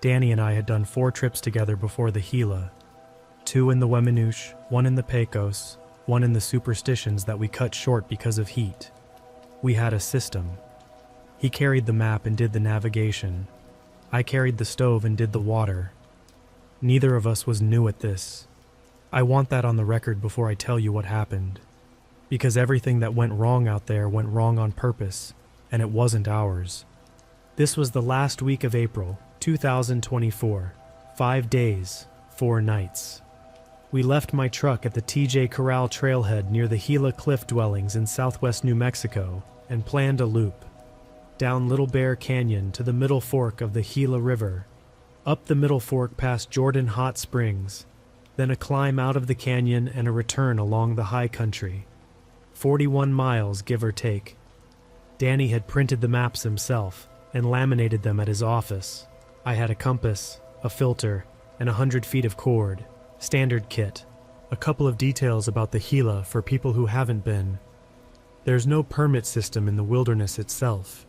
Danny and I had done 4 trips together before the Gila. 2 in the Weminuche, 1 in the Pecos, 1 in the Superstitions that we cut short because of heat. We had a system. He carried the map and did the navigation. I carried the stove and did the water. Neither of us was new at this. I want that on the record before I tell you what happened. Because everything that went wrong out there went wrong on purpose, and it wasn't ours. This was the last week of April, 2024. 5 days, 4 nights. We left my truck at the TJ Corral trailhead near the Gila Cliff Dwellings in southwest New Mexico and planned a loop. Down Little Bear Canyon to the Middle Fork of the Gila River, up the Middle Fork past Jordan Hot Springs, then a climb out of the canyon and a return along the high country. 41 miles, give or take. Danny had printed the maps himself and laminated them at his office. I had a compass, a filter, and 100 feet of cord. Standard kit. A couple of details about the Gila for people who haven't been. There's no permit system in the wilderness itself.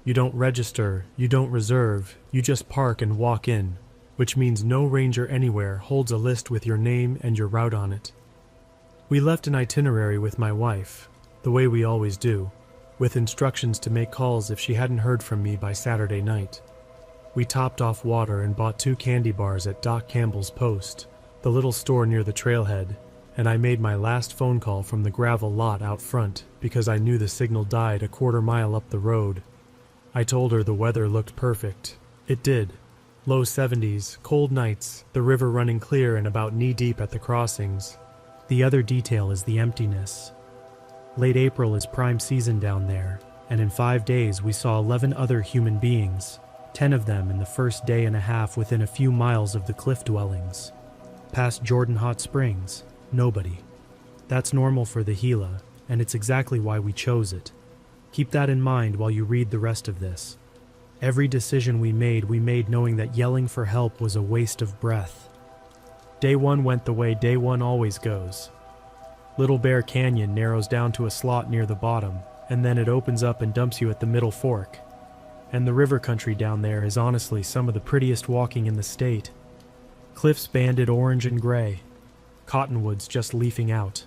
You don't register, you don't reserve, you just park and walk in, which means no ranger anywhere holds a list with your name and your route on it. We left an itinerary with my wife, the way we always do, with instructions to make calls if she hadn't heard from me by Saturday night. We topped off water and bought 2 candy bars at Doc Campbell's Post, the little store near the trailhead, and I made my last phone call from the gravel lot out front because I knew the signal died a quarter mile up the road. I told her the weather looked perfect. It did. Low 70s, cold nights, the river running clear and about knee-deep at the crossings. The other detail is the emptiness. Late April is prime season down there, and in 5 days we saw 11 other human beings, 10 of them in the first day and a half within a few miles of the cliff dwellings. Past Jordan Hot Springs, nobody. That's normal for the Gila, and it's exactly why we chose it. Keep that in mind while you read the rest of this. Every decision we made knowing that yelling for help was a waste of breath. Day 1 went the way day 1 always goes. Little Bear Canyon narrows down to a slot near the bottom, and then it opens up and dumps you at the Middle Fork. And the river country down there is honestly some of the prettiest walking in the state. Cliffs banded orange and gray, cottonwoods just leafing out.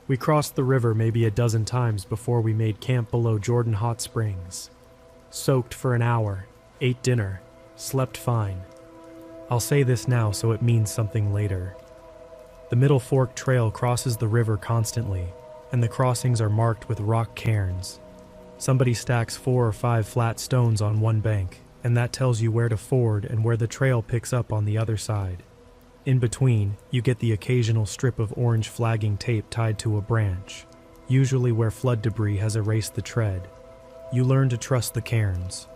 We crossed the river maybe a dozen times before we made camp below Jordan Hot Springs. Soaked for an hour, ate dinner, slept fine. I'll say this now so it means something later. The Middle Fork Trail crosses the river constantly, and the crossings are marked with rock cairns. Somebody stacks 4 or 5 flat stones on one bank, and that tells you where to ford and where the trail picks up on the other side. In between, you get the occasional strip of orange flagging tape tied to a branch, usually where flood debris has erased the tread. You learn to trust the cairns.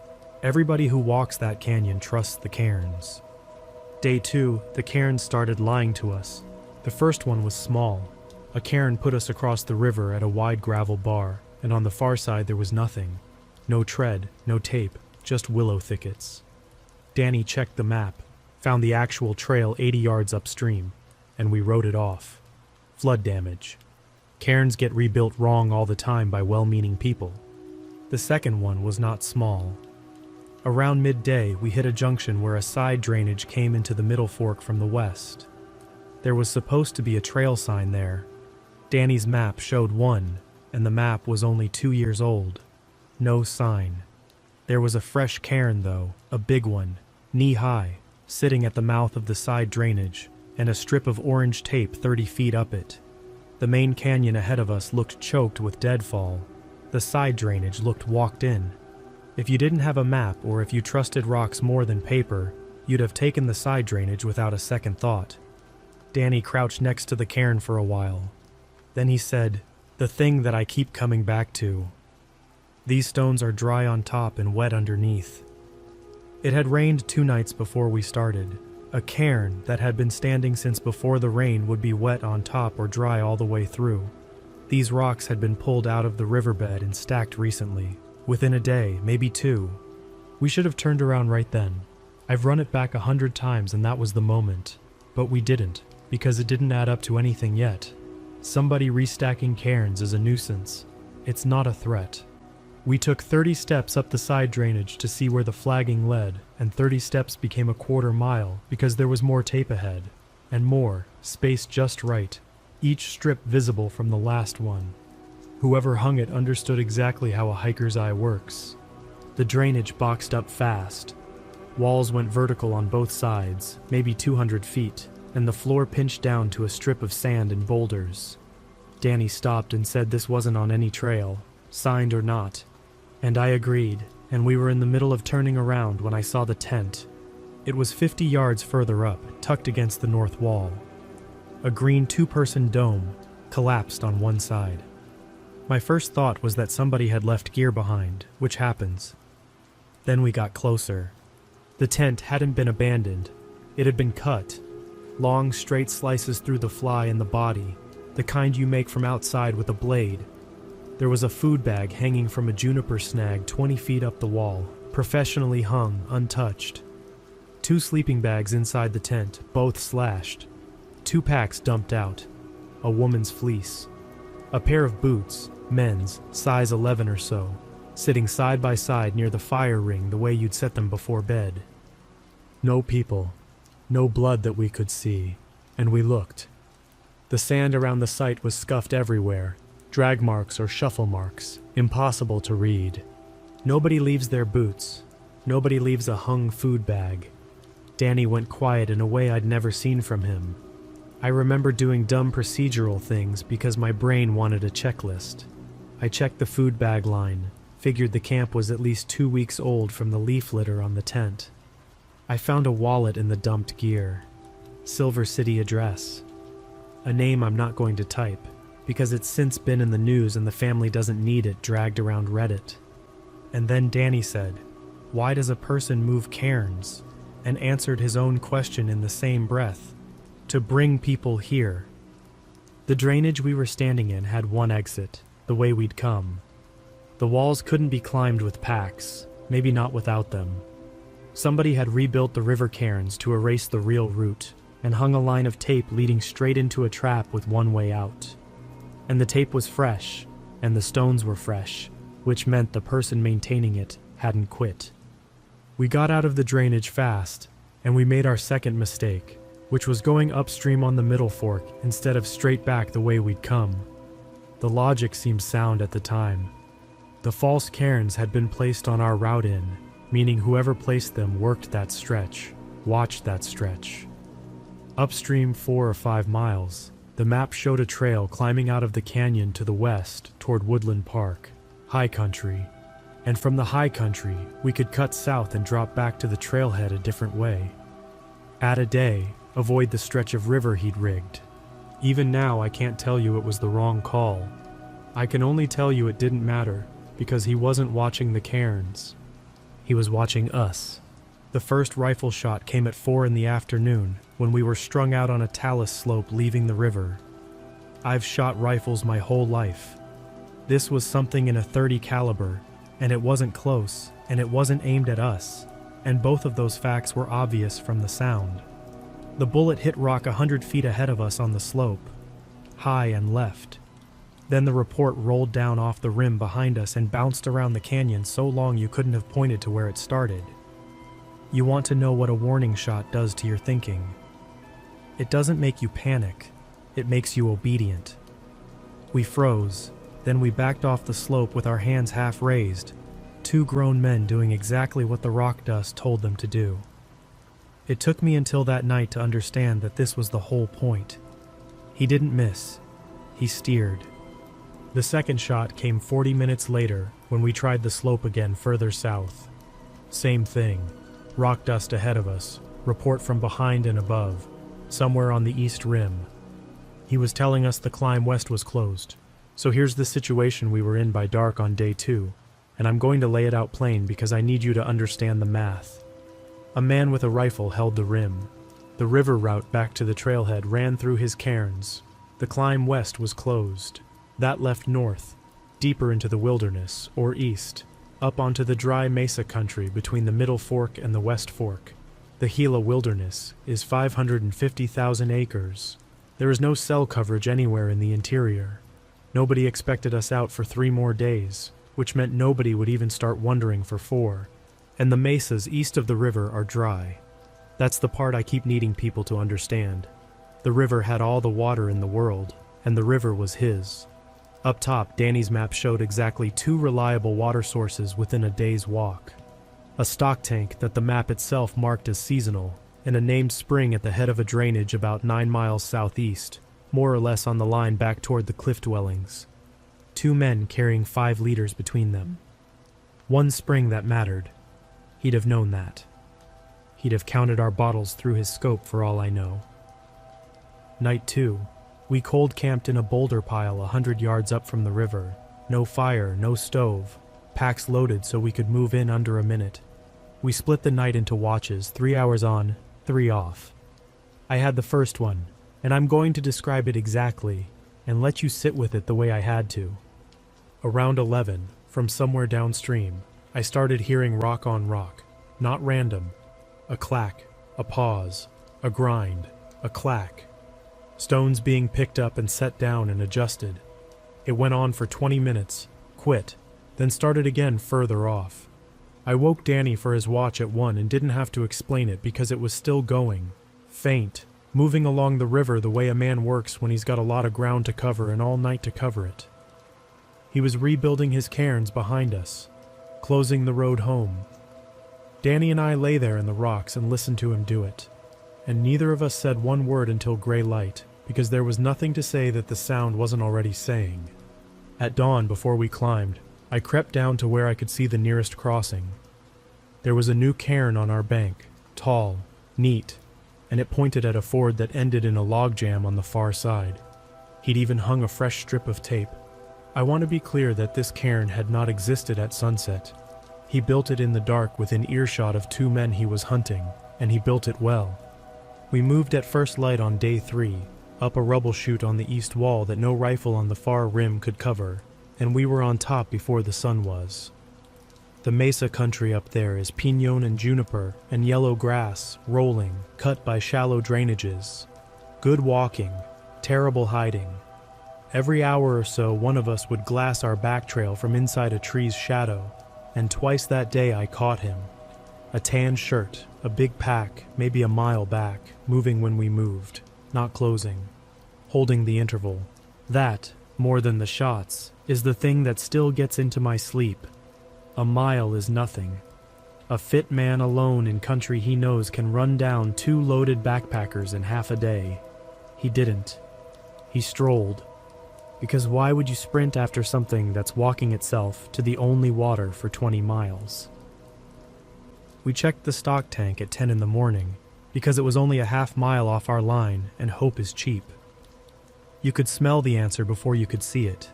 Everybody who walks that canyon trusts the cairns. Day 2, the cairns started lying to us. The first one was small. A cairn put us across the river at a wide gravel bar, and on the far side there was nothing. No tread, no tape, just willow thickets. Danny checked the map, found the actual trail 80 yards upstream, and we wrote it off. Flood damage. Cairns get rebuilt wrong all the time by well-meaning people. The second one was not small. Around midday, we hit a junction where a side drainage came into the Middle Fork from the west. There was supposed to be a trail sign there. Danny's map showed one, and the map was only 2 years old. No sign. There was a fresh cairn, though, a big one, knee-high, sitting at the mouth of the side drainage, and a strip of orange tape 30 feet up it. The main canyon ahead of us looked choked with deadfall. The side drainage looked walked in. If you didn't have a map or if you trusted rocks more than paper, you'd have taken the side drainage without a second thought. Danny crouched next to the cairn for a while. Then he said, "The thing that I keep coming back to. These stones are dry on top and wet underneath." It had rained 2 nights before we started. A cairn that had been standing since before the rain would be wet on top or dry all the way through. These rocks had been pulled out of the riverbed and stacked recently, within a day, maybe 2. We should have turned around right then. I've run it back 100 times and that was the moment. But we didn't, because it didn't add up to anything yet. Somebody restacking cairns is a nuisance. It's not a threat. We took 30 steps up the side drainage to see where the flagging led, and 30 steps became a quarter mile because there was more tape ahead, and more, spaced just right, each strip visible from the last one. Whoever hung it understood exactly how a hiker's eye works. The drainage boxed up fast. Walls went vertical on both sides, maybe 200 feet, and the floor pinched down to a strip of sand and boulders. Danny stopped and said this wasn't on any trail, signed or not. And I agreed, and we were in the middle of turning around when I saw the tent. It was 50 yards further up, tucked against the north wall. A green two-person dome collapsed on one side. My first thought was that somebody had left gear behind, which happens. Then we got closer. The tent hadn't been abandoned. It had been cut. Long, straight slices through the fly and the body, the kind you make from outside with a blade. There was a food bag hanging from a juniper snag 20 feet up the wall, professionally hung, untouched. 2 sleeping bags inside the tent, both slashed. 2 packs dumped out. A woman's fleece. A pair of boots, men's, size 11 or so, sitting side by side near the fire ring the way you'd set them before bed. No people. No blood that we could see, and we looked. The sand around the site was scuffed everywhere. Drag marks or shuffle marks, impossible to read. Nobody leaves their boots. Nobody leaves a hung food bag. Danny went quiet in a way I'd never seen from him. I remember doing dumb procedural things because my brain wanted a checklist. I checked the food bag line, figured the camp was at least 2 weeks old from the leaf litter on the tent. I found a wallet in the dumped gear. Silver City address. A name I'm not going to type, because it's since been in the news and the family doesn't need it dragged around Reddit. And then Danny said, "Why does a person move cairns?" and answered his own question in the same breath. To bring people here. The drainage we were standing in had one exit, the way we'd come. The walls couldn't be climbed with packs, maybe not without them. Somebody had rebuilt the river cairns to erase the real route, and hung a line of tape leading straight into a trap with one way out. And the tape was fresh, and the stones were fresh, which meant the person maintaining it hadn't quit. We got out of the drainage fast, and we made our second mistake, which was going upstream on the middle fork instead of straight back the way we'd come. The logic seemed sound at the time. The false cairns had been placed on our route in, meaning whoever placed them worked that stretch, watched that stretch. Upstream 4 or 5 miles, the map showed a trail climbing out of the canyon to the west toward Woodland Park, high country, and from the high country we could cut south and drop back to the trailhead a different way. Add a day, avoid the stretch of river he'd rigged. Even now I can't tell you it was the wrong call. I can only tell you it didn't matter, because he wasn't watching the cairns. He was watching us. The first rifle shot came at 4 in the afternoon, when we were strung out on a talus slope leaving the river. I've shot rifles my whole life. This was something in a .30 caliber, and it wasn't close, and it wasn't aimed at us, and both of those facts were obvious from the sound. The bullet hit rock 100 feet ahead of us on the slope, high and left. Then the report rolled down off the rim behind us and bounced around the canyon so long you couldn't have pointed to where it started. You want to know what a warning shot does to your thinking. It doesn't make you panic, it makes you obedient. We froze, then we backed off the slope with our hands half raised, 2 grown men doing exactly what the rock dust told them to do. It took me until that night to understand that this was the whole point. He didn't miss, he steered. The second shot came 40 minutes later when we tried the slope again further south. Same thing. Rock dust ahead of us, report from behind and above, somewhere on the east rim. He was telling us the climb west was closed. So here's the situation we were in by dark on day 2, and I'm going to lay it out plain because I need you to understand the math. A man with a rifle held the rim. The river route back to the trailhead ran through his cairns. The climb west was closed. That left north, deeper into the wilderness, or east, up onto the dry mesa country between the Middle Fork and the West Fork. The Gila Wilderness is 550,000 acres. There is no cell coverage anywhere in the interior. Nobody expected us out for 3 more days, which meant nobody would even start wondering for 4. And the mesas east of the river are dry. That's the part I keep needing people to understand. The river had all the water in the world, and the river was his. Up top, Danny's map showed exactly 2 reliable water sources within a day's walk. A stock tank that the map itself marked as seasonal, and a named spring at the head of a drainage about 9 miles southeast, more or less on the line back toward the cliff dwellings. 2 men carrying 5 liters between them. 1 spring that mattered. He'd have known that. He'd have counted our bottles through his scope for all I know. Night 2. We cold camped in a boulder pile 100 yards up from the river. No fire, no stove. Packs loaded so we could move in under a minute. We split the night into watches, 3 hours on, 3 off. I had the first one, and I'm going to describe it exactly, and let you sit with it the way I had to. Around 11, from somewhere downstream, I started hearing rock on rock, not random. A clack, a pause, a grind, a clack. Stones being picked up and set down and adjusted. It went on for 20 minutes, quit, then started again further off. I woke Danny for his watch at 1 and didn't have to explain it because it was still going, faint, moving along the river the way a man works when he's got a lot of ground to cover and all night to cover it. He was rebuilding his cairns behind us, closing the road home. Danny and I lay there in the rocks and listened to him do it, and neither of us said one word until gray light, because there was nothing to say that the sound wasn't already saying. At dawn, before we climbed, I crept down to where I could see the nearest crossing. There was a new cairn on our bank, tall, neat, and it pointed at a ford that ended in a logjam on the far side. He'd even hung a fresh strip of tape. I want to be clear that this cairn had not existed at sunset. He built it in the dark within earshot of 2 men he was hunting, and he built it well. We moved at first light on day 3, up a rubble chute on the east wall that no rifle on the far rim could cover, and we were on top before the sun was. The mesa country up there is piñon and juniper and yellow grass, rolling, cut by shallow drainages. Good walking, terrible hiding. Every hour or so one of us would glass our back trail from inside a tree's shadow, and twice that day I caught him. A tan shirt, a big pack, maybe a mile back, moving when we moved, not closing, holding the interval. That, more than the shots, is the thing that still gets into my sleep. A mile is nothing. A fit man alone in country he knows can run down 2 loaded backpackers in half a day. He didn't. He strolled. Because why would you sprint after something that's walking itself to the only water for 20 miles? We checked the stock tank at 10 in the morning because it was only a half mile off our line and hope is cheap. You could smell the answer before you could see it.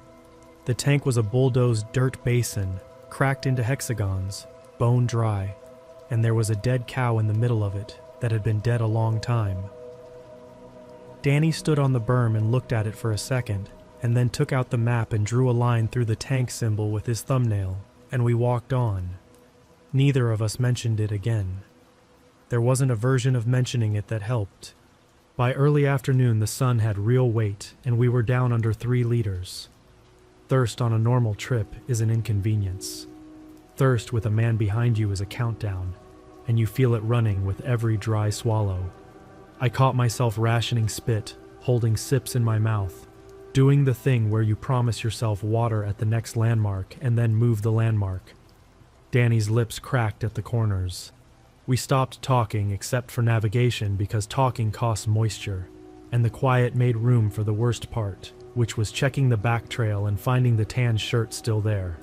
The tank was a bulldozed dirt basin, cracked into hexagons, bone dry, and there was a dead cow in the middle of it that had been dead a long time. Danny stood on the berm and looked at it for a second, and then took out the map and drew a line through the tank symbol with his thumbnail, and we walked on. Neither of us mentioned it again. There wasn't a version of mentioning it that helped. By early afternoon the sun had real weight, and we were down under 3 liters. Thirst on a normal trip is an inconvenience. Thirst with a man behind you is a countdown, and you feel it running with every dry swallow. I caught myself rationing spit, holding sips in my mouth, doing the thing where you promise yourself water at the next landmark and then move the landmark. Danny's lips cracked at the corners. We stopped talking except for navigation because talking costs moisture, and the quiet made room for the worst part, which was checking the back trail and finding the tan shirt still there.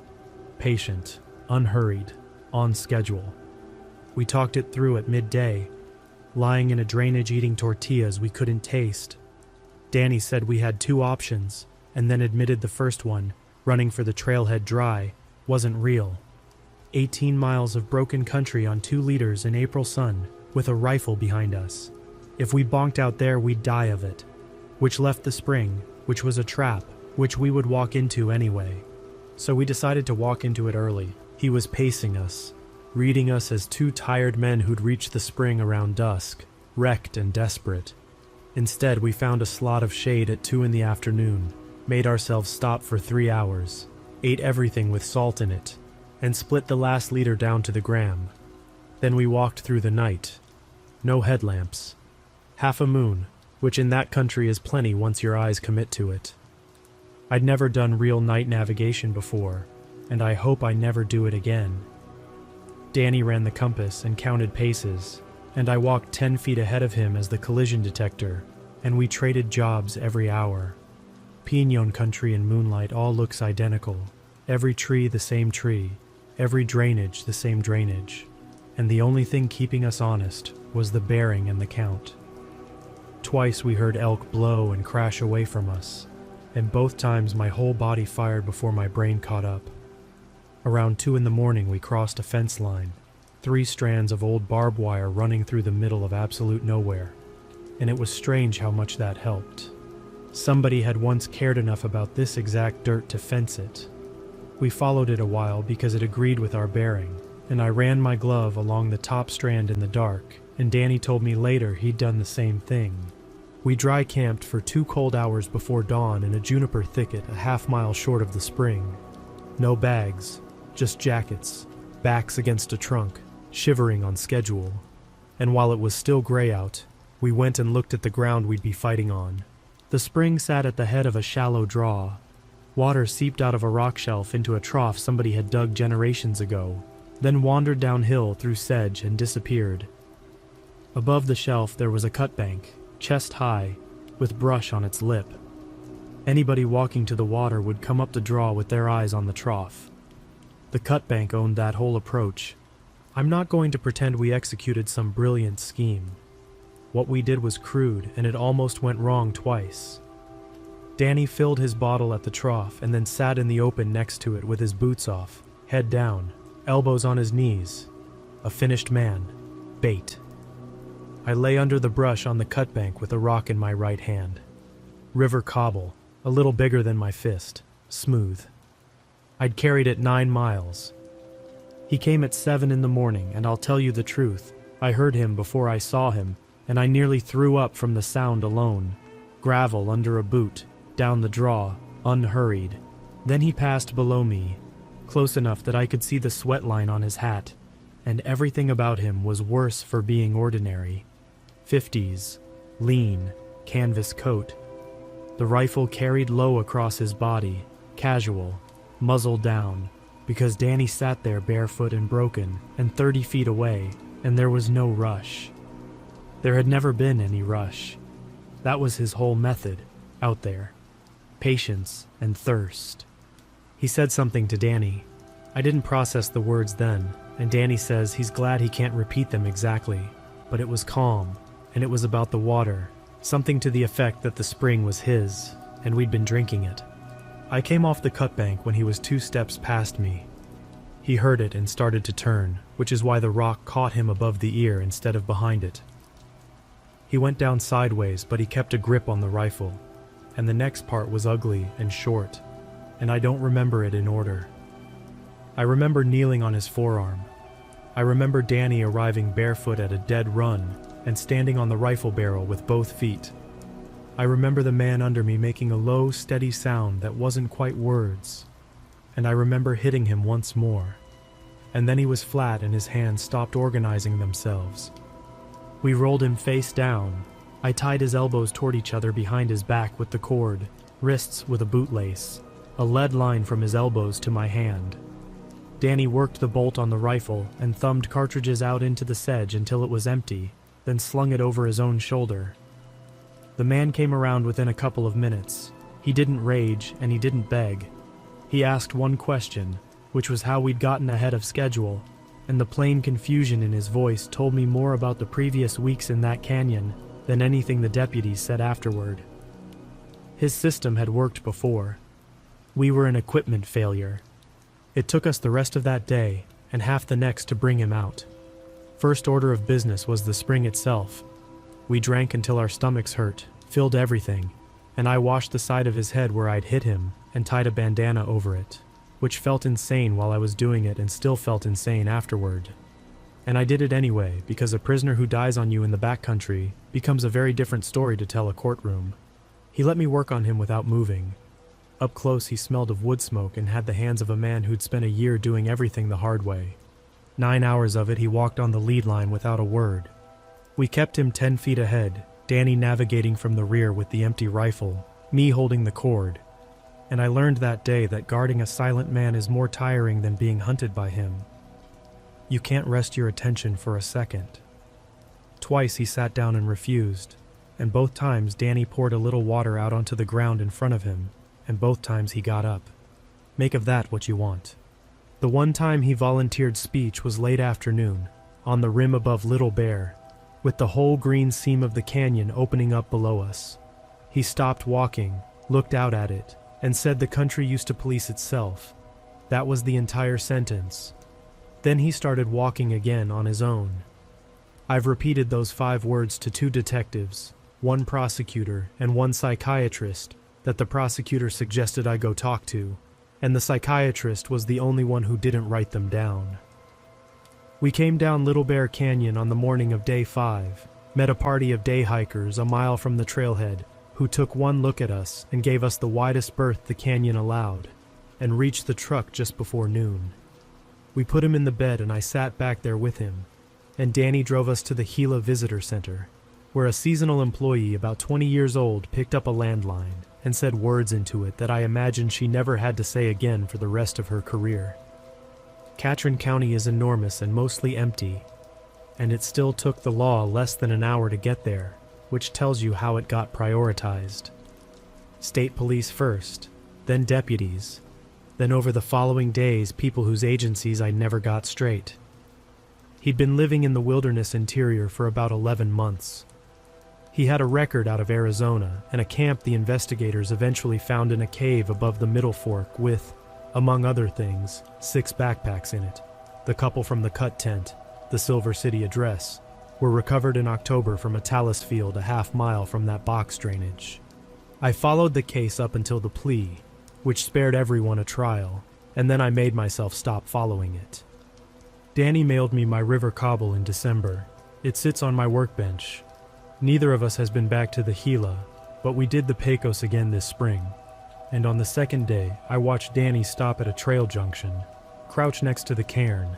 Patient, unhurried, on schedule. We talked it through at midday, lying in a drainage eating tortillas we couldn't taste. Danny said we had 2 options, and then admitted the first one, running for the trailhead dry, wasn't real. 18 miles of broken country on 2 liters in April sun, with a rifle behind us. If we bonked out there, we'd die of it. Which left the spring, which was a trap, which we would walk into anyway. So we decided to walk into it early. He was pacing us, reading us as 2 tired men who'd reached the spring around dusk, wrecked and desperate. Instead, we found a slot of shade at 2 in the afternoon, made ourselves stop for 3 hours. ate everything with salt in it, and split the last liter down to the gram. Then we walked through the night. No headlamps. Half a moon, which in that country is plenty once your eyes commit to it. I'd never done real night navigation before, and I hope I never do it again. Danny ran the compass and counted paces, and I walked 10 feet ahead of him as the collision detector, and we traded jobs every hour. Piñon country and moonlight all looks identical. Every tree the same tree, every drainage the same drainage, and the only thing keeping us honest was the bearing and the count. Twice we heard elk blow and crash away from us, and both times my whole body fired before my brain caught up. Around 2 a.m. we crossed a fence line, 3 strands of old barbed wire running through the middle of absolute nowhere, and it was strange how much that helped. Somebody had once cared enough about this exact dirt to fence it. We followed it a while because it agreed with our bearing, and I ran my glove along the top strand in the dark, and Danny told me later he'd done the same thing. We dry camped for 2 cold hours before dawn in a juniper thicket a half-mile short of the spring. No bags, just jackets, backs against a trunk, shivering on schedule. And while it was still gray out, we went and looked at the ground we'd be fighting on. The spring sat at the head of a shallow draw. Water seeped out of a rock shelf into a trough somebody had dug generations ago, then wandered downhill through sedge and disappeared. Above the shelf there was a cut bank, chest high, with brush on its lip. Anybody walking to the water would come up the draw with their eyes on the trough. The cut bank owned that whole approach. I'm not going to pretend we executed some brilliant scheme. What we did was crude, and it almost went wrong twice. Danny filled his bottle at the trough and then sat in the open next to it with his boots off, head down, elbows on his knees. A finished man. Bait. I lay under the brush on the cut bank with a rock in my right hand. River cobble, a little bigger than my fist, smooth. I'd carried it 9 miles. He came at 7 a.m, and I'll tell you the truth, I heard him before I saw him, and I nearly threw up from the sound alone. Gravel under a boot, down the draw, unhurried. Then he passed below me, close enough that I could see the sweat line on his hat, and everything about him was worse for being ordinary. 50s, lean, canvas coat. The rifle carried low across his body, casual, muzzle down, because Danny sat there barefoot and broken, and 30 feet away, and there was no rush. There had never been any rush. That was his whole method, out there. Patience and thirst. He said something to Danny. I didn't process the words then, and Danny says he's glad he can't repeat them exactly, but it was calm, and it was about the water, something to the effect that the spring was his, and we'd been drinking it. I came off the cut bank when he was 2 steps past me. He heard it and started to turn, which is why the rock caught him above the ear instead of behind it. He went down sideways, but he kept a grip on the rifle, and the next part was ugly and short, and I don't remember it in order. I remember kneeling on his forearm. I remember Danny arriving barefoot at a dead run and standing on the rifle barrel with both feet. I remember the man under me making a low, steady sound that wasn't quite words, and I remember hitting him once more, and then he was flat and his hands stopped organizing themselves. We rolled him face down. I tied his elbows toward each other behind his back with the cord, wrists with a bootlace, a lead line from his elbows to my hand. Danny worked the bolt on the rifle and thumbed cartridges out into the sedge until it was empty, then slung it over his own shoulder. The man came around within a couple of minutes. He didn't rage and he didn't beg. He asked one question, which was how we'd gotten ahead of schedule, and the plain confusion in his voice told me more about the previous weeks in that canyon than anything the deputies said afterward. His system had worked before. We were an equipment failure. It took us the rest of that day and half the next to bring him out. First order of business was the spring itself. We drank until our stomachs hurt, filled everything, and I washed the side of his head where I'd hit him and tied a bandana over it, which felt insane while I was doing it and still felt insane afterward. And I did it anyway, because a prisoner who dies on you in the backcountry becomes a very different story to tell a courtroom. He let me work on him without moving. Up close, he smelled of wood smoke and had the hands of a man who'd spent a year doing everything the hard way. 9 hours of it, he walked on the lead line without a word. We kept him 10 feet ahead, Danny navigating from the rear with the empty rifle, me holding the cord. And I learned that day that guarding a silent man is more tiring than being hunted by him. You can't rest your attention for a second. Twice he sat down and refused, and both times Danny poured a little water out onto the ground in front of him, and both times he got up. Make of that what you want. The one time he volunteered speech was late afternoon, on the rim above Little Bear, with the whole green seam of the canyon opening up below us. He stopped walking, looked out at it, and said the country used to police itself. That was the entire sentence. Then he started walking again on his own. I've repeated those 5 words to 2 detectives, 1 prosecutor and 1 psychiatrist, that the prosecutor suggested I go talk to, and the psychiatrist was the only one who didn't write them down. We came down Little Bear Canyon on the morning of day 5, met a party of day hikers a mile from the trailhead, who took one look at us and gave us the widest berth the canyon allowed, and reached the truck just before noon. We put him in the bed and I sat back there with him, and Danny drove us to the Gila Visitor Center, where a seasonal employee about 20 years old picked up a landline and said words into it that I imagine she never had to say again for the rest of her career. Catron County is enormous and mostly empty, and it still took the law less than an hour to get there, which tells you how it got prioritized. State police first, then deputies, then over the following days people whose agencies I never got straight. He'd been living in the wilderness interior for about 11 months. He had a record out of Arizona and a camp the investigators eventually found in a cave above the Middle Fork with, among other things, 6 backpacks in it. The couple from the cut tent, the Silver City address, were recovered in October from a talus field a half-mile from that box drainage. I followed the case up until the plea, which spared everyone a trial, and then I made myself stop following it. Danny mailed me my river cobble in December. It sits on my workbench. Neither of us has been back to the Gila, but we did the Pecos again this spring. And on the second day, I watched Danny stop at a trail junction, crouch next to the cairn,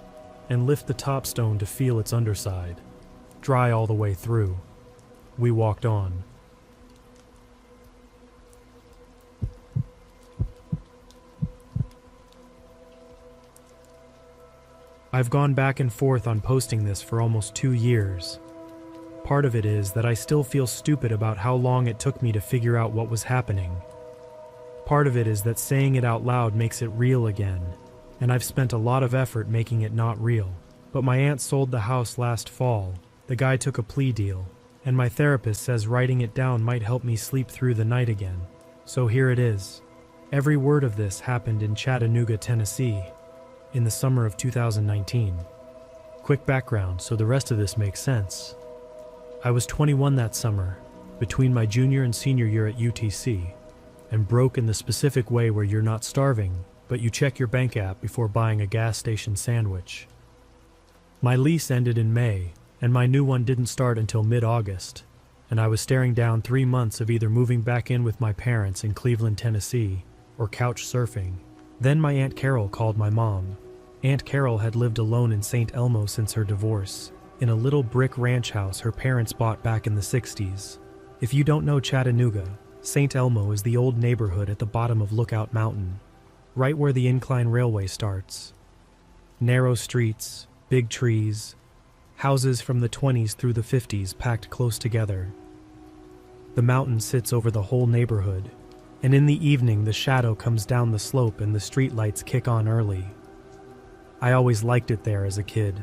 and lift the top stone to feel its underside. Dry all the way through. We walked on. I've gone back and forth on posting this for almost 2 years. Part of it is that I still feel stupid about how long it took me to figure out what was happening. Part of it is that saying it out loud makes it real again, and I've spent a lot of effort making it not real. But my aunt sold the house last fall, the guy took a plea deal, and my therapist says writing it down might help me sleep through the night again. So here it is. Every word of this happened in Chattanooga, Tennessee, in the summer of 2019. Quick background so the rest of this makes sense. I was 21 that summer, between my junior and senior year at UTC, and broke in the specific way where you're not starving, but you check your bank app before buying a gas station sandwich. My lease ended in May, and my new one didn't start until mid-August, and I was staring down 3 months of either moving back in with my parents in Cleveland, Tennessee, or couch surfing. Then my Aunt Carol called my mom. Aunt Carol had lived alone in St. Elmo since her divorce, in a little brick ranch house her parents bought back in the 60s. If you don't know Chattanooga, St. Elmo is the old neighborhood at the bottom of Lookout Mountain, right where the incline railway starts. Narrow streets, big trees, houses from the 20s through the 50s packed close together. The mountain sits over the whole neighborhood, and in the evening the shadow comes down the slope and the streetlights kick on early. I always liked it there as a kid.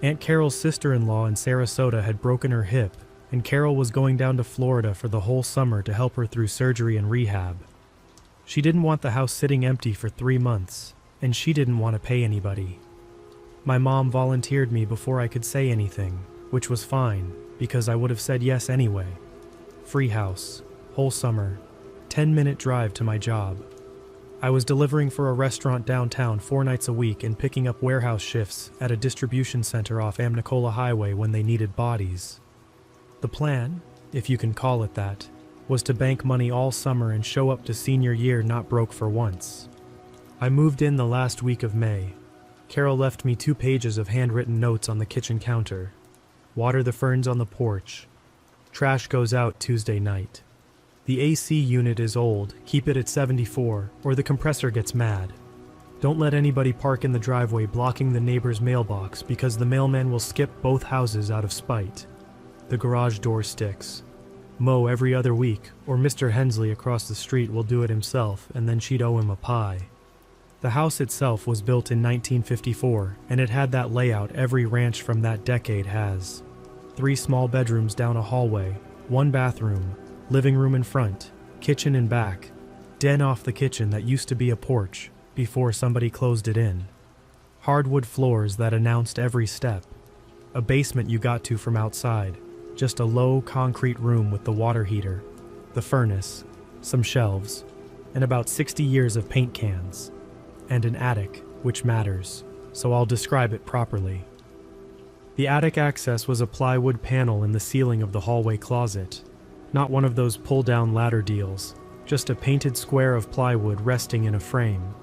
Aunt Carol's sister-in-law in Sarasota had broken her hip, and Carol was going down to Florida for the whole summer to help her through surgery and rehab. She didn't want the house sitting empty for 3 months, and she didn't want to pay anybody. My mom volunteered me before I could say anything, which was fine, because I would have said yes anyway. Free house, whole summer, 10-minute drive to my job. I was delivering for a restaurant downtown 4 nights a week and picking up warehouse shifts at a distribution center off Amnicola Highway when they needed bodies. The plan, if you can call it that, was to bank money all summer and show up to senior year not broke for once. I moved in the last week of May. Carol left me 2 pages of handwritten notes on the kitchen counter. Water the ferns on the porch. Trash goes out Tuesday night. The AC unit is old, keep it at 74, or the compressor gets mad. Don't let anybody park in the driveway blocking the neighbor's mailbox because the mailman will skip both houses out of spite. The garage door sticks. Mow every other week, or Mr. Hensley across the street will do it himself, and then she'd owe him a pie. The house itself was built in 1954, and it had that layout every ranch from that decade has. 3 small bedrooms down a hallway, 1 bathroom, living room in front, kitchen in back, den off the kitchen that used to be a porch before somebody closed it in. Hardwood floors that announced every step. A basement you got to from outside, just a low concrete room with the water heater, the furnace, some shelves, and about 60 years of paint cans. And an attic, which matters, so I'll describe it properly. The attic access was a plywood panel in the ceiling of the hallway closet. Not one of those pull-down ladder deals, just a painted square of plywood resting in a frame.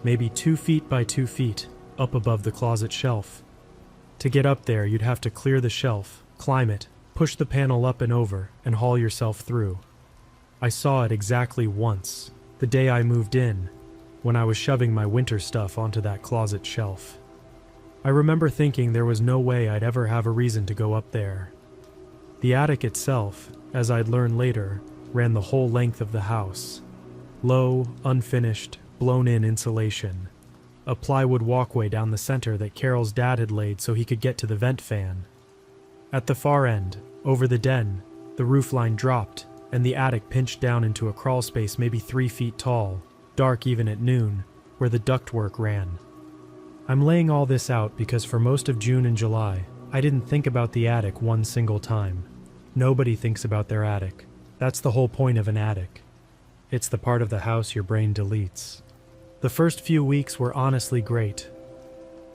Maybe 2 feet by 2 feet, up above the closet shelf. To get up there, you'd have to clear the shelf, climb it, push the panel up and over, and haul yourself through. I saw it exactly once, the day I moved in, when I was shoving my winter stuff onto that closet shelf. I remember thinking there was no way I'd ever have a reason to go up there. The attic itself, as I'd learn later, ran the whole length of the house. Low, unfinished, blown-in insulation. A plywood walkway down the center that Carol's dad had laid so he could get to the vent fan. At the far end, over the den, the roofline dropped, and the attic pinched down into a crawl space maybe 3 feet tall, dark even at noon, where the ductwork ran. I'm laying all this out because for most of June and July, I didn't think about the attic one single time. Nobody thinks about their attic. That's the whole point of an attic. It's the part of the house your brain deletes. The first few weeks were honestly great.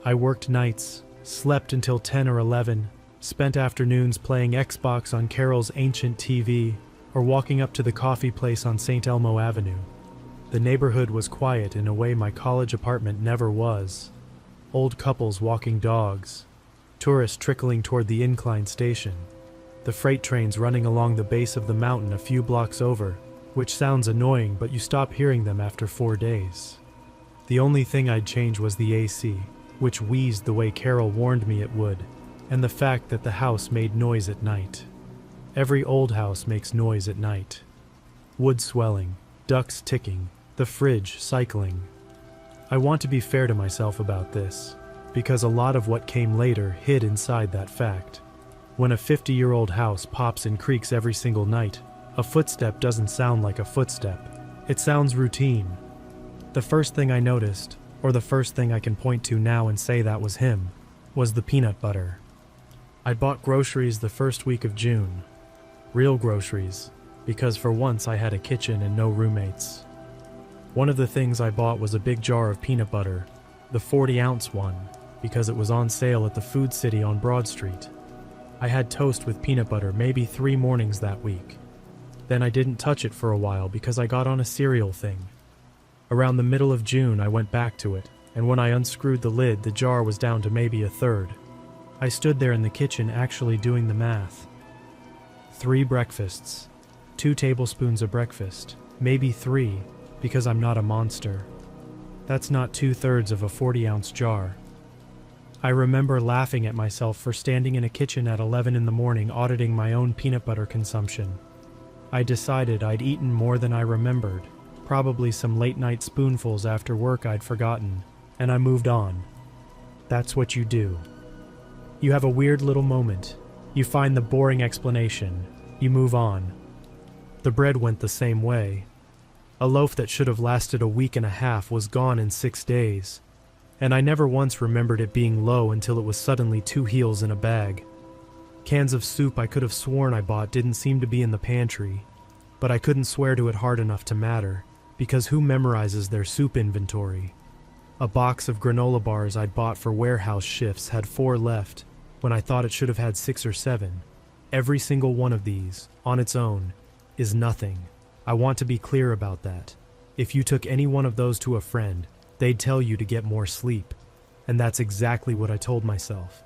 I worked nights, slept until 10 or 11, spent afternoons playing Xbox on Carol's ancient TV, or walking up to the coffee place on St. Elmo Avenue. The neighborhood was quiet in a way my college apartment never was. Old couples walking dogs, tourists trickling toward the incline station, the freight trains running along the base of the mountain a few blocks over, which sounds annoying, but you stop hearing them after 4 days. The only thing I'd change was the AC, which wheezed the way Carol warned me it would, and the fact that the house made noise at night. Every old house makes noise at night. Wood swelling, ducts ticking, the fridge cycling. I want to be fair to myself about this, because a lot of what came later hid inside that fact. When a 50-year-old house pops and creaks every single night, a footstep doesn't sound like a footstep. It sounds routine. The first thing I noticed, or the first thing I can point to now and say that was him, was the peanut butter. I bought groceries the first week of June. Real groceries, because for once I had a kitchen and no roommates. One of the things I bought was a big jar of peanut butter, the 40-ounce one, because it was on sale at the Food City on Broad Street. I had toast with peanut butter maybe 3 mornings that week. Then I didn't touch it for a while because I got on a cereal thing. Around the middle of June I went back to it, and when I unscrewed the lid the jar was down to maybe a third. I stood there in the kitchen actually doing the math. 3 breakfasts, 2 tablespoons of breakfast, maybe 3, because I'm not a monster. That's not 2/3 of a 40-ounce jar. I remember laughing at myself for standing in a kitchen at 11 in the morning auditing my own peanut butter consumption. I decided I'd eaten more than I remembered, probably some late-night spoonfuls after work I'd forgotten, and I moved on. That's what you do. You have a weird little moment. You find the boring explanation. You move on. The bread went the same way. A loaf that should have lasted a week and a half was gone in 6 days, and I never once remembered it being low until it was suddenly 2 heels in a bag. Cans of soup I could have sworn I bought didn't seem to be in the pantry, but I couldn't swear to it hard enough to matter, because who memorizes their soup inventory? A box of granola bars I'd bought for warehouse shifts had 4 left, when I thought it should have had 6 or 7. Every single one of these, on its own, is nothing. I want to be clear about that. If you took any one of those to a friend, they'd tell you to get more sleep. And that's exactly what I told myself.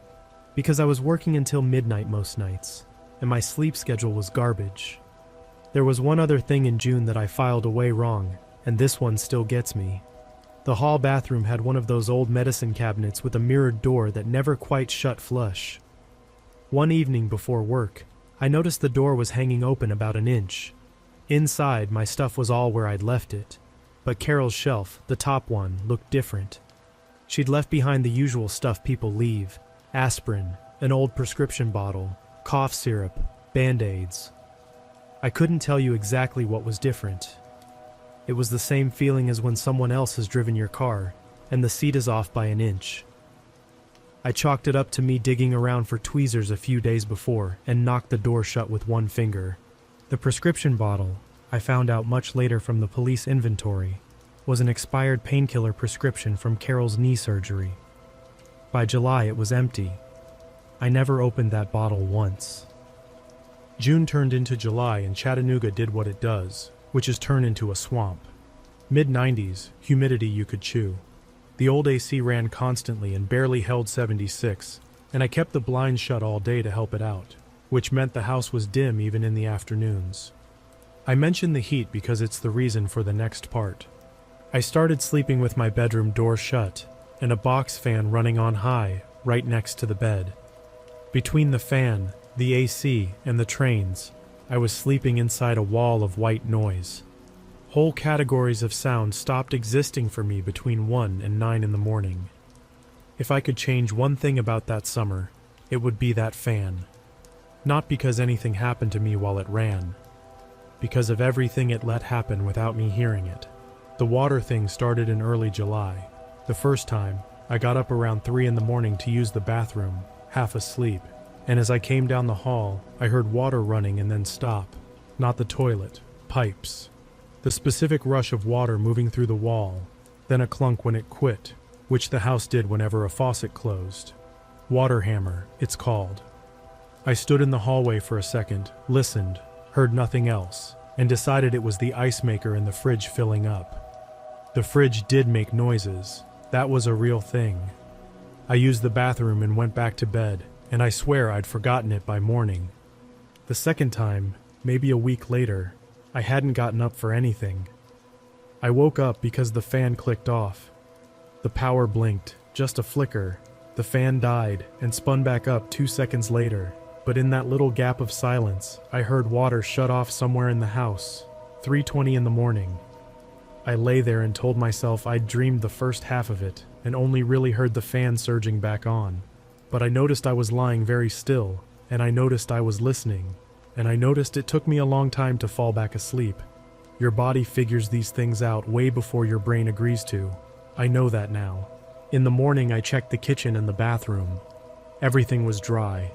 Because I was working until midnight most nights, and my sleep schedule was garbage. There was one other thing in June that I filed away wrong, and this one still gets me. The hall bathroom had one of those old medicine cabinets with a mirrored door that never quite shut flush. One evening before work, I noticed the door was hanging open about an inch. Inside, my stuff was all where I'd left it, but Carol's shelf, the top one, looked different. She'd left behind the usual stuff people leave: aspirin, an old prescription bottle, cough syrup, Band-Aids. I couldn't tell you exactly what was different. It was the same feeling as when someone else has driven your car, and the seat is off by an inch. I chalked it up to me digging around for tweezers a few days before and knocked the door shut with one finger. The prescription bottle, I found out much later from the police inventory, was an expired painkiller prescription from Carol's knee surgery. By July, it was empty. I never opened that bottle once. June turned into July and Chattanooga did what it does, which is turn into a swamp. Mid-90s, humidity you could chew. The old AC ran constantly and barely held 76, and I kept the blinds shut all day to help it out, which meant the house was dim even in the afternoons. I mention the heat because it's the reason for the next part. I started sleeping with my bedroom door shut and a box fan running on high right next to the bed. Between the fan, the AC, and the trains, I was sleeping inside a wall of white noise. Whole categories of sound stopped existing for me between 1 and 9 in the morning. If I could change one thing about that summer, it would be that fan. Not because anything happened to me while it ran, because of everything it let happen without me hearing it. The water thing started in early July. The first time, I got up around 3 in the morning to use the bathroom, half asleep, and as I came down the hall, I heard water running and then stop. Not the toilet, pipes. The specific rush of water moving through the wall, then a clunk when it quit, which the house did whenever a faucet closed. Water hammer, it's called. I stood in the hallway for a second, listened, heard nothing else, and decided it was the ice maker in the fridge filling up. The fridge did make noises. That was a real thing. I used the bathroom and went back to bed, and I swear I'd forgotten it by morning. The second time, maybe a week later, I hadn't gotten up for anything. I woke up because the fan clicked off. The power blinked, just a flicker. The fan died and spun back up 2 seconds later, but in that little gap of silence, I heard water shut off somewhere in the house, 3:20 in the morning. I lay there and told myself I'd dreamed the first half of it and only really heard the fan surging back on. But I noticed I was lying very still, and I noticed I was listening, and I noticed it took me a long time to fall back asleep. Your body figures these things out way before your brain agrees to. I know that now. In the morning, I checked the kitchen and the bathroom. Everything was dry.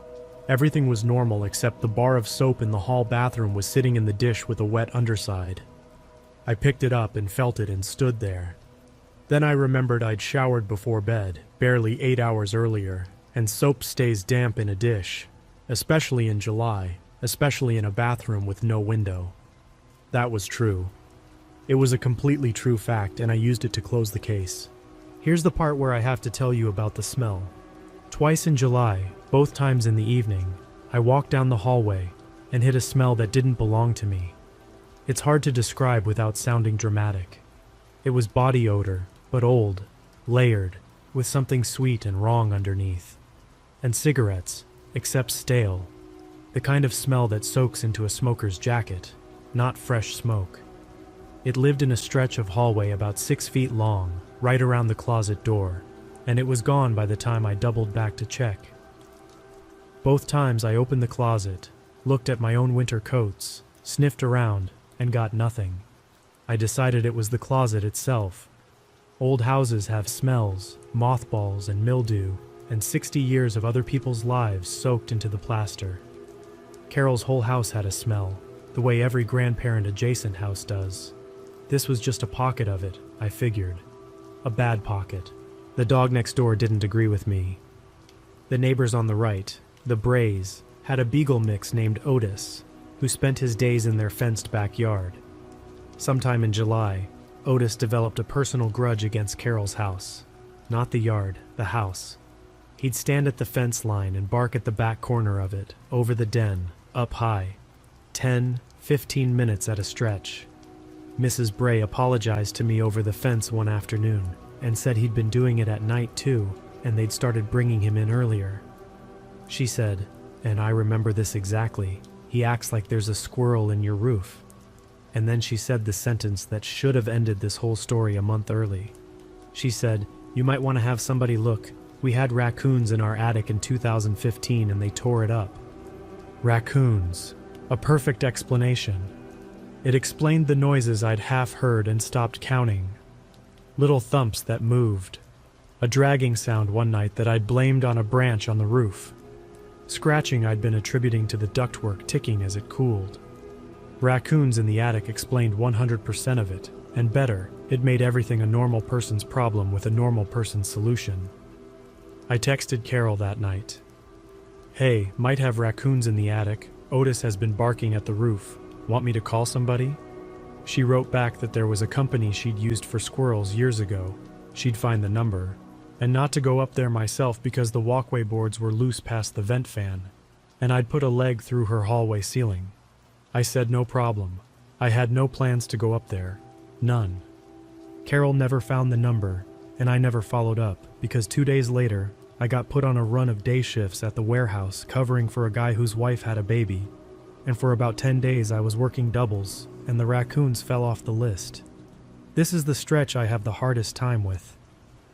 Everything was normal except the bar of soap in the hall bathroom was sitting in the dish with a wet underside. I picked it up and felt it and stood there. Then I remembered I'd showered before bed, barely 8 hours earlier, and soap stays damp in a dish, especially in July, especially in a bathroom with no window. That was true. It was a completely true fact, and I used it to close the case. Here's the part where I have to tell you about the smell. Twice in July, both times in the evening, I walked down the hallway and hit a smell that didn't belong to me. It's hard to describe without sounding dramatic. It was body odor, but old, layered, with something sweet and wrong underneath. And cigarettes, except stale. The kind of smell that soaks into a smoker's jacket, not fresh smoke. It lived in a stretch of hallway about 6 feet long, right around the closet door, and it was gone by the time I doubled back to check. Both times I opened the closet, looked at my own winter coats, sniffed around, and got nothing. I decided it was the closet itself. Old houses have smells, mothballs and mildew, and 60 years of other people's lives soaked into the plaster. Carol's whole house had a smell, the way every grandparent adjacent house does. This was just a pocket of it, I figured. A bad pocket. The dog next door didn't agree with me. The neighbors on the right, the Brays, had a beagle mix named Otis. who spent his days in their fenced backyard. Sometime in July, Otis developed a personal grudge against Carol's house. Not the yard, the house. He'd stand at the fence line and bark at the back corner of it, over the den, up high. 10, 15 minutes at a stretch. Mrs. Bray apologized to me over the fence one afternoon and said he'd been doing it at night too, and they'd started bringing him in earlier. She said, and I remember this exactly, "He acts like there's a squirrel in your roof." And then she said the sentence that should have ended this whole story a month early. She said, "You might want to have somebody look. We had raccoons in our attic in 2015 and they tore it up." Raccoons. A perfect explanation. It explained the noises I'd half heard and stopped counting. Little thumps that moved. A dragging sound one night that I'd blamed on a branch on the roof. Scratching I'd been attributing to the ductwork ticking as it cooled. Raccoons in the attic explained 100% of it, and better, it made everything a normal person's problem with a normal person's solution. I texted Carol that night. "Hey, might have raccoons in the attic. Otis has been barking at the roof. Want me to call somebody?" She wrote back that there was a company she'd used for squirrels years ago. She'd find the number. And not to go up there myself because the walkway boards were loose past the vent fan, and I'd put a leg through her hallway ceiling. I said no problem. I had no plans to go up there. None. Carol never found the number, and I never followed up, because 2 days later, I got put on a run of day shifts at the warehouse covering for a guy whose wife had a baby, and for about 10 days I was working doubles, and the raccoons fell off the list. This is the stretch I have the hardest time with.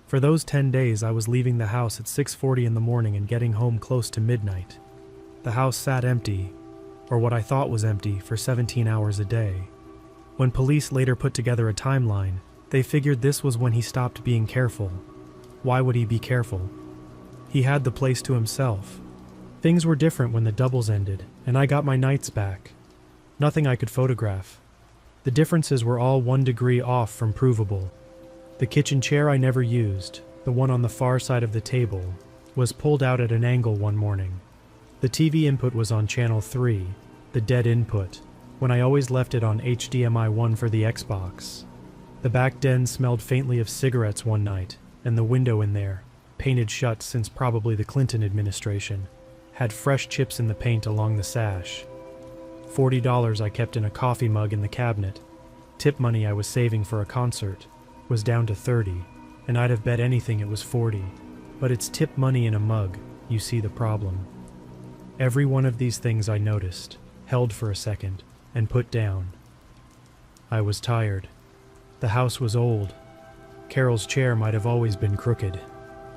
For those 10 days I was leaving the house at 6:40 in the morning and getting home close to midnight. The house sat empty, or what I thought was empty, for 17 hours a day. When police later put together a timeline, they figured this was when he stopped being careful. Why would he be careful? He had the place to himself. Things were different when the doubles ended, and I got my nights back. Nothing I could photograph. The differences were all 1 degree off from provable. The kitchen chair I never used, the one on the far side of the table, was pulled out at an angle one morning. The TV input was on channel 3, the dead input, when I always left it on HDMI 1 for the Xbox. The back den smelled faintly of cigarettes one night, and the window in there, painted shut since probably the Clinton administration, had fresh chips in the paint along the sash. $40 I kept in a coffee mug in the cabinet. Tip money I was saving for a concert was down to 30, and I'd have bet anything it was 40. But it's tip money in a mug, you see the problem. Every one of these things I noticed, held for a second, and put down. I was tired. The house was old. Carol's chair might have always been crooked.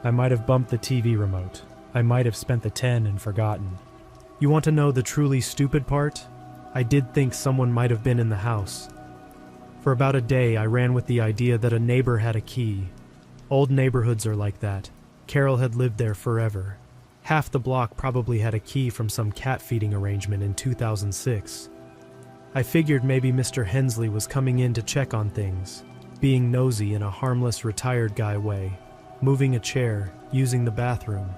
I might have bumped the TV remote. I might have spent the 10 and forgotten. You want to know the truly stupid part? I did think someone might have been in the house. For about a day, I ran with the idea that a neighbor had a key. Old neighborhoods are like that. Carol had lived there forever. Half the block probably had a key from some cat feeding arrangement in 2006. I figured maybe Mr. Hensley was coming in to check on things, being nosy in a harmless retired guy way, moving a chair, using the bathroom.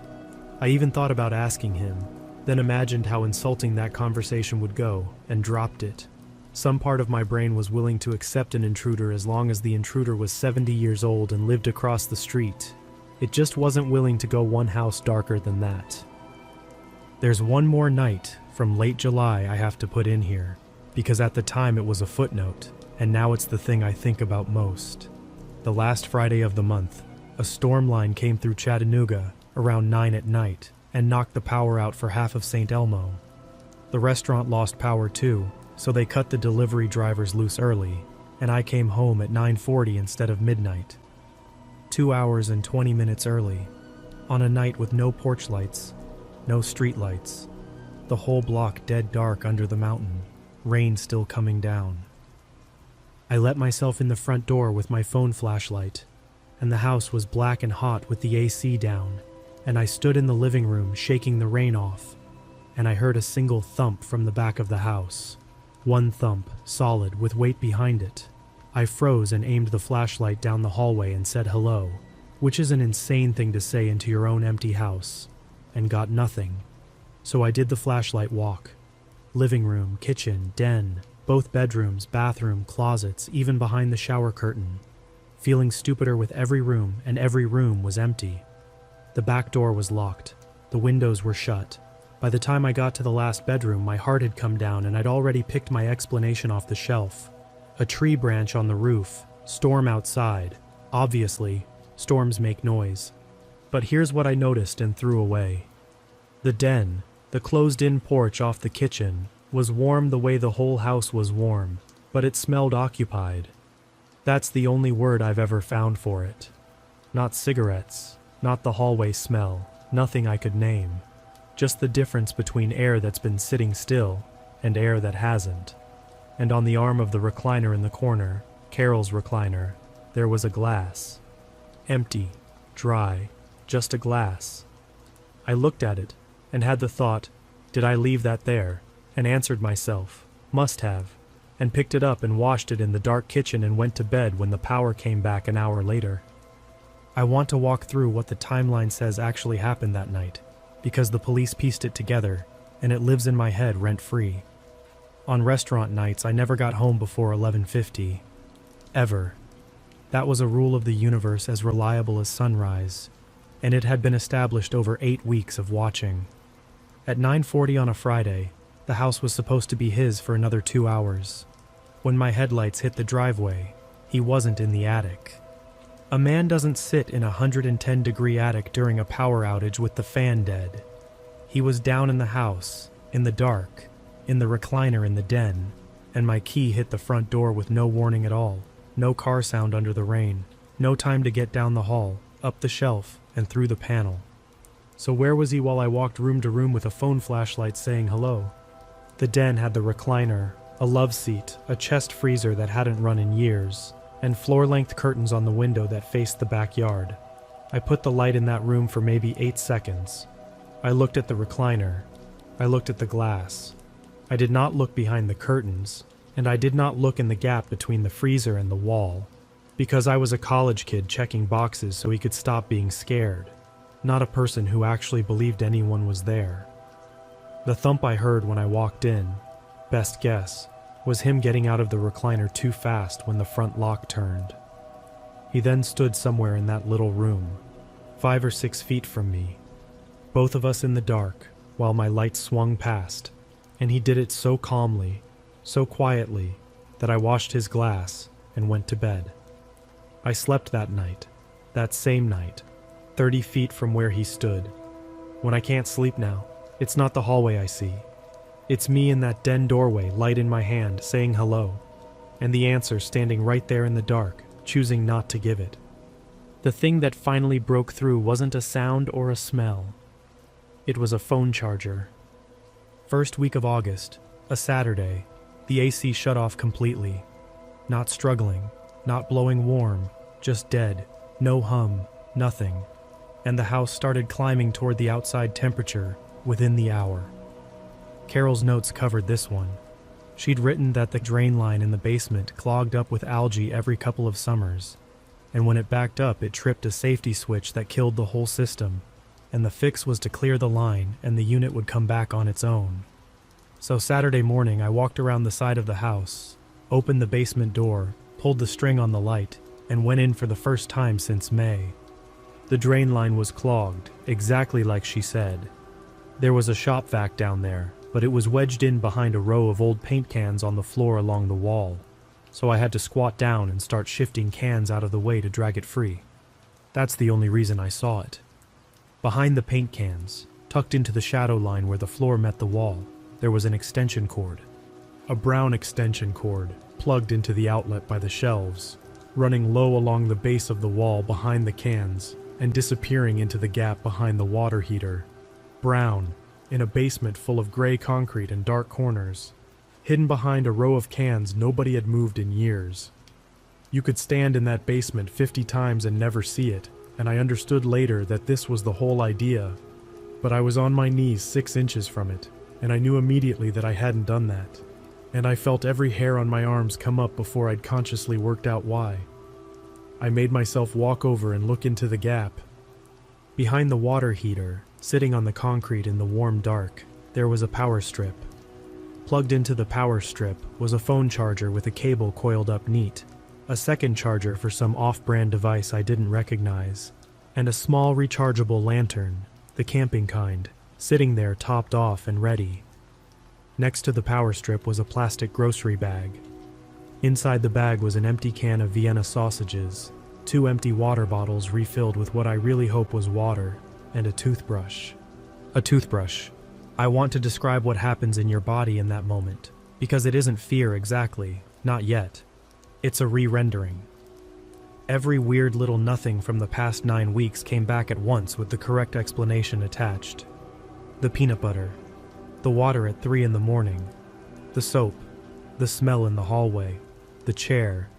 I even thought about asking him, then imagined how insulting that conversation would go, and dropped it. Some part of my brain was willing to accept an intruder as long as the intruder was 70 years old and lived across the street. It just wasn't willing to go one house darker than that. There's one more night from late July I have to put in here, because at the time it was a footnote, and now it's the thing I think about most. The last Friday of the month, a storm line came through Chattanooga around 9 at night and knocked the power out for half of St. Elmo. The restaurant lost power too, so they cut the delivery drivers loose early, and I came home at 9:40 instead of midnight. 2 hours and 20 minutes early, on a night with no porch lights, no street lights, the whole block dead dark under the mountain, rain still coming down. I let myself in the front door with my phone flashlight, and the house was black and hot with the AC down, and I stood in the living room shaking the rain off, and I heard a single thump from the back of the house. One thump, solid, with weight behind it. I froze and aimed the flashlight down the hallway and said hello, which is an insane thing to say into your own empty house, and got nothing. So I did the flashlight walk. living room, kitchen, den, both bedrooms, bathroom, closets, even behind the shower curtain. Feeling stupider with every room, and every room was empty. The back door was locked. The windows were shut. By the time I got to the last bedroom, my heart had come down and I'd already picked my explanation off the shelf. A tree branch on the roof, storm outside. Obviously, storms make noise. But here's what I noticed and threw away. The den, the closed-in porch off the kitchen, was warm the way the whole house was warm, but it smelled occupied. That's the only word I've ever found for it. Not cigarettes, not the hallway smell, nothing I could name. Just the difference between air that's been sitting still and air that hasn't. And on the arm of the recliner in the corner, Carol's recliner, there was a glass. Empty, dry, just a glass. I looked at it and had the thought, did I leave that there? And answered myself, must have, and picked it up and washed it in the dark kitchen and went to bed when the power came back an hour later. I want to walk through what the timeline says actually happened that night, because the police pieced it together, and it lives in my head rent-free. On restaurant nights, I never got home before 11:50. Ever. That was a rule of the universe as reliable as sunrise, and it had been established over 8 weeks of watching. At 9:40 on a Friday, the house was supposed to be his for another 2 hours. When my headlights hit the driveway, he wasn't in the attic. A man doesn't sit in a 110-degree attic during a power outage with the fan dead. He was down in the house, in the dark, in the recliner in the den, and my key hit the front door with no warning at all, no car sound under the rain, no time to get down the hall, up the shelf, and through the panel. So where was he while I walked room to room with a phone flashlight saying hello? The den had the recliner, a love seat, a chest freezer that hadn't run in years, and floor-length curtains on the window that faced the backyard. I put the light in that room for maybe 8 seconds. I looked at the recliner. I looked at the glass. I did not look behind the curtains, and I did not look in the gap between the freezer and the wall, because I was a college kid checking boxes so he could stop being scared, not a person who actually believed anyone was there. The thump I heard when I walked in, best guess, was him getting out of the recliner too fast when the front lock turned. He then stood somewhere in that little room, 5 or 6 feet from me, both of us in the dark, while my light swung past, and he did it so calmly, so quietly, that I washed his glass and went to bed. I slept that night, that same night, 30 feet from where he stood. When I can't sleep now, it's not the hallway I see. It's me in that den doorway, light in my hand, saying hello, and the answer standing right there in the dark, choosing not to give it. The thing that finally broke through wasn't a sound or a smell. It was a phone charger. First week of August, a Saturday, the AC shut off completely. Not struggling, not blowing warm, just dead, no hum, nothing. And the house started climbing toward the outside temperature within the hour. Carol's notes covered this one. She'd written that the drain line in the basement clogged up with algae every couple of summers, and when it backed up it tripped a safety switch that killed the whole system, and the fix was to clear the line and the unit would come back on its own. So Saturday morning I walked around the side of the house, opened the basement door, pulled the string on the light, and went in for the first time since May. The drain line was clogged, exactly like she said. There was a shop vac down there, but it was wedged in behind a row of old paint cans on the floor along the wall, so I had to squat down and start shifting cans out of the way to drag it free. That's the only reason I saw it. Behind the paint cans, tucked into the shadow line where the floor met the wall, there was an extension cord. A brown extension cord, plugged into the outlet by the shelves, running low along the base of the wall behind the cans and disappearing into the gap behind the water heater. Brown, in a basement full of gray concrete and dark corners, hidden behind a row of cans nobody had moved in years. You could stand in that basement 50 times and never see it, and I understood later that this was the whole idea, but I was on my knees 6 inches from it, and I knew immediately that I hadn't done that, and I felt every hair on my arms come up before I'd consciously worked out why. I made myself walk over and look into the gap. Behind the water heater, sitting on the concrete in the warm dark, there was a power strip. Plugged into the power strip was a phone charger with a cable coiled up neat, a second charger for some off-brand device I didn't recognize, and a small rechargeable lantern, the camping kind, sitting there topped off and ready. Next to the power strip was a plastic grocery bag. Inside the bag was an empty can of Vienna sausages, 2 empty water bottles refilled with what I really hope was water, and a toothbrush. A toothbrush. I want to describe what happens in your body in that moment, because it isn't fear exactly, not yet. It's a re-rendering. Every weird little nothing from the past 9 weeks came back at once with the correct explanation attached. The peanut butter, the water at 3 in the morning, the soap, the smell in the hallway, the chair,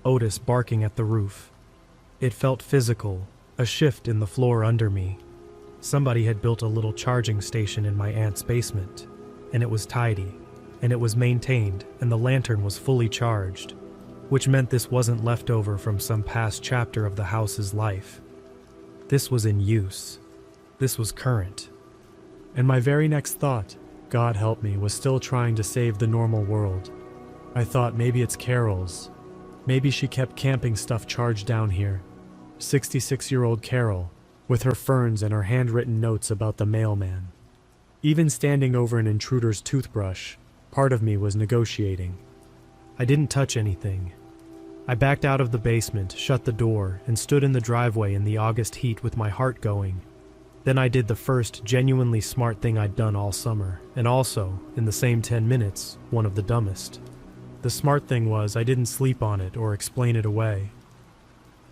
Otis barking at the roof. It felt physical, a shift in the floor under me. Somebody had built a little charging station in my aunt's basement, and it was tidy, and it was maintained, and the lantern was fully charged, which meant this wasn't left over from some past chapter of the house's life. This was in use. This was current. And my very next thought, God help me, was still trying to save the normal world. I thought maybe it's Carol's. Maybe she kept camping stuff charged down here. 66-year-old Carol, with her ferns and her handwritten notes about the mailman. Even standing over an intruder's toothbrush, part of me was negotiating. I didn't touch anything. I backed out of the basement, shut the door, and stood in the driveway in the August heat with my heart going. Then I did the first genuinely smart thing I'd done all summer, and also, in the same 10 minutes, one of the dumbest. The smart thing was I didn't sleep on it or explain it away.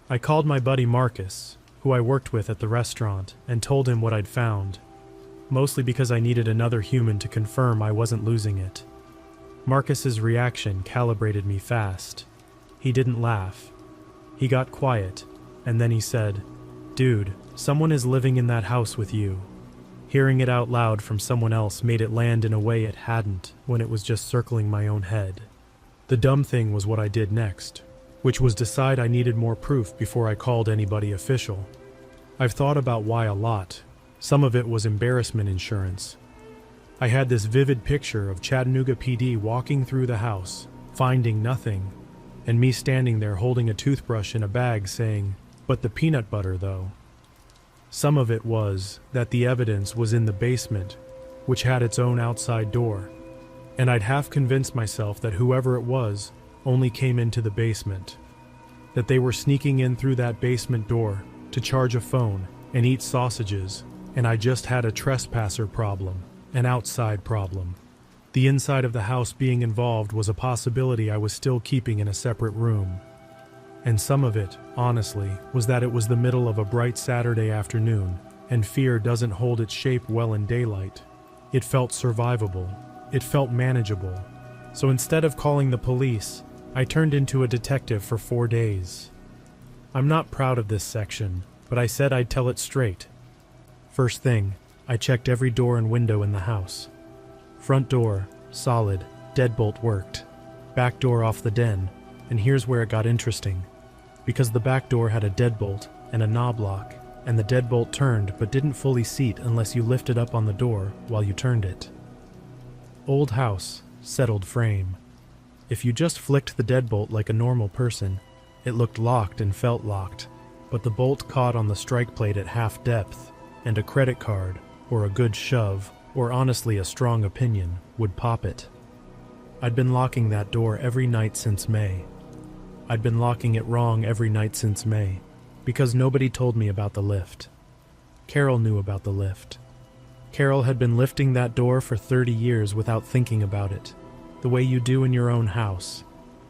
I called my buddy Marcus, who I worked with at the restaurant, and told him what I'd found, mostly because I needed another human to confirm I wasn't losing it. Marcus's reaction calibrated me fast. He didn't laugh. He got quiet, and then he said, "Dude, someone is living in that house with you." Hearing it out loud from someone else made it land in a way it hadn't when it was just circling my own head. The dumb thing was what I did next, which was decide I needed more proof before I called anybody official. I've thought about why a lot. Some of it was embarrassment insurance. I had this vivid picture of Chattanooga PD walking through the house, finding nothing, and me standing there holding a toothbrush in a bag saying, "But the peanut butter, though." Some of it was that the evidence was in the basement, which had its own outside door, and I'd half convinced myself that whoever it was only came into the basement, that they were sneaking in through that basement door to charge a phone and eat sausages, and I just had a trespasser problem, an outside problem. The inside of the house being involved was a possibility I was still keeping in a separate room. And some of it, honestly, was that it was the middle of a bright Saturday afternoon, and fear doesn't hold its shape well in daylight. It felt survivable. It felt manageable. So instead of calling the police, I turned into a detective for 4 days. I'm not proud of this section, but I said I'd tell it straight. First thing, I checked every door and window in the house. Front door, solid, deadbolt worked. Back door off the den, and here's where it got interesting. Because the back door had a deadbolt and a knob lock, and the deadbolt turned but didn't fully seat unless you lifted up on the door while you turned it. Old house, settled frame. If you just flicked the deadbolt like a normal person, it looked locked and felt locked, but the bolt caught on the strike plate at half depth, and a credit card, or a good shove, or honestly a strong opinion, would pop it. I'd been locking that door every night since May. I'd been locking it wrong every night since May, because nobody told me about the lift. Carol knew about the lift. Carol had been lifting that door for 30 years without thinking about it, the way you do in your own house,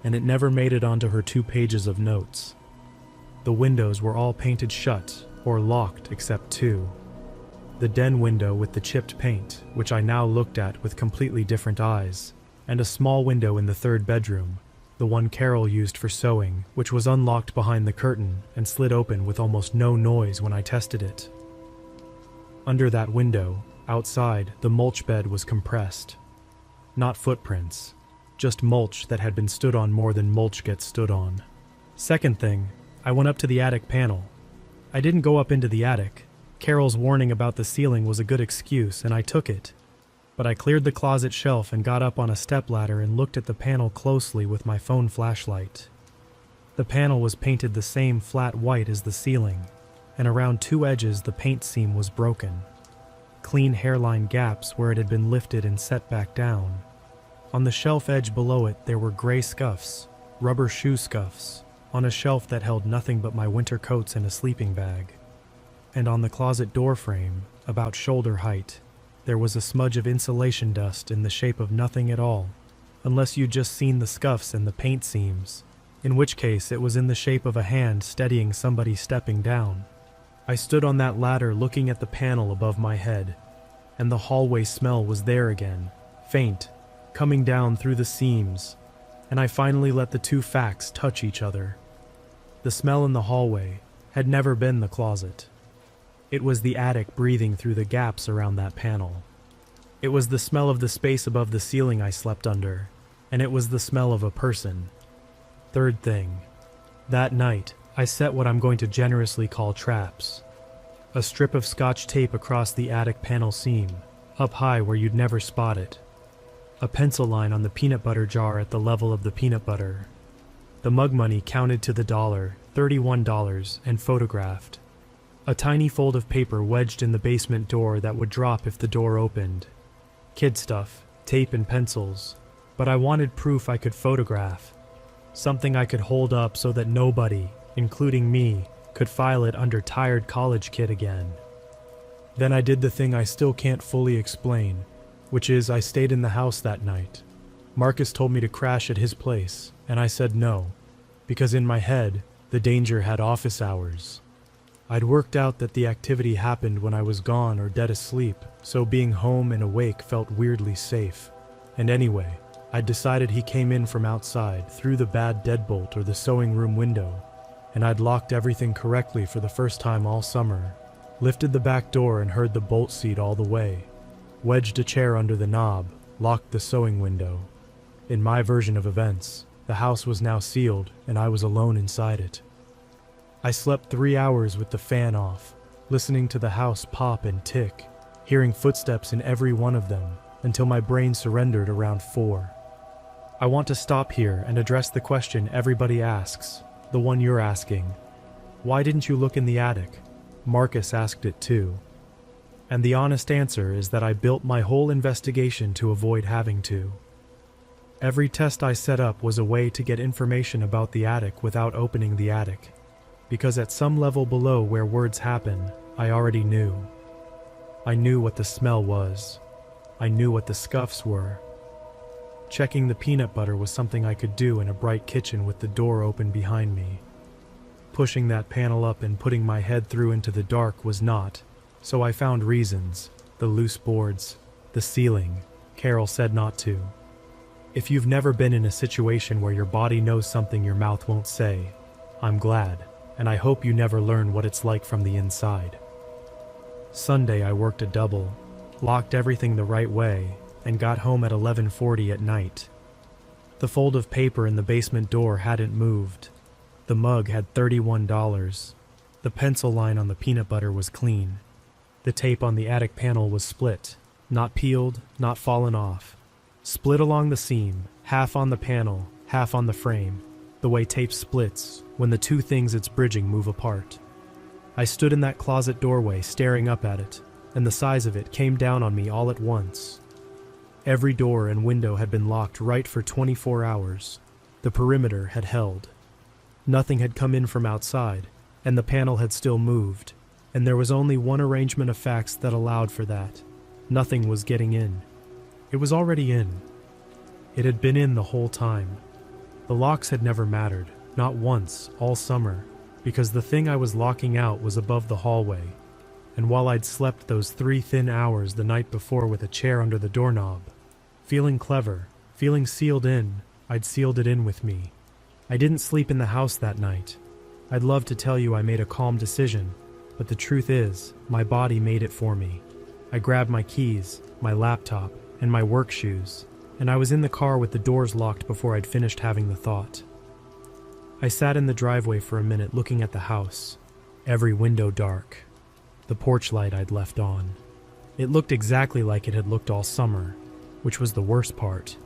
and it never made it onto her 2 pages of notes. The windows were all painted shut, or locked except 2. The den window with the chipped paint, which I now looked at with completely different eyes, and a small window in the 3rd bedroom, the one Carol used for sewing, which was unlocked behind the curtain and slid open with almost no noise when I tested it. Under that window, outside, the mulch bed was compressed. Not footprints, just mulch that had been stood on more than mulch gets stood on. Second thing, I went up to the attic panel. I didn't go up into the attic. Carol's warning about the ceiling was a good excuse, and I took it. but I cleared the closet shelf and got up on a stepladder and looked at the panel closely with my phone flashlight. The panel was painted the same flat white as the ceiling, and around two edges the paint seam was broken. Clean hairline gaps where it had been lifted and set back down. On the shelf edge below it there were gray scuffs, rubber shoe scuffs, on a shelf that held nothing but my winter coats and a sleeping bag. And on the closet door frame, about shoulder height, there was a smudge of insulation dust in the shape of nothing at all, unless you'd just seen the scuffs and the paint seams, in which case it was in the shape of a hand steadying somebody stepping down. I stood on that ladder looking at the panel above my head, and the hallway smell was there again, faint, coming down through the seams, and I finally let the two facts touch each other. The smell in the hallway had never been the closet. It was the attic breathing through the gaps around that panel. It was the smell of the space above the ceiling I slept under, and it was the smell of a person. Third thing, that night I set what I'm going to generously call traps. A strip of Scotch tape across the attic panel seam, up high where you'd never spot it. A pencil line on the peanut butter jar at the level of the peanut butter. The mug money counted to the dollar, $31, and photographed. A tiny fold of paper wedged in the basement door that would drop if the door opened. Kid stuff, tape and pencils, but I wanted proof I could photograph. Something I could hold up so that nobody, including me, could file it under tired college kid again. Then I did the thing I still can't fully explain, which is I stayed in the house that night. Marcus told me to crash at his place, and I said no, because in my head, the danger had office hours. I'd worked out that the activity happened when I was gone or dead asleep, so being home and awake felt weirdly safe. And anyway, I'd decided he came in from outside, through the bad deadbolt or the sewing room window, and I'd locked everything correctly for the first time all summer, lifted the back door and heard the bolt seat all the way, wedged a chair under the knob, locked the sewing window. In my version of events, the house was now sealed and I was alone inside it. I slept 3 hours with the fan off, listening to the house pop and tick, hearing footsteps in every one of them, until my brain surrendered around 4. I want to stop here and address the question everybody asks, the one you're asking. Why didn't you look in the attic? Marcus asked it too. And the honest answer is that I built my whole investigation to avoid having to. Every test I set up was a way to get information about the attic without opening the attic. Because at some level below where words happen, I already knew. I knew what the smell was. I knew what the scuffs were. Checking the peanut butter was something I could do in a bright kitchen with the door open behind me. Pushing that panel up and putting my head through into the dark was not, so I found reasons. The loose boards, the ceiling. Carol said not to. If you've never been in a situation where your body knows something your mouth won't say, I'm glad. And I hope you never learn what it's like from the inside. Sunday I worked a double, locked everything the right way, and got home at 11:40 at night. The fold of paper in the basement door hadn't moved. The mug had $31. The pencil line on the peanut butter was clean. The tape on the attic panel was split, not peeled, not fallen off. Split along the seam, half on the panel, half on the frame. The way tape splits when the two things it's bridging move apart. I stood in that closet doorway staring up at it, and the size of it came down on me all at once. Every door and window had been locked right for 24 hours. The perimeter had held. Nothing had come in from outside, and the panel had still moved, and there was only one arrangement of facts that allowed for that. Nothing was getting in. It was already in. It had been in the whole time. The locks had never mattered, not once, all summer, because the thing I was locking out was above the hallway, and while I'd slept those 3 thin hours the night before with a chair under the doorknob, feeling clever, feeling sealed in, I'd sealed it in with me. I didn't sleep in the house that night. I'd love to tell you I made a calm decision, but the truth is, my body made it for me. I grabbed my keys, my laptop, and my work shoes, and I was in the car with the doors locked before I'd finished having the thought. I sat in the driveway for a minute looking at the house, every window dark, the porch light I'd left on. It looked exactly like it had looked all summer, which was the worst part.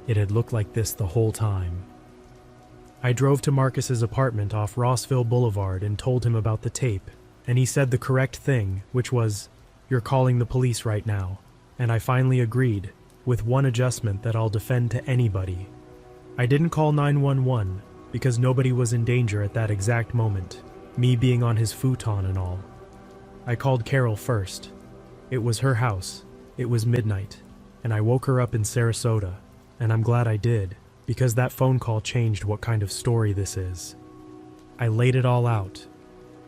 It had looked like this the whole time. I drove to Marcus's apartment off Rossville Boulevard and told him about the tape, and he said the correct thing, which was, "You're calling the police right now." And I finally agreed, with one adjustment that I'll defend to anybody. I didn't call 911 because nobody was in danger at that exact moment, me being on his futon and all. I called Carol first. It was her house, it was midnight, and I woke her up in Sarasota, and I'm glad I did, because that phone call changed what kind of story this is. I laid it all out.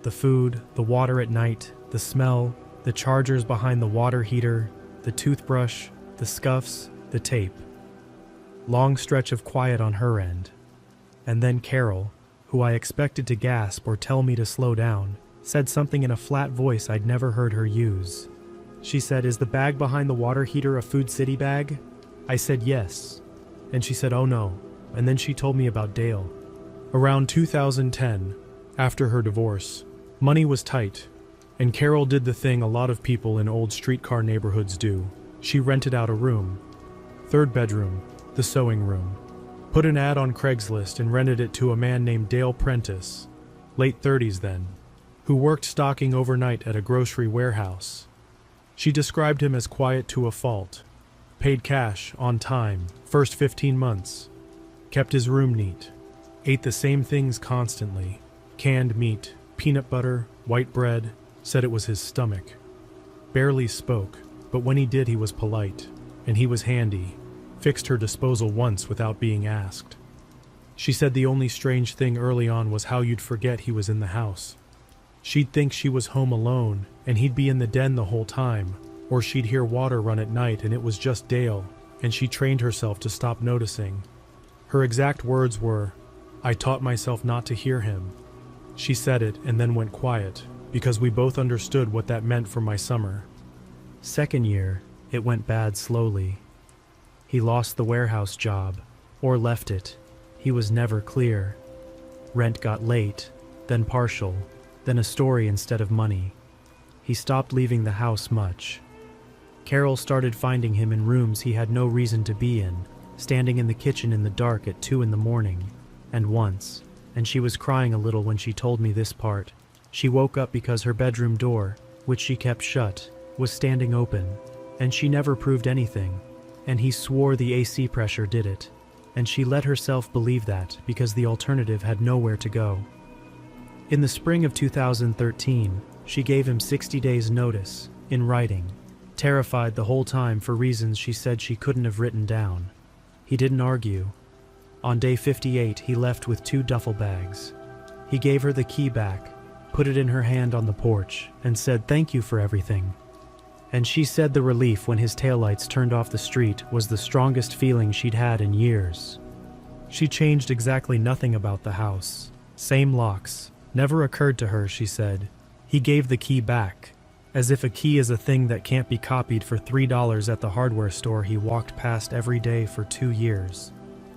The food, the water at night, the smell, the chargers behind the water heater, the toothbrush, the scuffs, the tape. Long stretch of quiet on her end. And then Carol, who I expected to gasp or tell me to slow down, said something in a flat voice I'd never heard her use. She said, "Is the bag behind the water heater a Food City bag?" I said yes. And she said, "Oh no." And then she told me about Dale. Around 2010, after her divorce, money was tight, and Carol did the thing a lot of people in old streetcar neighborhoods do. She rented out a room. Third bedroom, the sewing room. Put an ad on Craigslist and rented it to a man named Dale Prentice, late 30s then, who worked stocking overnight at a grocery warehouse. She described him as quiet to a fault. Paid cash, on time, first 15 months. Kept his room neat. Ate the same things constantly. Canned meat, peanut butter, white bread. Said it was his stomach. Barely spoke, but when he did he was polite. And he was handy. Fixed her disposal once without being asked. She said the only strange thing early on was how you'd forget he was in the house. She'd think she was home alone, and he'd be in the den the whole time, or she'd hear water run at night and it was just Dale, and she trained herself to stop noticing. Her exact words were, "I taught myself not to hear him." She said it and then went quiet, because we both understood what that meant for my summer. Second year, it went bad slowly. He lost the warehouse job, or left it. He was never clear. Rent got late, then partial, then a story instead of money. He stopped leaving the house much. Carol started finding him in rooms he had no reason to be in, standing in the kitchen in the dark at 2 a.m, and once, and she was crying a little when she told me this part, she woke up because her bedroom door, which she kept shut, was standing open, and she never proved anything, and he swore the AC pressure did it, and she let herself believe that because the alternative had nowhere to go. In the spring of 2013, she gave him 60 days notice, in writing, terrified the whole time for reasons she said she couldn't have written down. He didn't argue. On day 58, he left with 2 duffel bags. He gave her the key back, put it in her hand on the porch, and said thank you for everything. And she said the relief when his taillights turned off the street was the strongest feeling she'd had in years. She changed exactly nothing about the house. Same locks. Never occurred to her, she said. He gave the key back, as if a key is a thing that can't be copied for $3 at the hardware store he walked past every day for 2 years.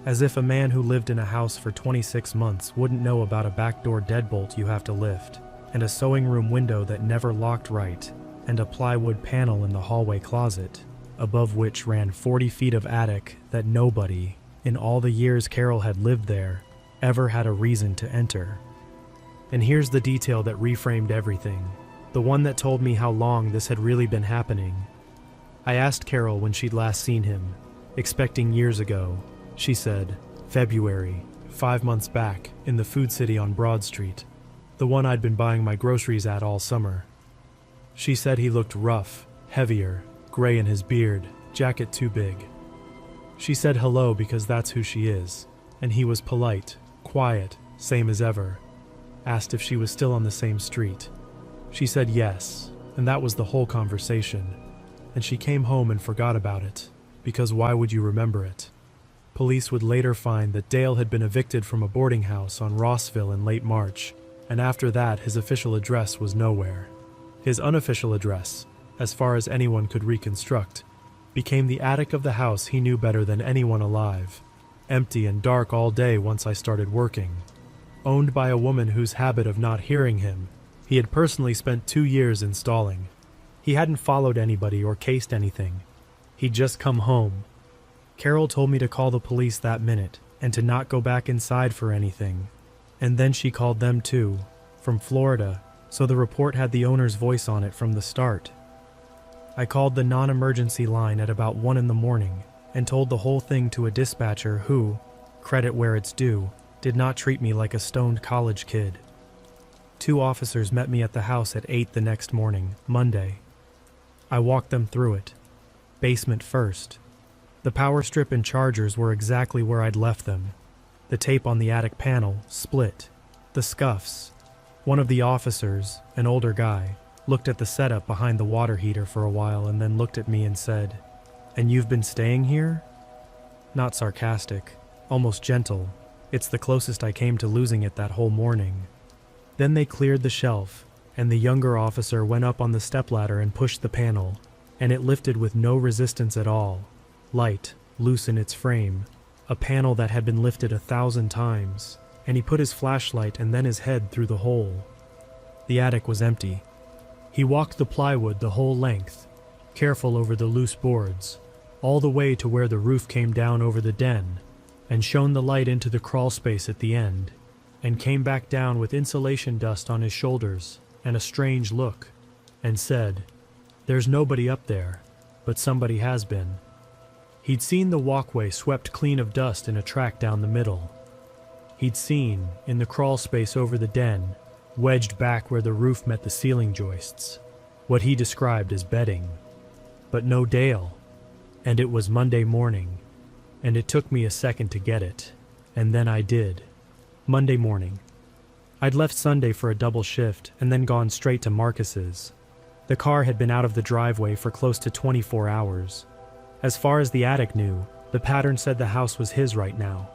As if a man who lived in a house for 26 months wouldn't know about a backdoor deadbolt you have to lift, and a sewing room window that never locked right, and a plywood panel in the hallway closet, above which ran 40 feet of attic that nobody, in all the years Carol had lived there, ever had a reason to enter. And here's the detail that reframed everything, the one that told me how long this had really been happening. I asked Carol when she'd last seen him, expecting years ago. She said, February, 5 months back, in the Food City on Broad Street, the one I'd been buying my groceries at all summer. She said he looked rough, heavier, gray in his beard, jacket too big. She said hello because that's who she is, and he was polite, quiet, same as ever. Asked if she was still on the same street. She said yes, and that was the whole conversation. And she came home and forgot about it, because why would you remember it? Police would later find that Dale had been evicted from a boarding house on Rossville in late March, and after that his official address was nowhere. His unofficial address, as far as anyone could reconstruct, became the attic of the house he knew better than anyone alive, empty and dark all day once I started working. Owned by a woman whose habit of not hearing him he had personally spent 2 years installing. He hadn't followed anybody or cased anything. He'd just come home. Carol told me to call the police that minute and to not go back inside for anything. And then she called them too, from Florida, so the report had the owner's voice on it from the start. I called the non-emergency line at about 1 in the morning and told the whole thing to a dispatcher who, credit where it's due, did not treat me like a stoned college kid. 2 officers met me at the house at 8 the next morning, Monday. I walked them through it. Basement first. The power strip and chargers were exactly where I'd left them. The tape on the attic panel split. The scuffs. One of the officers, an older guy, looked at the setup behind the water heater for a while and then looked at me and said, "And you've been staying here?" Not sarcastic, almost gentle. It's the closest I came to losing it that whole morning. Then they cleared the shelf, and the younger officer went up on the stepladder and pushed the panel, and it lifted with no resistance at all. Light, loose in its frame, a panel that had been lifted 1,000 times, and he put his flashlight and then his head through the hole. The attic was empty. He walked the plywood the whole length, careful over the loose boards, all the way to where the roof came down over the den, and shone the light into the crawl space at the end, and came back down with insulation dust on his shoulders and a strange look, and said, "There's nobody up there, but somebody has been." He'd seen the walkway swept clean of dust in a track down the middle. He'd seen, in the crawl space over the den, wedged back where the roof met the ceiling joists, what he described as bedding. But no Dale, and it was Monday morning, and it took me a second to get it, and then I did. Monday morning. I'd left Sunday for a double shift and then gone straight to Marcus's. The car had been out of the driveway for close to 24 hours. As far as the attic knew, the pattern said the house was his right now.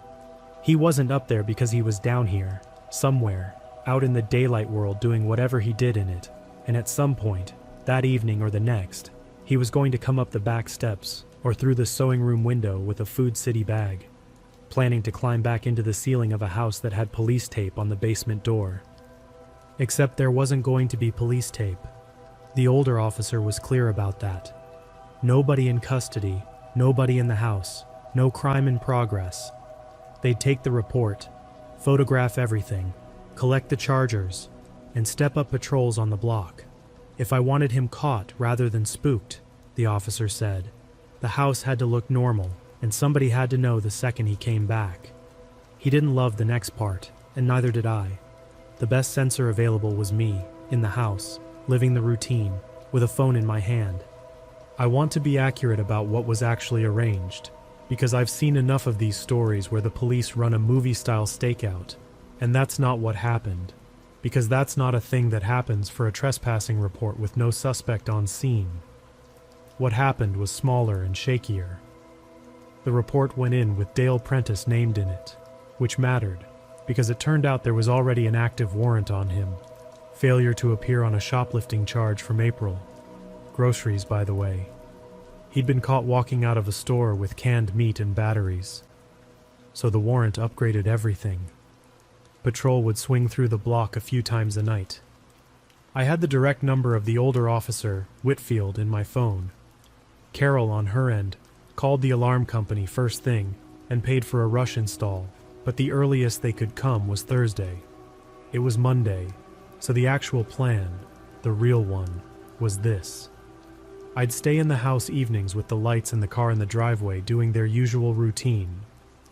He wasn't up there because he was down here, somewhere, out in the daylight world doing whatever he did in it, and at some point, that evening or the next, he was going to come up the back steps or through the sewing room window with a Food City bag, planning to climb back into the ceiling of a house that had police tape on the basement door. Except there wasn't going to be police tape. The older officer was clear about that. Nobody in custody, nobody in the house, no crime in progress. They'd take the report, photograph everything, collect the chargers, and step up patrols on the block. If I wanted him caught rather than spooked, the officer said, the house had to look normal, and somebody had to know the second he came back. He didn't love the next part, and neither did I. The best sensor available was me, in the house, living the routine, with a phone in my hand. I want to be accurate about what was actually arranged, because I've seen enough of these stories where the police run a movie-style stakeout, and that's not what happened, because that's not a thing that happens for a trespassing report with no suspect on scene. What happened was smaller and shakier. The report went in with Dale Prentice named in it, which mattered, because it turned out there was already an active warrant on him. Failure to appear on a shoplifting charge from April. Groceries, by the way. He'd been caught walking out of a store with canned meat and batteries. So the warrant upgraded everything. Patrol would swing through the block a few times a night. I had the direct number of the older officer, Whitfield, in my phone. Carol, on her end, called the alarm company first thing and paid for a rush install, but the earliest they could come was Thursday. It was Monday, so the actual plan, the real one, was this. I'd stay in the house evenings with the lights in the car in the driveway doing their usual routine,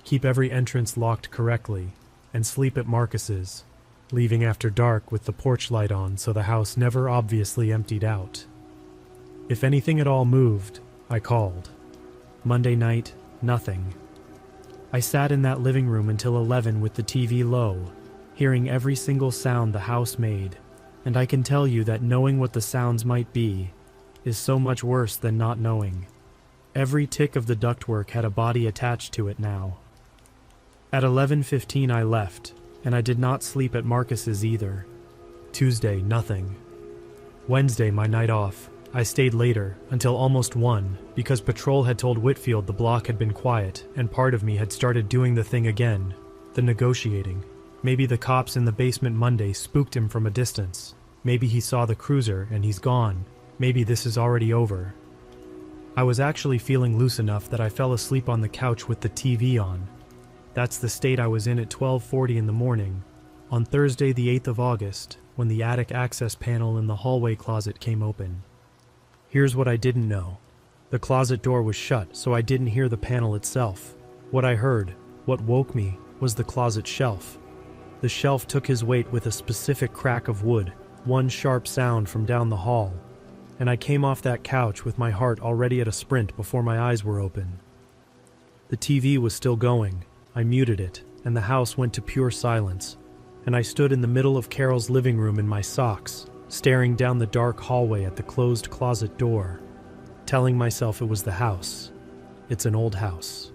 keep every entrance locked correctly, and sleep at Marcus's, leaving after dark with the porch light on so the house never obviously emptied out. If anything at all moved, I called. Monday night, nothing. I sat in that living room until 11 with the TV low, hearing every single sound the house made, and I can tell you that knowing what the sounds might be is so much worse than not knowing. Every tick of the ductwork had a body attached to it now. At 11:15 I left, and I did not sleep at Marcus's either. Tuesday, nothing. Wednesday, my night off, I stayed later, until almost 1, because patrol had told Whitfield the block had been quiet, and part of me had started doing the thing again, the negotiating. Maybe the cops in the basement Monday spooked him from a distance. Maybe he saw the cruiser and he's gone, Maybe this is already over. I was actually feeling loose enough that I fell asleep on the couch with the TV on. That's the state I was in at 12:40 in the morning, on Thursday the 8th of August, when the attic access panel in the hallway closet came open. Here's what I didn't know. The closet door was shut, so I didn't hear the panel itself. What I heard, what woke me, was the closet shelf. The shelf took his weight with a specific crack of wood, one sharp sound from down the hall, and I came off that couch with my heart already at a sprint before my eyes were open. The TV was still going. I muted it, and the house went to pure silence, and I stood in the middle of Carol's living room in my socks, staring down the dark hallway at the closed closet door, telling myself it was the house. It's an old house.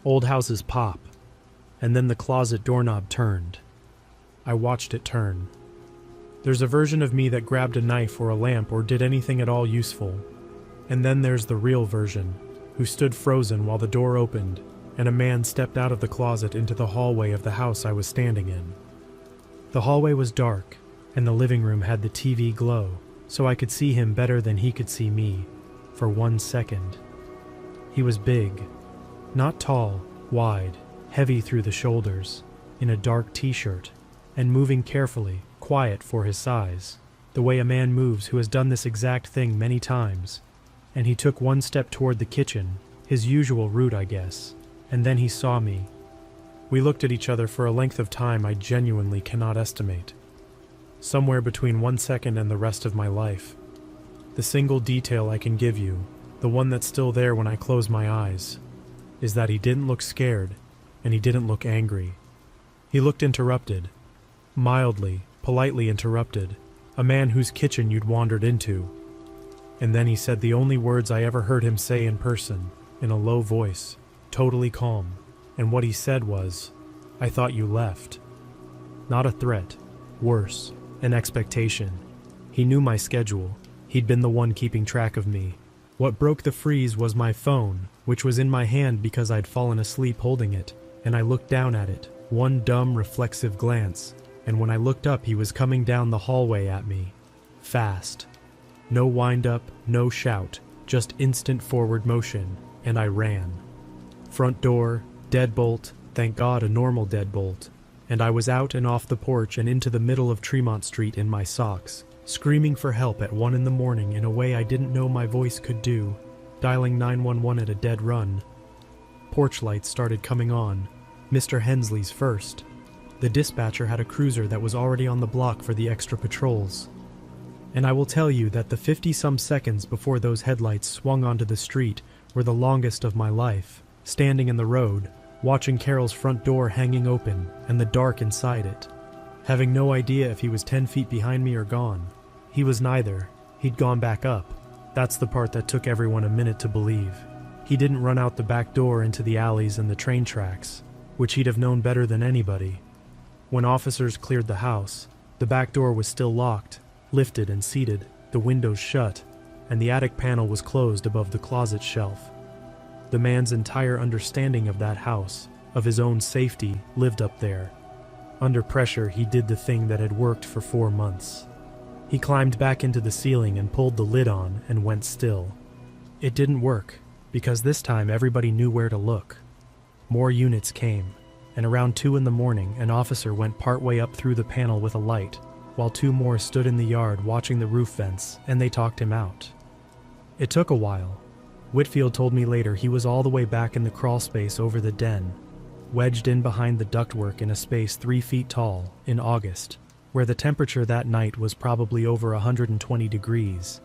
Old houses pop, and then the closet doorknob turned. I watched it turn. There's a version of me that grabbed a knife or a lamp or did anything at all useful, and then there's the real version, who stood frozen while the door opened and a man stepped out of the closet into the hallway of the house I was standing in. The hallway was dark, and the living room had the TV glow, so I could see him better than he could see me, for 1 second. He was big, not tall, wide, heavy through the shoulders, in a dark t-shirt, and moving carefully, quiet for his size, the way a man moves who has done this exact thing many times. And he took 1 step toward the kitchen, his usual route, I guess, and then he saw me. We looked at each other for a length of time I genuinely cannot estimate. Somewhere between 1 second and the rest of my life. The single detail I can give you, the one that's still there when I close my eyes, is that he didn't look scared, and he didn't look angry. He looked interrupted, mildly, politely interrupted, a man whose kitchen you'd wandered into. And then he said the only words I ever heard him say in person, in a low voice, totally calm, and what he said was, "I thought you left." Not a threat, worse, an expectation. He knew my schedule. He'd been the one keeping track of me. What broke the freeze was my phone, which was in my hand because I'd fallen asleep holding it, and I looked down at it, one dumb, reflexive glance, and when I looked up he was coming down the hallway at me. Fast. No wind-up, no shout, just instant forward motion, and I ran. Front door, deadbolt, thank God a normal deadbolt, and I was out and off the porch and into the middle of Tremont Street in my socks, screaming for help at 1 in the morning in a way I didn't know my voice could do, dialing 911 at a dead run. Porch lights started coming on, Mr. Hensley's first. The dispatcher had a cruiser that was already on the block for the extra patrols. And I will tell you that the 50-some seconds before those headlights swung onto the street were the longest of my life, standing in the road, watching Carol's front door hanging open and the dark inside it, having no idea if he was 10 feet behind me or gone. He was neither. He'd gone back up. That's the part that took everyone a minute to believe. He didn't run out the back door into the alleys and the train tracks, which he'd have known better than anybody. When officers cleared the house, the back door was still locked, lifted and seated, the windows shut, and the attic panel was closed above the closet shelf. The man's entire understanding of that house, of his own safety, lived up there. Under pressure, he did the thing that had worked for 4 months. He climbed back into the ceiling and pulled the lid on and went still. It didn't work, because this time everybody knew where to look. More units came, and around 2 in the morning, an officer went partway up through the panel with a light, while 2 more stood in the yard watching the roof vents, and they talked him out. It took a while. Whitfield told me later he was all the way back in the crawl space over the den, wedged in behind the ductwork in a space 3 feet tall, in August, where the temperature that night was probably over 120 degrees,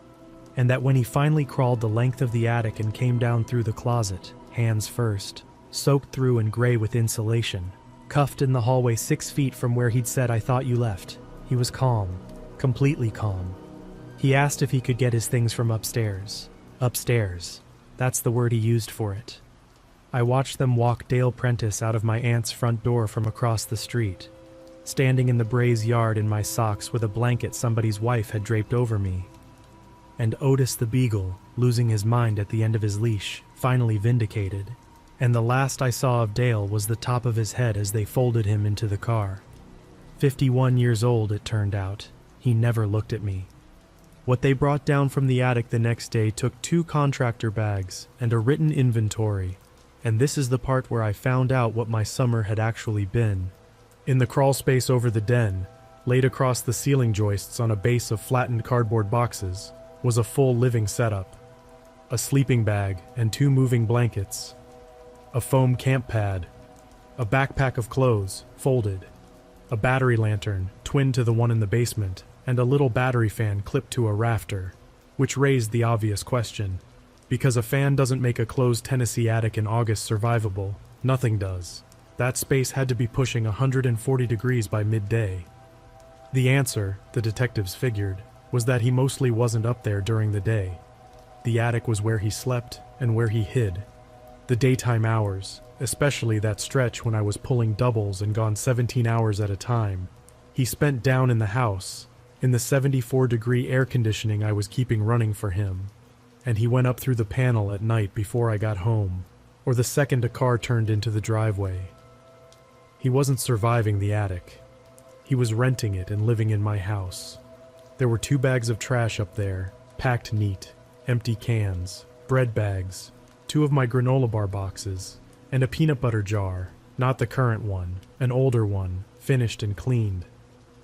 and that when he finally crawled the length of the attic and came down through the closet, hands first, soaked through and gray with insulation, cuffed in the hallway 6 feet from where he'd said, "I thought you left," he was calm, completely calm. He asked if he could get his things from upstairs. Upstairs. That's the word he used for it. I watched them walk Dale Prentice out of my aunt's front door from across the street, standing in the Braes yard in my socks with a blanket somebody's wife had draped over me. And Otis the beagle, losing his mind at the end of his leash, finally vindicated. And the last I saw of Dale was the top of his head as they folded him into the car. 51 years old, it turned out. He never looked at me. What they brought down from the attic the next day took 2 contractor bags and a written inventory, and this is the part where I found out what my summer had actually been. In the crawl space over the den, laid across the ceiling joists on a base of flattened cardboard boxes, was a full living setup. A sleeping bag and 2 moving blankets, a foam camp pad, a backpack of clothes, folded, a battery lantern, twin to the one in the basement, and a little battery fan clipped to a rafter, which raised the obvious question. Because a fan doesn't make a closed Tennessee attic in August survivable, nothing does. That space had to be pushing 140 degrees by midday. The answer, the detectives figured, was that he mostly wasn't up there during the day. The attic was where he slept and where he hid. The daytime hours, especially that stretch when I was pulling doubles and gone 17 hours at a time, he spent down in the house, in the 74-degree air conditioning I was keeping running for him, and he went up through the panel at night before I got home, or the second a car turned into the driveway. He wasn't surviving the attic. He was renting it and living in my house. There were 2 bags of trash up there, packed neat, empty cans, bread bags, 2 of my granola bar boxes, and a peanut butter jar, not the current one, an older one, finished and cleaned.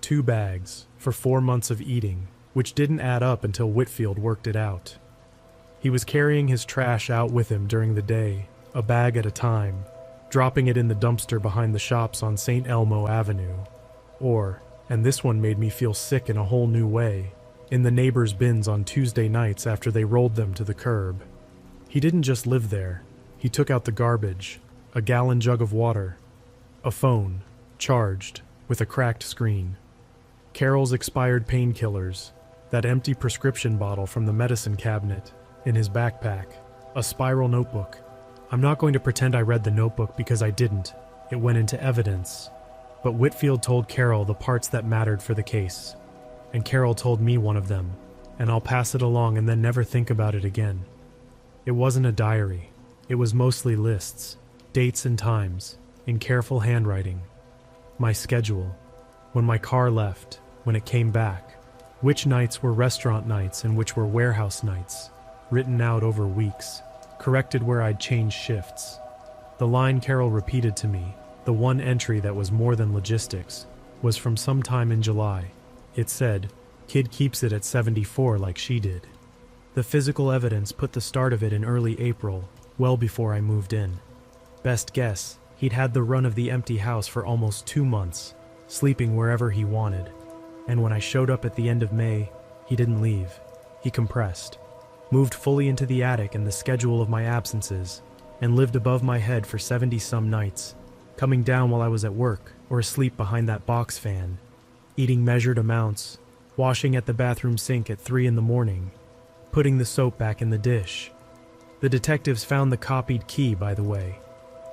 2 bags for 4 months of eating, which didn't add up until Whitfield worked it out. He was carrying his trash out with him during the day, a bag at a time, dropping it in the dumpster behind the shops on St. Elmo Avenue. Or, and this one made me feel sick in a whole new way, in the neighbors' bins on Tuesday nights after they rolled them to the curb. He didn't just live there. He took out the garbage, a gallon jug of water, a phone, charged, with a cracked screen, Carol's expired painkillers, that empty prescription bottle from the medicine cabinet, in his backpack, a spiral notebook. I'm not going to pretend I read the notebook because I didn't. It went into evidence. But Whitfield told Carol the parts that mattered for the case. And Carol told me one of them, and I'll pass it along and then never think about it again. It wasn't a diary. It was mostly lists, dates and times, in careful handwriting. My schedule, when my car left, when it came back, which nights were restaurant nights and which were warehouse nights, written out over weeks, corrected where I'd changed shifts. The line Carol repeated to me, the one entry that was more than logistics, was from sometime in July. It said, "Kid keeps it at 74 like she did." The physical evidence put the start of it in early April, well before I moved in. Best guess, he'd had the run of the empty house for almost 2 months, sleeping wherever he wanted. And when I showed up at the end of May, he didn't leave. He compressed, moved fully into the attic in the schedule of my absences, and lived above my head for 70-some nights, coming down while I was at work or asleep behind that box fan, eating measured amounts, washing at the bathroom sink at 3 in the morning, putting the soap back in the dish. The detectives found the copied key, by the way.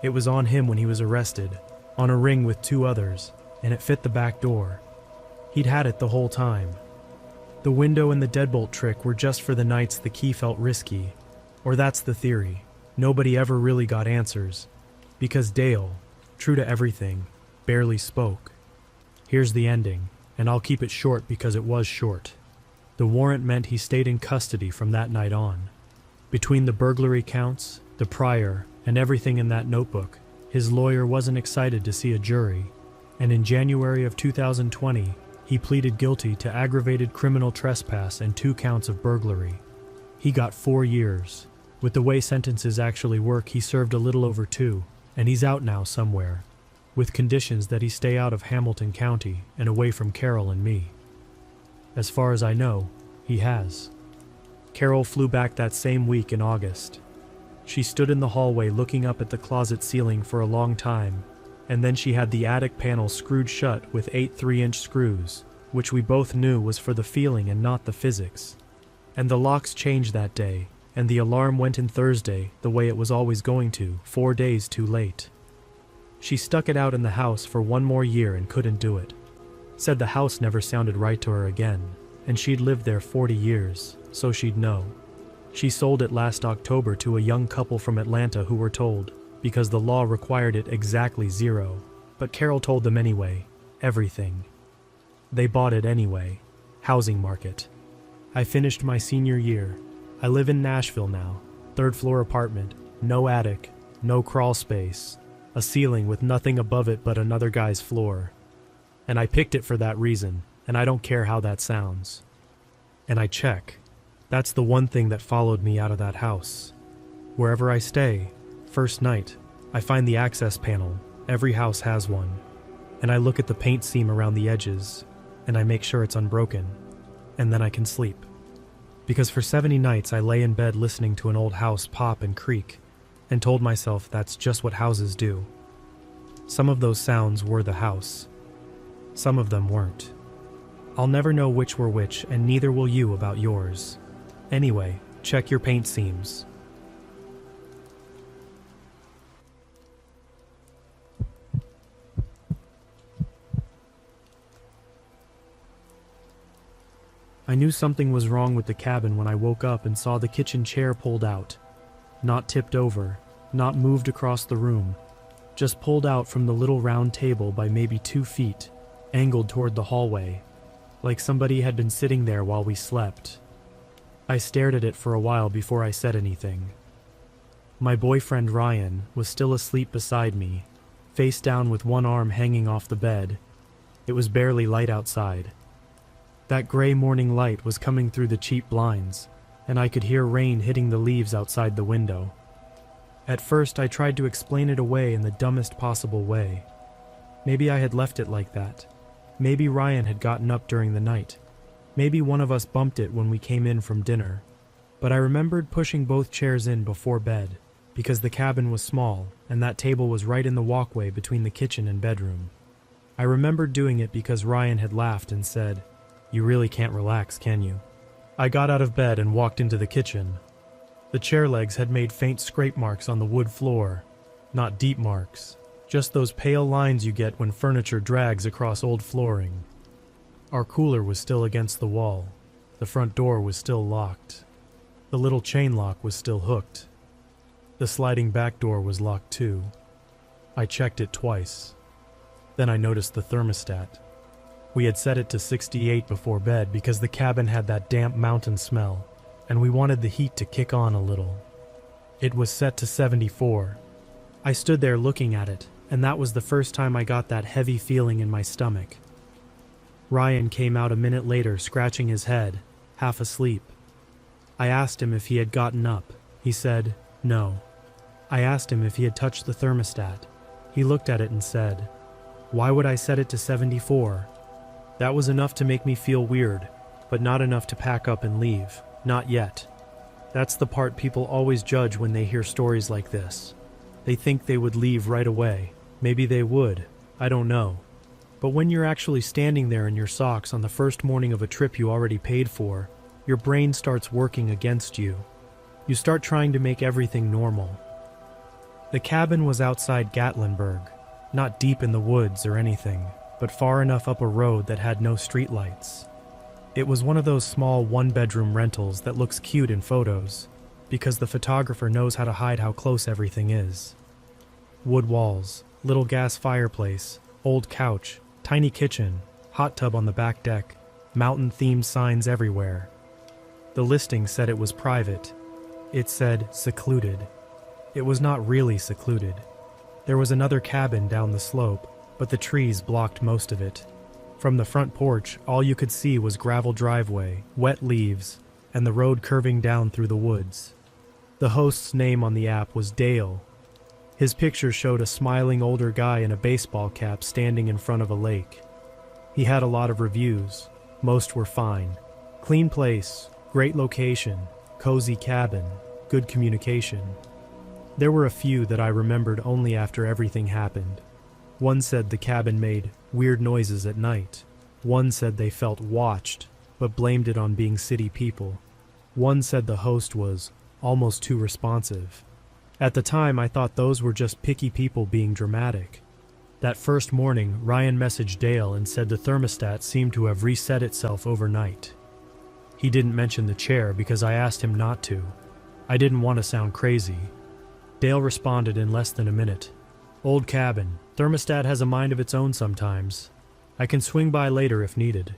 It was on him when he was arrested, on a ring with 2 others, and it fit the back door. He'd had it the whole time. The window and the deadbolt trick were just for the nights the key felt risky, or that's the theory. Nobody ever really got answers, because Dale, true to everything, barely spoke. Here's the ending, and I'll keep it short because it was short. The warrant meant he stayed in custody from that night on. Between the burglary counts, the prior, and everything in that notebook, his lawyer wasn't excited to see a jury, and in January of 2020, he pleaded guilty to aggravated criminal trespass and 2 counts of burglary. He got 4 years. With the way sentences actually work, he served a little over 2, and he's out now somewhere, with conditions that he stay out of Hamilton County and away from Carol and me. As far as I know, he has. Carol flew back that same week in August. She stood in the hallway looking up at the closet ceiling for a long time, and then she had the attic panel screwed shut with 8 3-inch screws, which we both knew was for the feeling and not the physics. And the locks changed that day, and the alarm went in Thursday the way it was always going to, 4 days too late. She stuck it out in the house for 1 more year and couldn't do it. Said the house never sounded right to her again, and she'd lived there 40 years, so she'd know. She sold it last October to a young couple from Atlanta who were told, because the law required it exactly 0, but Carol told them anyway, everything. They bought it anyway. Housing market. I finished my senior year. I live in Nashville now. 3rd floor apartment, no attic, no crawl space, a ceiling with nothing above it but another guy's floor. And I picked it for that reason, and I don't care how that sounds. And I check. That's the one thing that followed me out of that house. Wherever I stay, first night, I find the access panel. Every house has one. And I look at the paint seam around the edges, and I make sure it's unbroken. And then I can sleep. Because for 70 nights I lay in bed listening to an old house pop and creak, and told myself that's just what houses do. Some of those sounds were the house. Some of them weren't. I'll never know which were which, and neither will you about yours. Anyway, check your paint seams. I knew something was wrong with the cabin when I woke up and saw the kitchen chair pulled out. Not tipped over, not moved across the room, just pulled out from the little round table by maybe 2 feet, angled toward the hallway, like somebody had been sitting there while we slept. I stared at it for a while before I said anything. My boyfriend Ryan was still asleep beside me, face down with one arm hanging off the bed. It was barely light outside. That gray morning light was coming through the cheap blinds, and I could hear rain hitting the leaves outside the window. At first, I tried to explain it away in the dumbest possible way. Maybe I had left it like that. Maybe Ryan had gotten up during the night. Maybe one of us bumped it when we came in from dinner. But I remembered pushing both chairs in before bed, because the cabin was small, and that table was right in the walkway between the kitchen and bedroom. I remembered doing it because Ryan had laughed and said, "You really can't relax, can you?" I got out of bed and walked into the kitchen. The chair legs had made faint scrape marks on the wood floor. Not deep marks, just those pale lines you get when furniture drags across old flooring. Our cooler was still against the wall. The front door was still locked. The little chain lock was still hooked. The sliding back door was locked too. I checked it twice. Then I noticed the thermostat. We had set it to 68 before bed because the cabin had that damp mountain smell, and we wanted the heat to kick on a little. It was set to 74. I stood there looking at it, and that was the first time I got that heavy feeling in my stomach. Ryan came out a minute later, scratching his head, half asleep. I asked him if he had gotten up. He said, no. I asked him if he had touched the thermostat. He looked at it and said, "Why would I set it to 74? That was enough to make me feel weird, but not enough to pack up and leave. Not yet." That's the part people always judge when they hear stories like this. They think they would leave right away. Maybe they would. I don't know. But when you're actually standing there in your socks on the first morning of a trip you already paid for, your brain starts working against you. You start trying to make everything normal. The cabin was outside Gatlinburg, not deep in the woods or anything, but far enough up a road that had no streetlights. It was one of those small one-bedroom rentals that looks cute in photos, because the photographer knows how to hide how close everything is. Wood walls, little gas fireplace, old couch, tiny kitchen, hot tub on the back deck, mountain-themed signs everywhere. The listing said it was private. It said secluded. It was not really secluded. There was another cabin down the slope, but the trees blocked most of it. From the front porch, all you could see was gravel driveway, wet leaves, and the road curving down through the woods. The host's name on the app was Dale. His picture showed a smiling older guy in a baseball cap standing in front of a lake. He had a lot of reviews. Most were fine. Clean place, great location, cozy cabin, good communication. There were a few that I remembered only after everything happened. One said the cabin made weird noises at night. One said they felt watched, but blamed it on being city people. One said the host was almost too responsive. At the time, I thought those were just picky people being dramatic. That first morning, Ryan messaged Dale and said the thermostat seemed to have reset itself overnight. He didn't mention the chair because I asked him not to. I didn't want to sound crazy. Dale responded in less than a minute. "Old cabin. Thermostat has a mind of its own sometimes. I can swing by later if needed."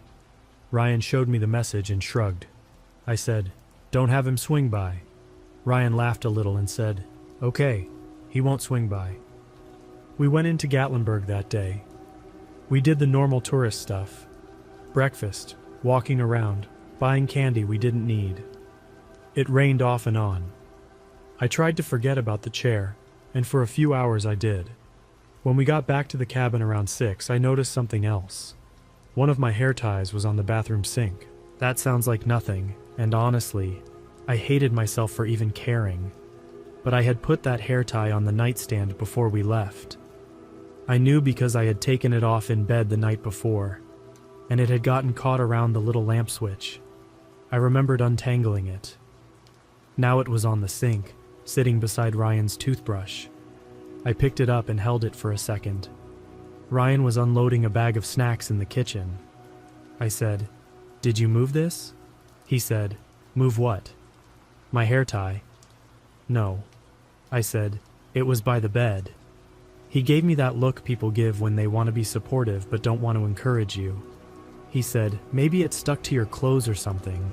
Ryan showed me the message and shrugged. I said, "Don't have him swing by." Ryan laughed a little and said, "Okay, he won't swing by." We went into Gatlinburg that day. We did the normal tourist stuff. Breakfast, walking around, buying candy we didn't need. It rained off and on. I tried to forget about the chair, and for a few hours I did. When we got back to the cabin around 6, I noticed something else. One of my hair ties was on the bathroom sink. That sounds like nothing, and honestly, I hated myself for even caring. But I had put that hair tie on the nightstand before we left. I knew because I had taken it off in bed the night before, and it had gotten caught around the little lamp switch. I remembered untangling it. Now it was on the sink, sitting beside Ryan's toothbrush. I picked it up and held it for a second. Ryan was unloading a bag of snacks in the kitchen. I said, "Did you move this?" He said, "Move what?" "My hair tie." "No." I said, "It was by the bed." He gave me that look people give when they want to be supportive but don't want to encourage you. He said, "Maybe it stuck to your clothes or something."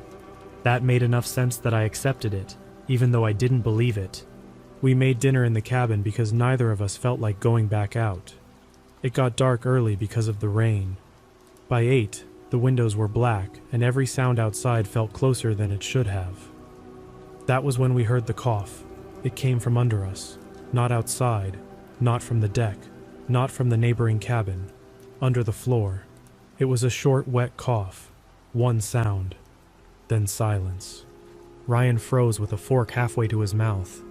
That made enough sense that I accepted it, even though I didn't believe it. We made dinner in the cabin because neither of us felt like going back out. It got dark early because of the rain. By 8, the windows were black and every sound outside felt closer than it should have. That was when we heard the cough. It came from under us, not outside, not from the deck, not from the neighboring cabin, under the floor. It was a short, wet cough, one sound, then silence. Ryan froze with a fork halfway to his mouth.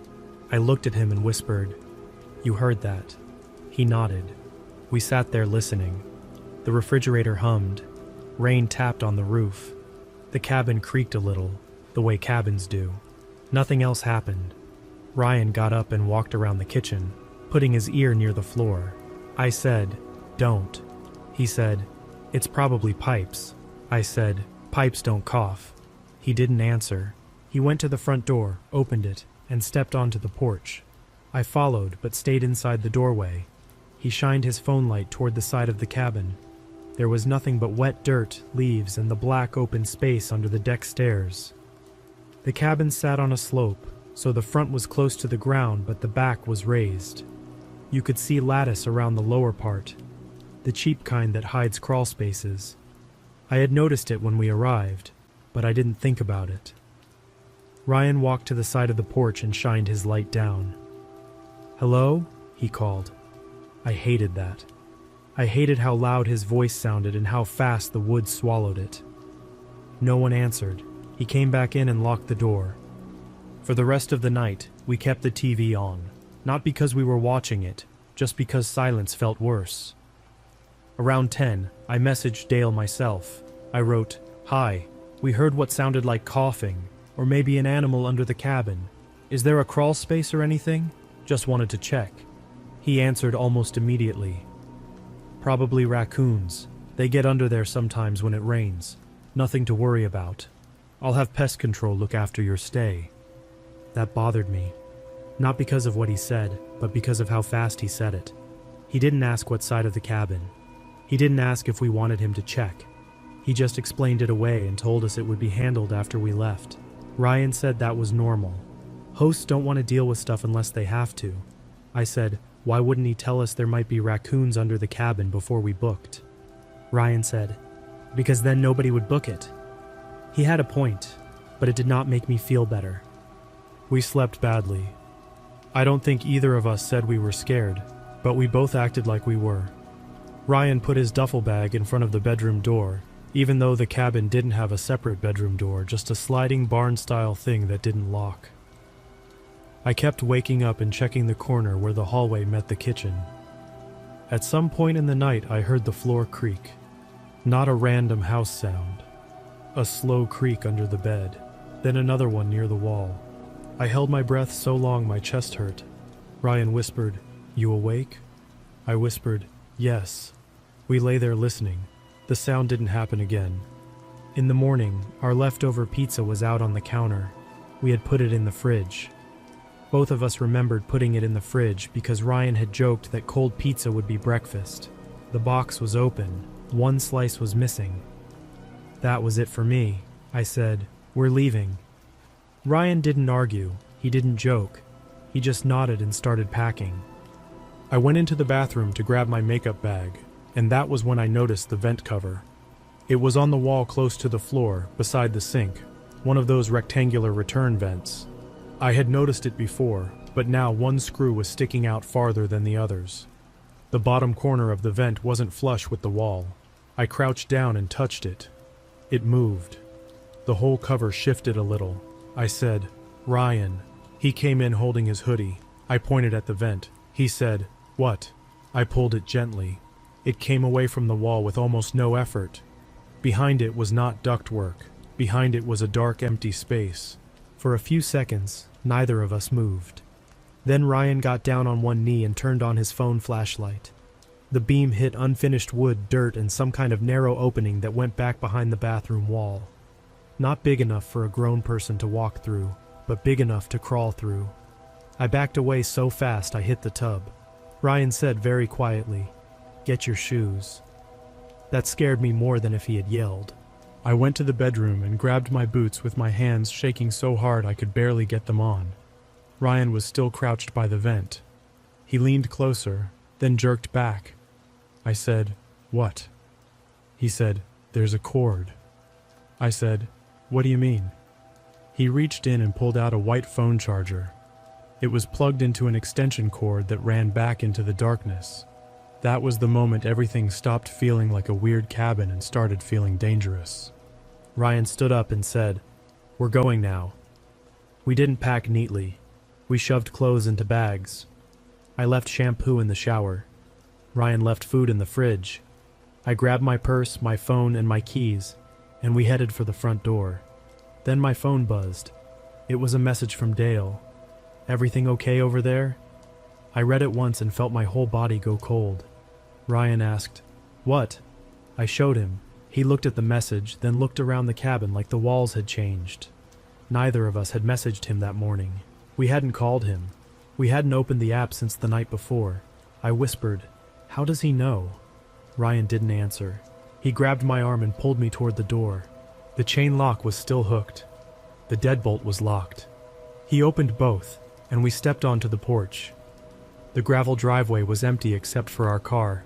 I looked at him and whispered, "You heard that?" He nodded. We sat there listening. The refrigerator hummed. Rain tapped on the roof. The cabin creaked a little, the way cabins do. Nothing else happened. Ryan got up and walked around the kitchen, putting his ear near the floor. I said, "Don't." He said, "It's probably pipes." I said, "Pipes don't cough." He didn't answer. He went to the front door, opened it, and stepped onto the porch. I followed, but stayed inside the doorway. He shined his phone light toward the side of the cabin. There was nothing but wet dirt, leaves, and the black open space under the deck stairs. The cabin sat on a slope, so the front was close to the ground, but the back was raised. You could see lattice around the lower part, the cheap kind that hides crawl spaces. I had noticed it when we arrived, but I didn't think about it. Ryan walked to the side of the porch and shined his light down. "Hello?" he called. I hated that. I hated how loud his voice sounded and how fast the woods swallowed it. No one answered. He came back in and locked the door. For the rest of the night, we kept the TV on, not because we were watching it, just because silence felt worse. Around 10, I messaged Dale myself. I wrote, "Hi, we heard what sounded like coughing, or maybe an animal under the cabin. Is there a crawl space or anything? Just wanted to check." He answered almost immediately. "Probably raccoons. They get under there sometimes when it rains. Nothing to worry about. I'll have pest control look after your stay." That bothered me. Not because of what he said, but because of how fast he said it. He didn't ask what side of the cabin. He didn't ask if we wanted him to check. He just explained it away and told us it would be handled after we left. Ryan said that was normal. Hosts don't want to deal with stuff unless they have to. I said, why wouldn't he tell us there might be raccoons under the cabin before we booked? Ryan said, because then nobody would book it. He had a point, but it did not make me feel better. We slept badly. I don't think either of us said we were scared, but we both acted like we were. Ryan put his duffel bag in front of the bedroom door, even though the cabin didn't have a separate bedroom door, just a sliding barn-style thing that didn't lock. I kept waking up and checking the corner where the hallway met the kitchen. At some point in the night, I heard the floor creak. Not a random house sound. A slow creak under the bed, then another one near the wall. I held my breath so long my chest hurt. Ryan whispered, "You awake?" I whispered, "Yes." We lay there listening. The sound didn't happen again. In the morning, our leftover pizza was out on the counter. We had put it in the fridge. Both of us remembered putting it in the fridge because Ryan had joked that cold pizza would be breakfast. The box was open. One slice was missing. "That was it for me," I said. We're leaving. Ryan didn't argue, he didn't joke. He just nodded and started packing. I went into the bathroom to grab my makeup bag, and that was when I noticed the vent cover. It was on the wall close to the floor, beside the sink, one of those rectangular return vents. I had noticed it before, but now one screw was sticking out farther than the others. The bottom corner of the vent wasn't flush with the wall. I crouched down and touched it. It moved. The whole cover shifted a little. I said, "Ryan." He came in holding his hoodie. I pointed at the vent. He said, "What?" I pulled it gently. It came away from the wall with almost no effort. Behind it was not ductwork. Behind it was a dark, empty space. For a few seconds, neither of us moved. Then Ryan got down on one knee and turned on his phone flashlight. The beam hit unfinished wood, dirt, and some kind of narrow opening that went back behind the bathroom wall. Not big enough for a grown person to walk through, but big enough to crawl through. I backed away so fast I hit the tub. Ryan said very quietly, "Get your shoes." That scared me more than if he had yelled. I went to the bedroom and grabbed my boots with my hands shaking so hard I could barely get them on. Ryan was still crouched by the vent. He leaned closer, then jerked back. I said, "What?" He said, "There's a cord." I said, "What do you mean?" He reached in and pulled out a white phone charger. It was plugged into an extension cord that ran back into the darkness. That was the moment everything stopped feeling like a weird cabin and started feeling dangerous. Ryan stood up and said, "We're going now." We didn't pack neatly. We shoved clothes into bags. I left shampoo in the shower. Ryan left food in the fridge. I grabbed my purse, my phone, and my keys, and we headed for the front door. Then my phone buzzed. It was a message from Dale. "Everything okay over there?" I read it once and felt my whole body go cold. Ryan asked, "What?" I showed him. He looked at the message, then looked around the cabin like the walls had changed. Neither of us had messaged him that morning. We hadn't called him. We hadn't opened the app since the night before. I whispered, "How does he know?" Ryan didn't answer. He grabbed my arm and pulled me toward the door. The chain lock was still hooked. The deadbolt was locked. He opened both, and we stepped onto the porch. The gravel driveway was empty except for our car.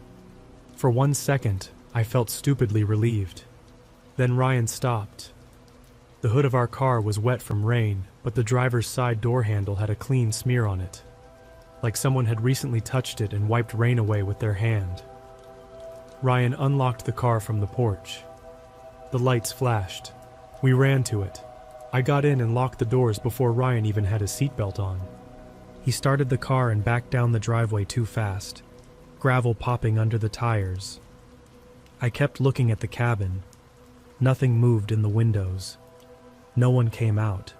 For 1 second, I felt stupidly relieved. Then Ryan stopped. The hood of our car was wet from rain, but the driver's side door handle had a clean smear on it, like someone had recently touched it and wiped rain away with their hand. Ryan unlocked the car from the porch. The lights flashed. We ran to it. I got in and locked the doors before Ryan even had his seatbelt on. He started the car and backed down the driveway too fast, gravel popping under the tires. I kept looking at the cabin. Nothing moved in the windows. No one came out.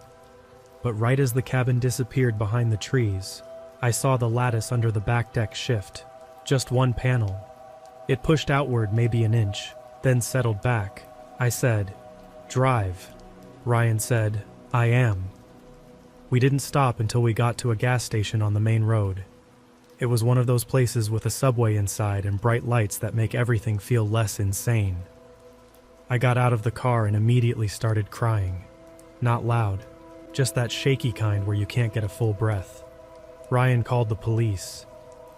But right as the cabin disappeared behind the trees, I saw the lattice under the back deck shift. Just one panel. It pushed outward maybe an inch, then settled back. I said, "Drive." Ryan said, "I am." We didn't stop until we got to a gas station on the main road. It was one of those places with a subway inside and bright lights that make everything feel less insane. I got out of the car and immediately started crying. Not loud, just that shaky kind where you can't get a full breath. Ryan called the police.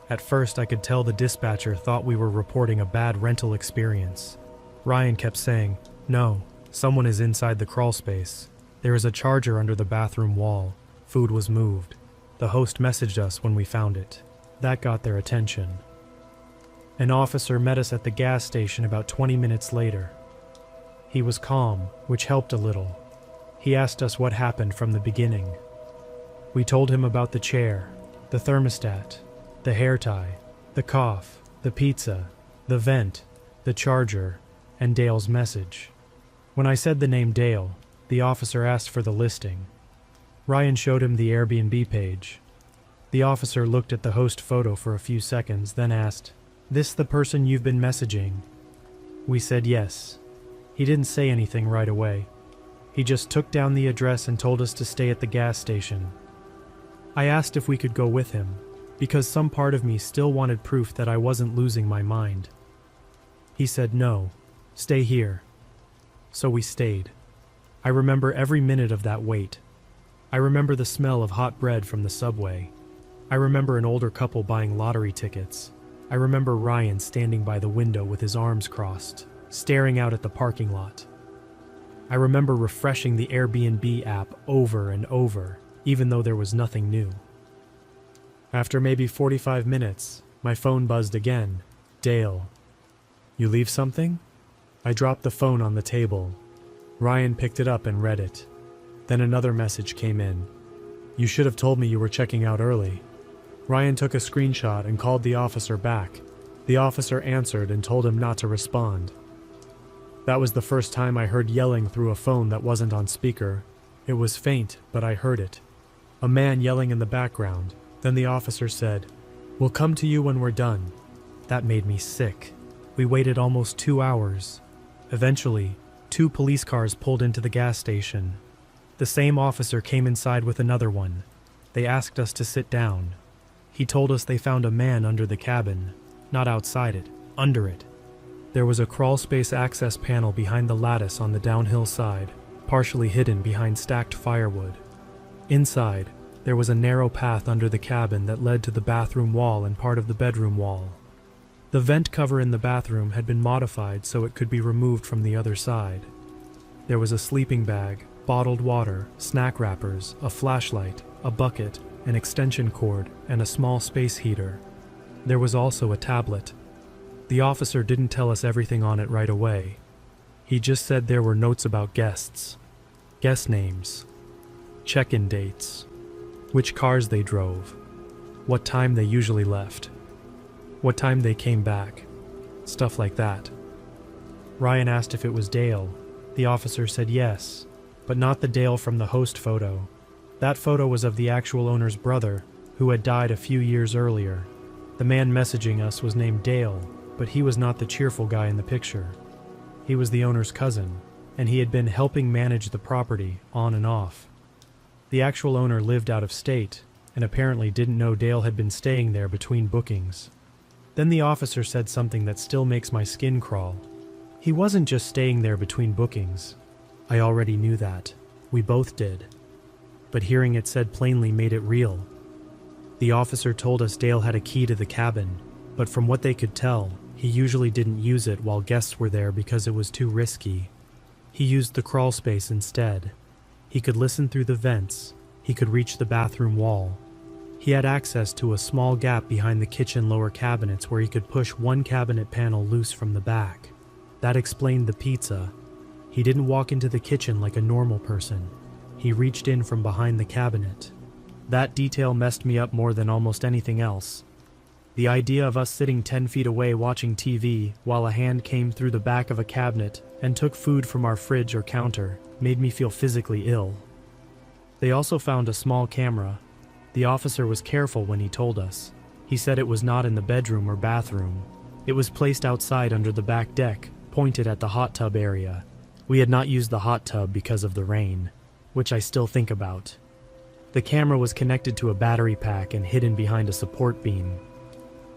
At first I could tell the dispatcher thought we were reporting a bad rental experience. Ryan kept saying, "No, someone is inside the crawl space. There is a charger under the bathroom wall. Food was moved. The host messaged us when we found it." That got their attention. An officer met us at the gas station about 20 minutes later. He was calm, which helped a little. He asked us what happened from the beginning. We told him about the chair, the thermostat, the hair tie, the cough, the pizza, the vent, the charger, and Dale's message. When I said the name Dale, the officer asked for the listing. Ryan showed him the Airbnb page. The officer looked at the host photo for a few seconds, then asked, "This the person you've been messaging?" We said yes. He didn't say anything right away. He just took down the address and told us to stay at the gas station. I asked if we could go with him, because some part of me still wanted proof that I wasn't losing my mind. He said no, stay here. So we stayed. I remember every minute of that wait. I remember the smell of hot bread from the subway. I remember an older couple buying lottery tickets. I remember Ryan standing by the window with his arms crossed, staring out at the parking lot. I remember refreshing the Airbnb app over and over, even though there was nothing new. After maybe 45 minutes, my phone buzzed again. Dale. You leave something? I dropped the phone on the table. Ryan picked it up and read it. Then another message came in. You should have told me you were checking out early. Ryan took a screenshot and called the officer back. The officer answered and told him not to respond. That was the first time I heard yelling through a phone that wasn't on speaker. It was faint, but I heard it. A man yelling in the background. Then the officer said, "We'll come to you when we're done." That made me sick. We waited almost 2 hours. Eventually, 2 police cars pulled into the gas station. The same officer came inside with another one. They asked us to sit down. He told us they found a man under the cabin, not outside it, under it. There was a crawl space access panel behind the lattice on the downhill side, partially hidden behind stacked firewood. Inside, there was a narrow path under the cabin that led to the bathroom wall and part of the bedroom wall. The vent cover in the bathroom had been modified so it could be removed from the other side. There was a sleeping bag, bottled water, snack wrappers, a flashlight, a bucket, an extension cord, and a small space heater. There was also a tablet. The officer didn't tell us everything on it right away. He just said there were notes about guests, guest names, check-in dates, which cars they drove, what time they usually left, what time they came back, stuff like that. Ryan asked if it was Dale. The officer said yes, but not the Dale from the host photo. That photo was of the actual owner's brother, who had died a few years earlier. The man messaging us was named Dale, but he was not the cheerful guy in the picture. He was the owner's cousin, and he had been helping manage the property on and off. The actual owner lived out of state, and apparently didn't know Dale had been staying there between bookings. Then the officer said something that still makes my skin crawl. He wasn't just staying there between bookings. I already knew that. We both did. But hearing it said plainly made it real. The officer told us Dale had a key to the cabin, but from what they could tell, he usually didn't use it while guests were there because it was too risky. He used the crawl space instead. He could listen through the vents. He could reach the bathroom wall. He had access to a small gap behind the kitchen lower cabinets where he could push one cabinet panel loose from the back. That explained the pizza. He didn't walk into the kitchen like a normal person. He reached in from behind the cabinet. That detail messed me up more than almost anything else. The idea of us sitting 10 feet away watching TV while a hand came through the back of a cabinet and took food from our fridge or counter made me feel physically ill. They also found a small camera. The officer was careful when he told us. He said it was not in the bedroom or bathroom. It was placed outside under the back deck, pointed at the hot tub area. We had not used the hot tub because of the rain, which I still think about. The camera was connected to a battery pack and hidden behind a support beam.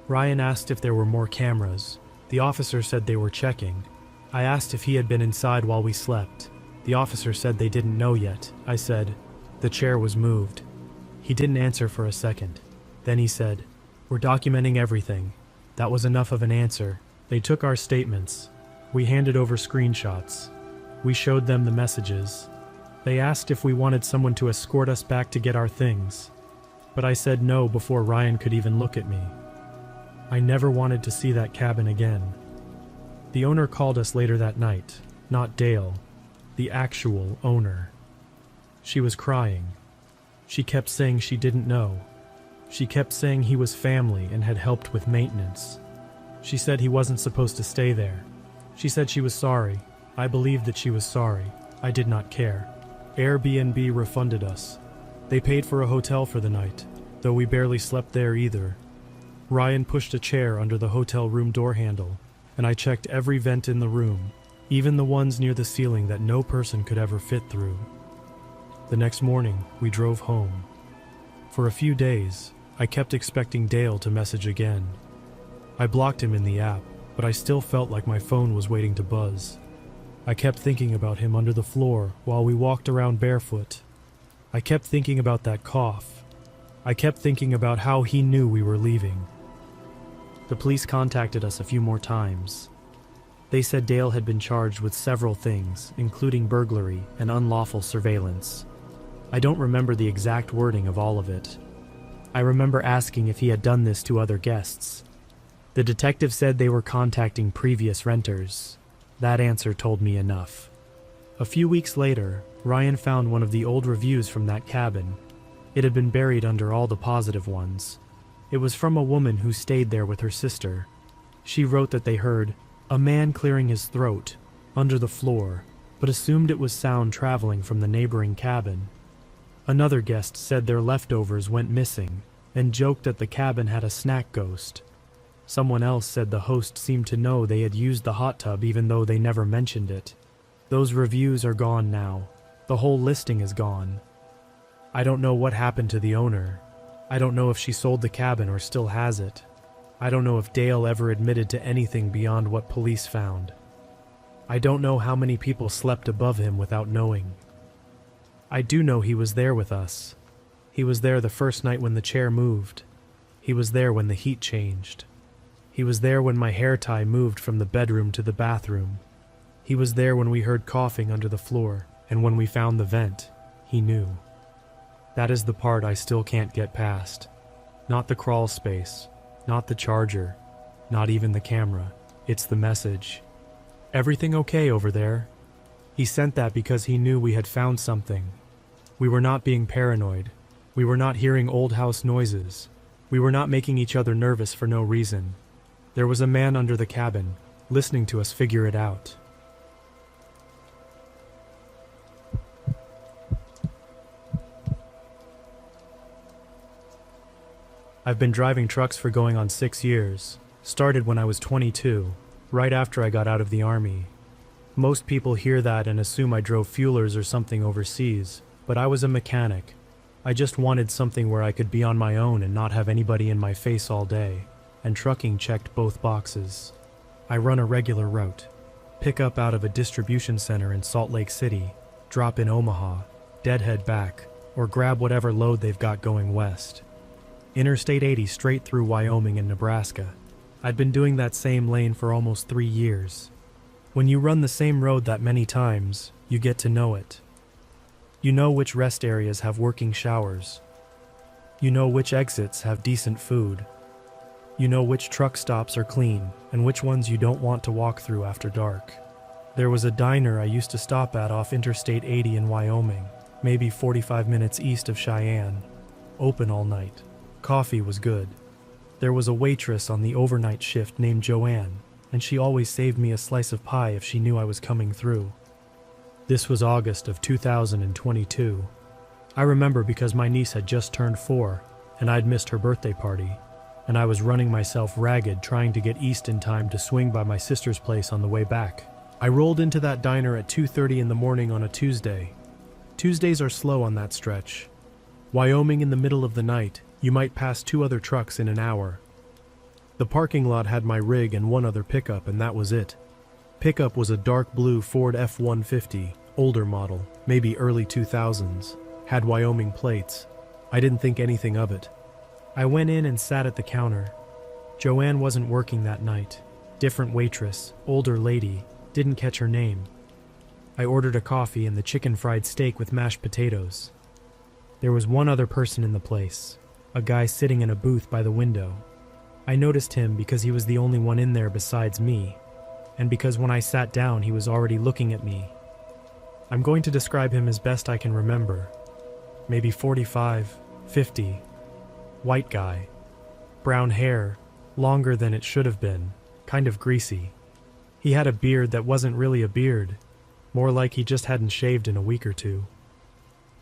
Ryan asked if there were more cameras. The officer said they were checking. I asked if he had been inside while we slept. The officer said they didn't know yet. I said, the chair was moved. He didn't answer for a second. Then he said, we're documenting everything. That was enough of an answer. They took our statements. We handed over screenshots. We showed them the messages. They asked if we wanted someone to escort us back to get our things. But I said no before Ryan could even look at me. I never wanted to see that cabin again. The owner called us later that night, not Dale, the actual owner. She was crying. She kept saying she didn't know. She kept saying he was family and had helped with maintenance. She said he wasn't supposed to stay there. She said she was sorry. I believed that she was sorry. I did not care. Airbnb refunded us. They paid for a hotel for the night, though we barely slept there either. Ryan pushed a chair under the hotel room door handle, and I checked every vent in the room, even the ones near the ceiling that no person could ever fit through. The next morning, we drove home. For a few days, I kept expecting Dale to message again. I blocked him in the app, but I still felt like my phone was waiting to buzz. I kept thinking about him under the floor while we walked around barefoot. I kept thinking about that cough. I kept thinking about how he knew we were leaving. The police contacted us a few more times. They said Dale had been charged with several things, including burglary and unlawful surveillance. I don't remember the exact wording of all of it. I remember asking if he had done this to other guests. The detective said they were contacting previous renters. That answer told me enough. A few weeks later, Ryan found one of the old reviews from that cabin. It had been buried under all the positive ones. It was from a woman who stayed there with her sister. She wrote that they heard a man clearing his throat under the floor, but assumed it was sound traveling from the neighboring cabin. Another guest said their leftovers went missing and joked that the cabin had a snack ghost. Someone else said the host seemed to know they had used the hot tub even though they never mentioned it. Those reviews are gone now. The whole listing is gone. I don't know what happened to the owner. I don't know if she sold the cabin or still has it. I don't know if Dale ever admitted to anything beyond what police found. I don't know how many people slept above him without knowing. I do know he was there with us. He was there the first night when the chair moved. He was there when the heat changed. He was there when my hair tie moved from the bedroom to the bathroom. He was there when we heard coughing under the floor, and when we found the vent, he knew. That is the part I still can't get past. Not the crawl space, not the charger, not even the camera. It's the message. Everything okay over there? He sent that because he knew we had found something. We were not being paranoid. We were not hearing old house noises. We were not making each other nervous for no reason. There was a man under the cabin, listening to us figure it out. I've been driving trucks for going on 6 years. Started when I was 22, right after I got out of the army. Most people hear that and assume I drove fuelers or something overseas, but I was a mechanic. I just wanted something where I could be on my own and not have anybody in my face all day, and trucking checked both boxes. I run a regular route. Pick up out of a distribution center in Salt Lake City, drop in Omaha, deadhead back, or grab whatever load they've got going west. Interstate 80 straight through Wyoming and Nebraska. I'd been doing that same lane for almost 3 years. When you run the same road that many times, you get to know it. You know which rest areas have working showers. You know which exits have decent food. You know which truck stops are clean and which ones you don't want to walk through after dark. There was a diner I used to stop at off Interstate 80 in Wyoming, maybe 45 minutes east of Cheyenne. Open all night. Coffee was good. There was a waitress on the overnight shift named Joanne, and she always saved me a slice of pie if she knew I was coming through. This was August of 2022. I remember because my niece had just turned 4, and I'd missed her birthday party, and I was running myself ragged trying to get east in time to swing by my sister's place on the way back. I rolled into that diner at 2:30 in the morning on a Tuesday. Tuesdays are slow on that stretch. Wyoming in the middle of the night, you might pass 2 other trucks in an hour. The parking lot had my rig and 1 other pickup, and that was it. Pickup was a dark blue Ford F-150, older model, maybe early 2000s, had Wyoming plates. I didn't think anything of it. I went in and sat at the counter. Joanne wasn't working that night. Different waitress, older lady, didn't catch her name. I ordered a coffee and the chicken fried steak with mashed potatoes. There was 1 other person in the place, a guy sitting in a booth by the window. I noticed him because he was the only one in there besides me, and because when I sat down he was already looking at me. I'm going to describe him as best I can remember. Maybe 45, 50. White guy. Brown hair, longer than it should have been, kind of greasy. He had a beard that wasn't really a beard, more like he just hadn't shaved in a week or 2.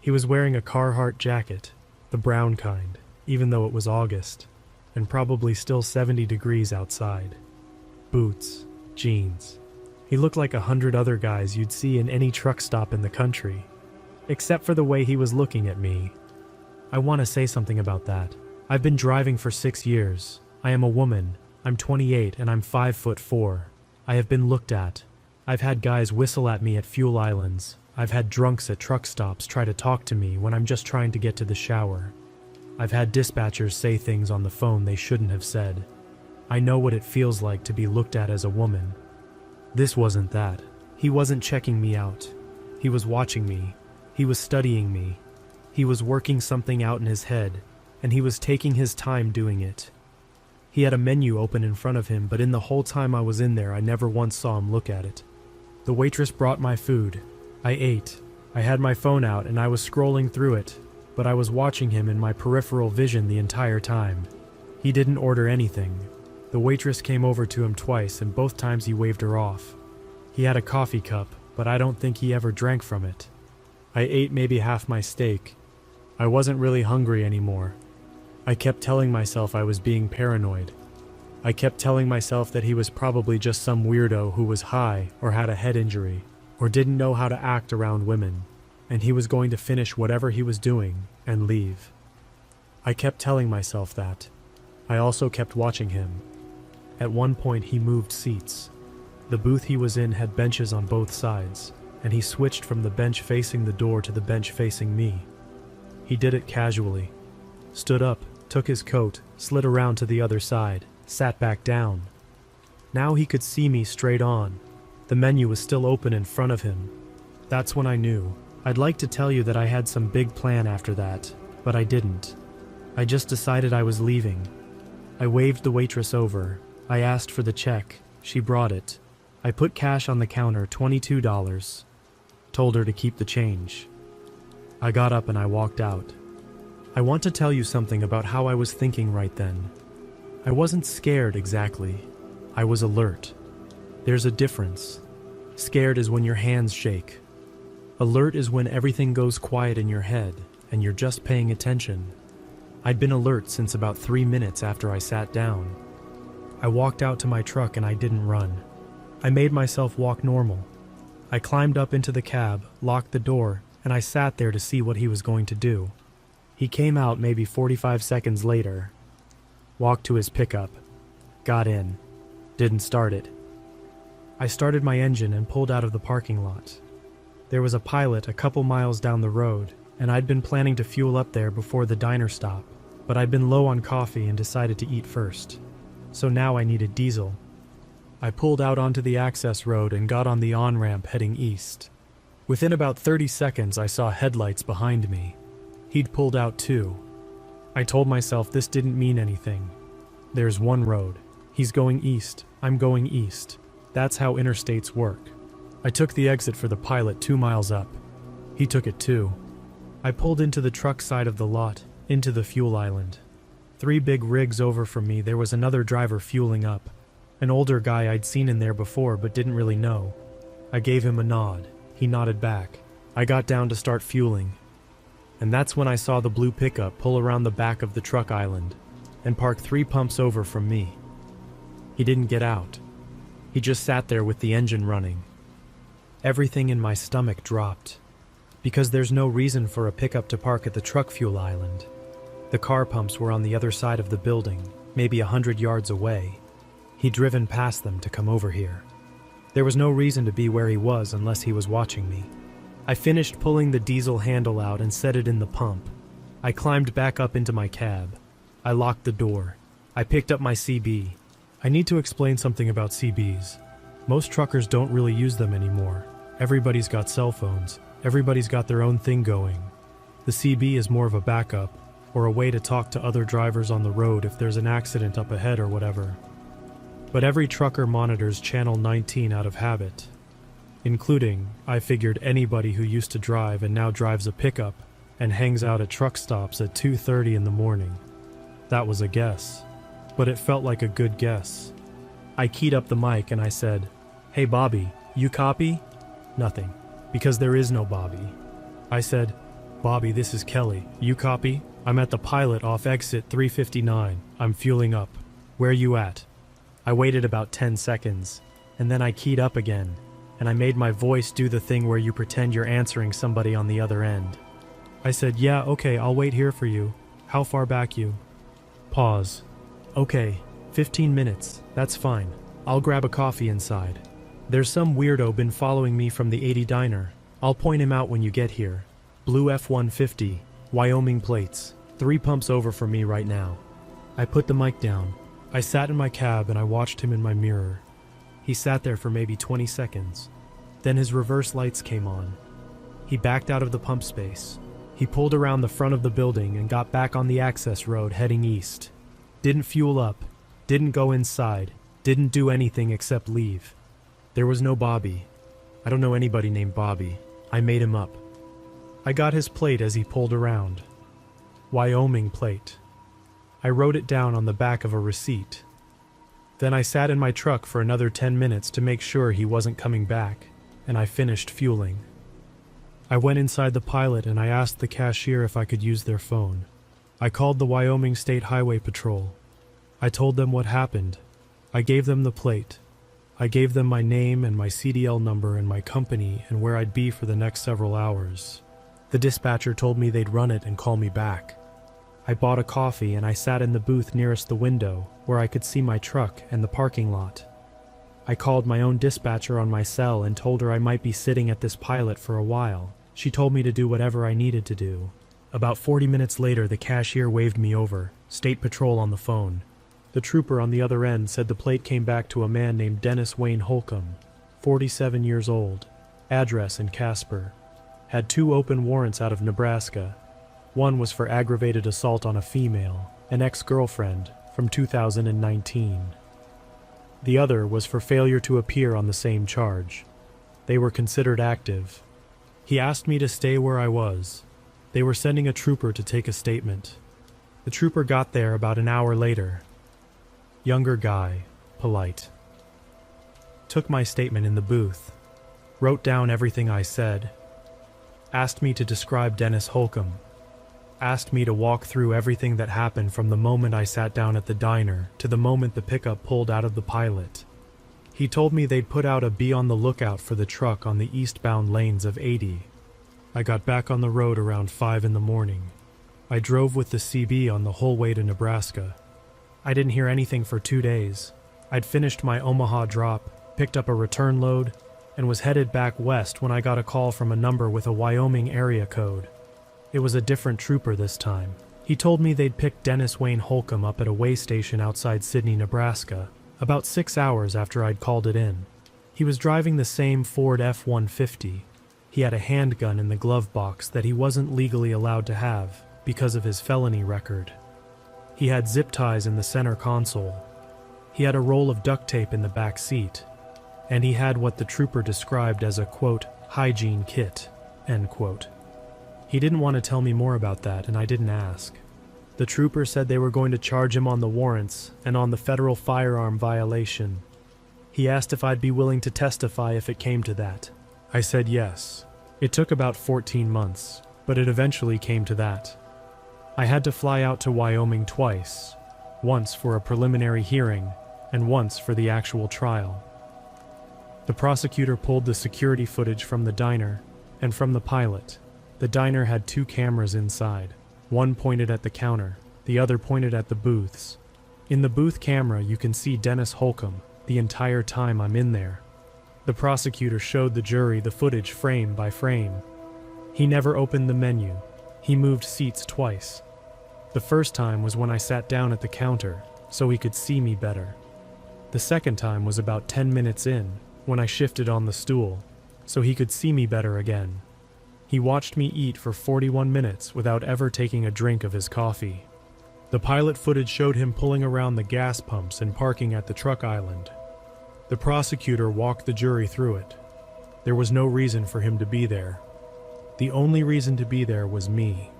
He was wearing a Carhartt jacket, the brown kind, even though it was August, and probably still 70 degrees outside. Boots, jeans. He looked like 100 other guys you'd see in any truck stop in the country, except for the way he was looking at me. I want to say something about that. I've been driving for 6 years. I am a woman. I'm 28 and I'm 5'4". I have been looked at. I've had guys whistle at me at fuel islands. I've had drunks at truck stops try to talk to me when I'm just trying to get to the shower. I've had dispatchers say things on the phone they shouldn't have said. I know what it feels like to be looked at as a woman. This wasn't that. He wasn't checking me out. He was watching me. He was studying me. He was working something out in his head, and he was taking his time doing it. He had a menu open in front of him, but in the whole time I was in there, I never once saw him look at it. The waitress brought my food. I ate. I had my phone out and I was scrolling through it, but I was watching him in my peripheral vision the entire time. He didn't order anything. The waitress came over to him twice, and both times he waved her off. He had a coffee cup, but I don't think he ever drank from it. I ate maybe half my steak. I wasn't really hungry anymore. I kept telling myself I was being paranoid. I kept telling myself that he was probably just some weirdo who was high or had a head injury or didn't know how to act around women, and he was going to finish whatever he was doing and leave. I kept telling myself that. I also kept watching him. At one point he moved seats. The booth he was in had benches on both sides, and he switched from the bench facing the door to the bench facing me. He did it casually. Stood up, took his coat, slid around to the other side, sat back down. Now he could see me straight on. The menu was still open in front of him. That's when I knew. I'd like to tell you that I had some big plan after that, but I didn't. I just decided I was leaving. I waved the waitress over. I asked for the check. She brought it. I put cash on the counter, $22. Told her to keep the change. I got up and I walked out. I want to tell you something about how I was thinking right then. I wasn't scared exactly. I was alert. There's a difference. Scared is when your hands shake. Alert is when everything goes quiet in your head and you're just paying attention. I'd been alert since about 3 minutes after I sat down. I walked out to my truck and I didn't run. I made myself walk normal. I climbed up into the cab, locked the door, and I sat there to see what he was going to do. He came out maybe 45 seconds later. Walked to his pickup. Got in. Didn't start it. I started my engine and pulled out of the parking lot. There was a Pilot a couple miles down the road, and I'd been planning to fuel up there before the diner stop, but I'd been low on coffee and decided to eat first. So now I needed diesel. I pulled out onto the access road and got on the on-ramp heading east. Within about 30 seconds, I saw headlights behind me. He'd pulled out too. I told myself this didn't mean anything. There's one road. He's going east. I'm going east. That's how interstates work. I took the exit for the Pilot 2 miles up. He took it too. I pulled into the truck side of the lot, into the fuel island. 3 big rigs over from me, there was another driver fueling up. An older guy I'd seen in there before but didn't really know. I gave him a nod. He nodded back. I got down to start fueling. And that's when I saw the blue pickup pull around the back of the truck island and park 3 pumps over from me. He didn't get out. He just sat there with the engine running. Everything in my stomach dropped. Because there's no reason for a pickup to park at the truck fuel island. The car pumps were on the other side of the building, maybe 100 yards away. He'd driven past them to come over here. There was no reason to be where he was unless he was watching me. I finished pulling the diesel handle out and set it in the pump. I climbed back up into my cab. I locked the door. I picked up my CB. I need to explain something about CBs. Most truckers don't really use them anymore. Everybody's got cell phones. Everybody's got their own thing going. The CB is more of a backup, or a way to talk to other drivers on the road if there's an accident up ahead or whatever. But every trucker monitors channel 19 out of habit, including, I figured, anybody who used to drive and now drives a pickup and hangs out at truck stops at 2:30 in the morning. That was a guess, but it felt like a good guess. I keyed up the mic and I said, "Hey Bobby, you copy?" Nothing, because there is no Bobby. I said, "Bobby, this is Kelly. You copy? I'm at the Pilot off exit 359. I'm fueling up. Where you at?" I waited about 10 seconds, and then I keyed up again, and I made my voice do the thing where you pretend you're answering somebody on the other end. I said, "Yeah, okay, I'll wait here for you. How far back you?" Pause. "Okay, 15 minutes. That's fine. I'll grab a coffee inside." There's some weirdo been following me from the 80 diner. I'll point him out when you get here. Blue F-150, Wyoming plates, 3 pumps over for me right now. I put the mic down. I sat in my cab and I watched him in my mirror. He sat there for maybe 20 seconds. Then his reverse lights came on. He backed out of the pump space. He pulled around the front of the building and got back on the access road heading east. Didn't fuel up, didn't go inside, didn't do anything except leave. There was no Bobby. I don't know anybody named Bobby. I made him up. I got his plate as he pulled around. Wyoming plate. I wrote it down on the back of a receipt. Then I sat in my truck for another 10 minutes to make sure he wasn't coming back, and I finished fueling. I went inside the Pilot and I asked the cashier if I could use their phone. I called the Wyoming State Highway Patrol. I told them what happened. I gave them the plate. I gave them my name and my CDL number and my company and where I'd be for the next several hours. The dispatcher told me they'd run it and call me back. I bought a coffee and I sat in the booth nearest the window where I could see my truck and the parking lot. I called my own dispatcher on my cell and told her I might be sitting at this Pilot for a while. She told me to do whatever I needed to do. About 40 minutes later, the cashier waved me over, State Patrol on the phone. The trooper on the other end said the plate came back to a man named Dennis Wayne Holcomb, 47 years old, address in Casper. Had 2 open warrants out of Nebraska. One was for aggravated assault on a female, an ex-girlfriend, from 2019. The other was for failure to appear on the same charge. They were considered active. He asked me to stay where I was. They were sending a trooper to take a statement. The trooper got there about an hour later. Younger guy, polite. Took my statement in the booth. Wrote down everything I said. Asked me to describe Dennis Holcomb. Asked me to walk through everything that happened from the moment I sat down at the diner to the moment the pickup pulled out of the Pilot. He told me they'd put out a be on the lookout for the truck on the eastbound lanes of 80. I got back on the road around 5 in the morning. I drove with the CB on the whole way to Nebraska. I didn't hear anything for 2 days. I'd finished my Omaha drop, picked up a return load, and was headed back west when I got a call from a number with a Wyoming area code. It was a different trooper this time. He told me they'd picked Dennis Wayne Holcomb up at a way station outside Sidney, Nebraska, about 6 hours after I'd called it in. He was driving the same Ford F-150. He had a handgun in the glove box that he wasn't legally allowed to have because of his felony record. He had zip ties in the center console. He had a roll of duct tape in the back seat. And he had what the trooper described as a, quote, hygiene kit, end quote. He didn't want to tell me more about that, and I didn't ask. The trooper said they were going to charge him on the warrants and on the federal firearm violation. He asked if I'd be willing to testify if it came to that. I said yes. It took about 14 months, but it eventually came to that. I had to fly out to Wyoming twice, once for a preliminary hearing and once for the actual trial. The prosecutor pulled the security footage from the diner and from the Pilot. The diner had 2 cameras inside. One pointed at the counter, the other pointed at the booths. In the booth camera, you can see Dennis Holcomb the entire time I'm in there. The prosecutor showed the jury the footage frame by frame. He never opened the menu. He moved seats twice. The first time was when I sat down at the counter, so he could see me better. The second time was about 10 minutes in, when I shifted on the stool, so he could see me better again. He watched me eat for 41 minutes without ever taking a drink of his coffee. The Pilot footage showed him pulling around the gas pumps and parking at the truck island. The prosecutor walked the jury through it. There was no reason for him to be there. The only reason to be there was me.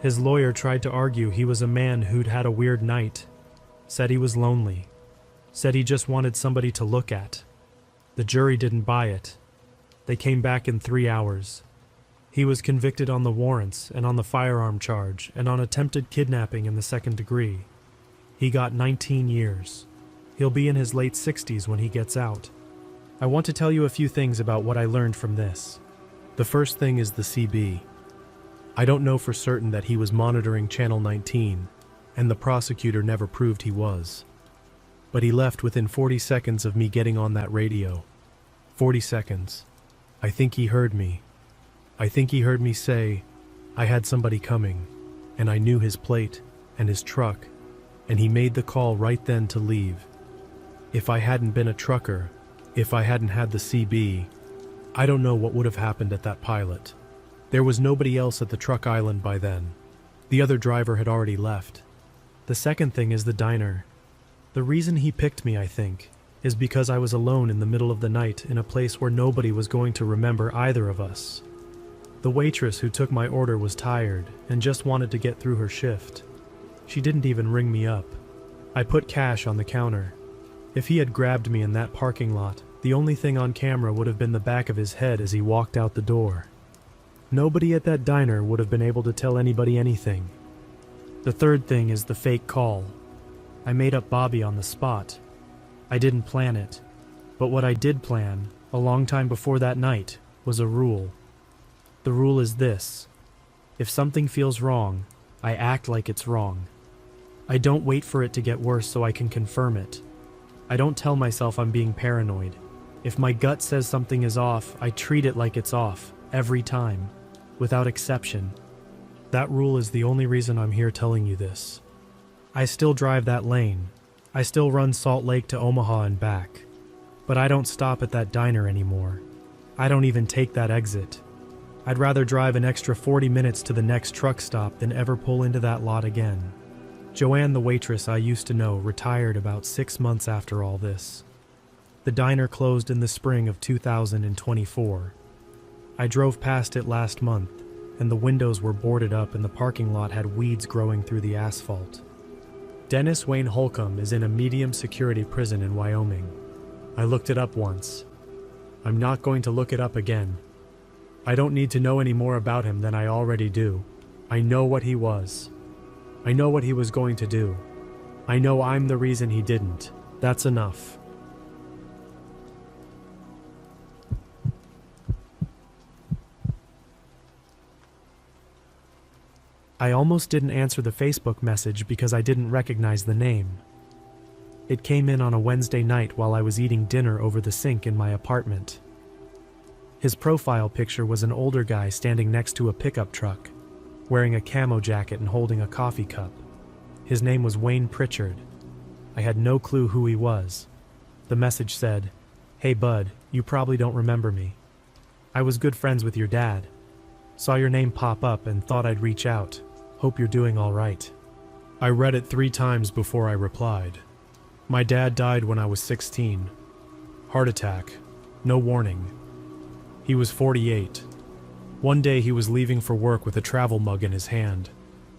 His lawyer tried to argue he was a man who'd had a weird night, said he was lonely, said he just wanted somebody to look at. The jury didn't buy it. They came back in 3 hours. He was convicted on the warrants and on the firearm charge and on attempted kidnapping in the second degree. He got 19 years. He'll be in his late 60s when he gets out. I want to tell you a few things about what I learned from this. The first thing is the CB. I don't know for certain that he was monitoring Channel 19, and the prosecutor never proved he was. But he left within 40 seconds of me getting on that radio. 40 seconds. I think he heard me. I think he heard me say, I had somebody coming, and I knew his plate and his truck, and he made the call right then to leave. If I hadn't been a trucker, if I hadn't had the CB, I don't know what would have happened at that pilot. There was nobody else at the truck island by then. The other driver had already left. The second thing is the diner. The reason he picked me, I think, is because I was alone in the middle of the night in a place where nobody was going to remember either of us. The waitress who took my order was tired and just wanted to get through her shift. She didn't even ring me up. I put cash on the counter. If he had grabbed me in that parking lot, the only thing on camera would have been the back of his head as he walked out the door. Nobody at that diner would have been able to tell anybody anything. The third thing is the fake call. I made up Bobby on the spot. I didn't plan it, but what I did plan, a long time before that night, was a rule. The rule is this: if something feels wrong, I act like it's wrong. I don't wait for it to get worse so I can confirm it. I don't tell myself I'm being paranoid. If my gut says something is off, I treat it like it's off, every time, without exception. That rule is the only reason I'm here telling you this. I still drive that lane. I still run Salt Lake to Omaha and back. But I don't stop at that diner anymore. I don't even take that exit. I'd rather drive an extra 40 minutes to the next truck stop than ever pull into that lot again. Joanne, the waitress I used to know, retired about 6 months after all this. The diner closed in the spring of 2024. I drove past it last month, and the windows were boarded up and the parking lot had weeds growing through the asphalt. Dennis Wayne Holcomb is in a medium security prison in Wyoming. I looked it up once. I'm not going to look it up again. I don't need to know any more about him than I already do. I know what he was. I know what he was going to do. I know I'm the reason he didn't. That's enough. I almost didn't answer the Facebook message because I didn't recognize the name. It came in on a Wednesday night while I was eating dinner over the sink in my apartment. His profile picture was an older guy standing next to a pickup truck, wearing a camo jacket and holding a coffee cup. His name was Wayne Pritchard. I had no clue who he was. The message said, "Hey bud, you probably don't remember me. I was good friends with your dad. Saw your name pop up and thought I'd reach out. Hope you're doing all right." I read it 3 times before I replied. My dad died when I was 16. Heart attack. No warning. He was 48. One day he was leaving for work with a travel mug in his hand,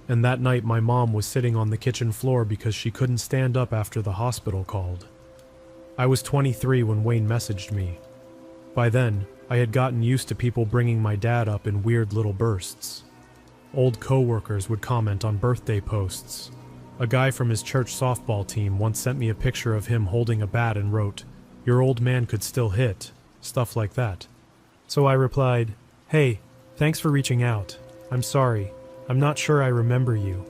and that night my mom was sitting on the kitchen floor because she couldn't stand up after the hospital called. I was 23 when Wayne messaged me. By then, I had gotten used to people bringing my dad up in weird little bursts. Old co-workers would comment on birthday posts. A guy from his church softball team once sent me a picture of him holding a bat and wrote, "Your old man could still hit," stuff like that. So I replied, "Hey, thanks for reaching out. I'm sorry. I'm not sure I remember you."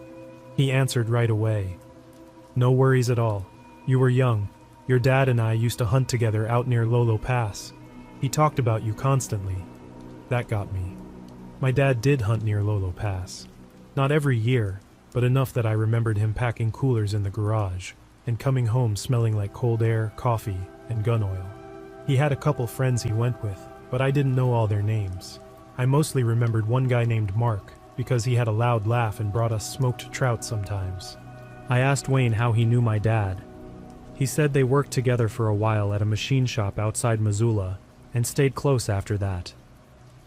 He answered right away, "No worries at all. You were young. Your dad and I used to hunt together out near Lolo Pass. He talked about you constantly." That got me. My dad did hunt near Lolo Pass. Not every year, but enough that I remembered him packing coolers in the garage and coming home smelling like cold air, coffee, and gun oil. He had a couple friends he went with, but I didn't know all their names. I mostly remembered one guy named Mark because he had a loud laugh and brought us smoked trout sometimes. I asked Wayne how he knew my dad. He said they worked together for a while at a machine shop outside Missoula and stayed close after that.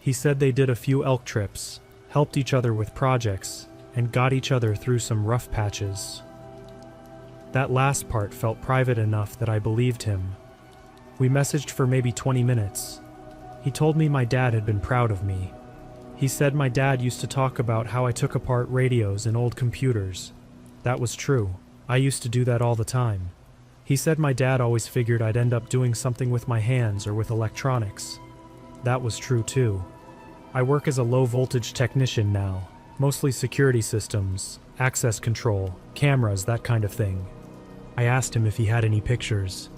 He said they did a few elk trips, helped each other with projects, and got each other through some rough patches. That last part felt private enough that I believed him. We messaged for maybe 20 minutes. He told me my dad had been proud of me. He said my dad used to talk about how I took apart radios and old computers. That was true. I used to do that all the time. He said my dad always figured I'd end up doing something with my hands or with electronics. That was true too. I work as a low-voltage technician now, mostly security systems, access control, cameras, that kind of thing. I asked him if he had any pictures.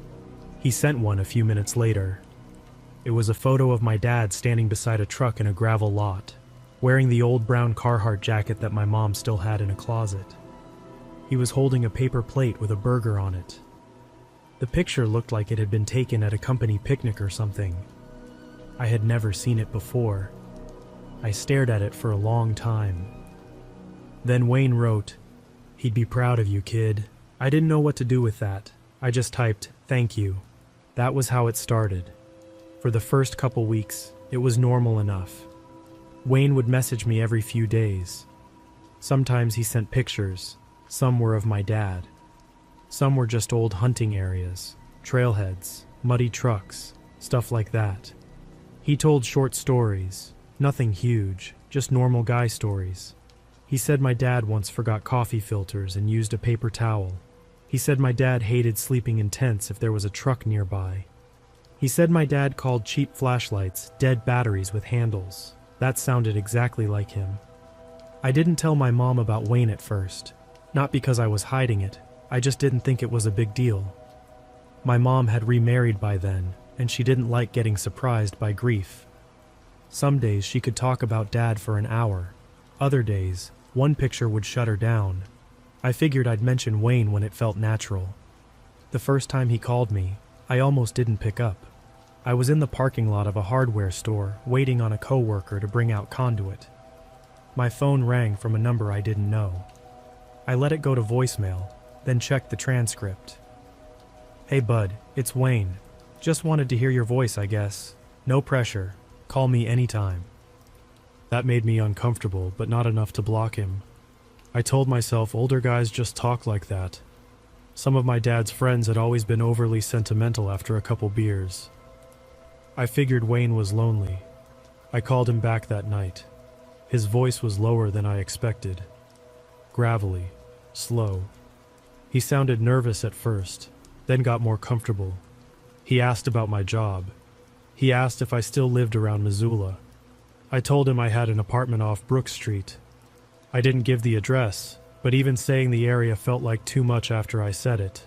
He sent one a few minutes later. It was a photo of my dad standing beside a truck in a gravel lot, wearing the old brown Carhartt jacket that my mom still had in a closet. He was holding a paper plate with a burger on it. The picture looked like it had been taken at a company picnic or something. I had never seen it before. I stared at it for a long time. Then Wayne wrote, "He'd be proud of you, kid." I didn't know what to do with that. I just typed, "Thank you." That was how it started. For the first couple weeks, it was normal enough. Wayne would message me every few days. Sometimes he sent pictures. Some were of my dad. Some were just old hunting areas, trailheads, muddy trucks, stuff like that. He told short stories, nothing huge, just normal guy stories. He said my dad once forgot coffee filters and used a paper towel. He said my dad hated sleeping in tents if there was a truck nearby. He said my dad called cheap flashlights dead batteries with handles. That sounded exactly like him. I didn't tell my mom about Wayne at first, not because I was hiding it. I just didn't think it was a big deal. My mom had remarried by then, and she didn't like getting surprised by grief. Some days she could talk about Dad for an hour. Other days, one picture would shut her down. I figured I'd mention Wayne when it felt natural. The first time he called me, I almost didn't pick up. I was in the parking lot of a hardware store, waiting on a coworker to bring out conduit. My phone rang from a number I didn't know. I let it go to voicemail, then checked the transcript. "Hey bud, it's Wayne. Just wanted to hear your voice, I guess. No pressure. Call me anytime." That made me uncomfortable, but not enough to block him. I told myself older guys just talk like that. Some of my dad's friends had always been overly sentimental after a couple beers. I figured Wayne was lonely. I called him back that night. His voice was lower than I expected. Gravelly, slow. He sounded nervous at first, then got more comfortable. He asked about my job. He asked if I still lived around Missoula. I told him I had an apartment off Brook Street. I didn't give the address, but even saying the area felt like too much after I said it.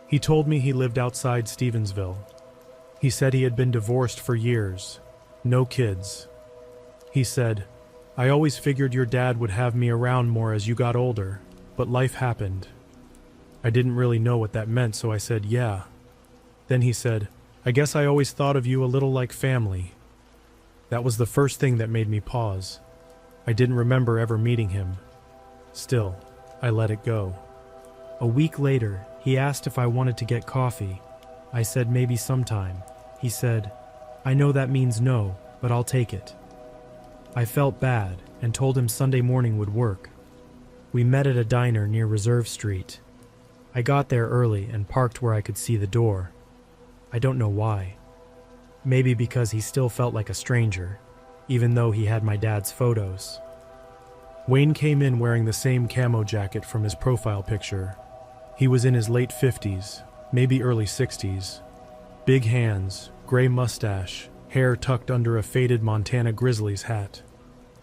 He told me he lived outside Stevensville. He said he had been divorced for years. No kids. He said, "I always figured your dad would have me around more as you got older, but life happened." I didn't really know what that meant, so I said, "Yeah." Then he said, "I guess I always thought of you a little like family." That was the first thing that made me pause. I didn't remember ever meeting him. Still, I let it go. A week later, he asked if I wanted to get coffee. I said maybe sometime. He said, "I know that means no, but I'll take it." I felt bad and told him Sunday morning would work. We met at a diner near Reserve Street. I got there early and parked where I could see the door. I don't know why. Maybe because he still felt like a stranger, even though he had my dad's photos. Wayne came in wearing the same camo jacket from his profile picture. He was in his late 50s, maybe early 60s. Big hands, gray mustache, hair tucked under a faded Montana Grizzlies hat.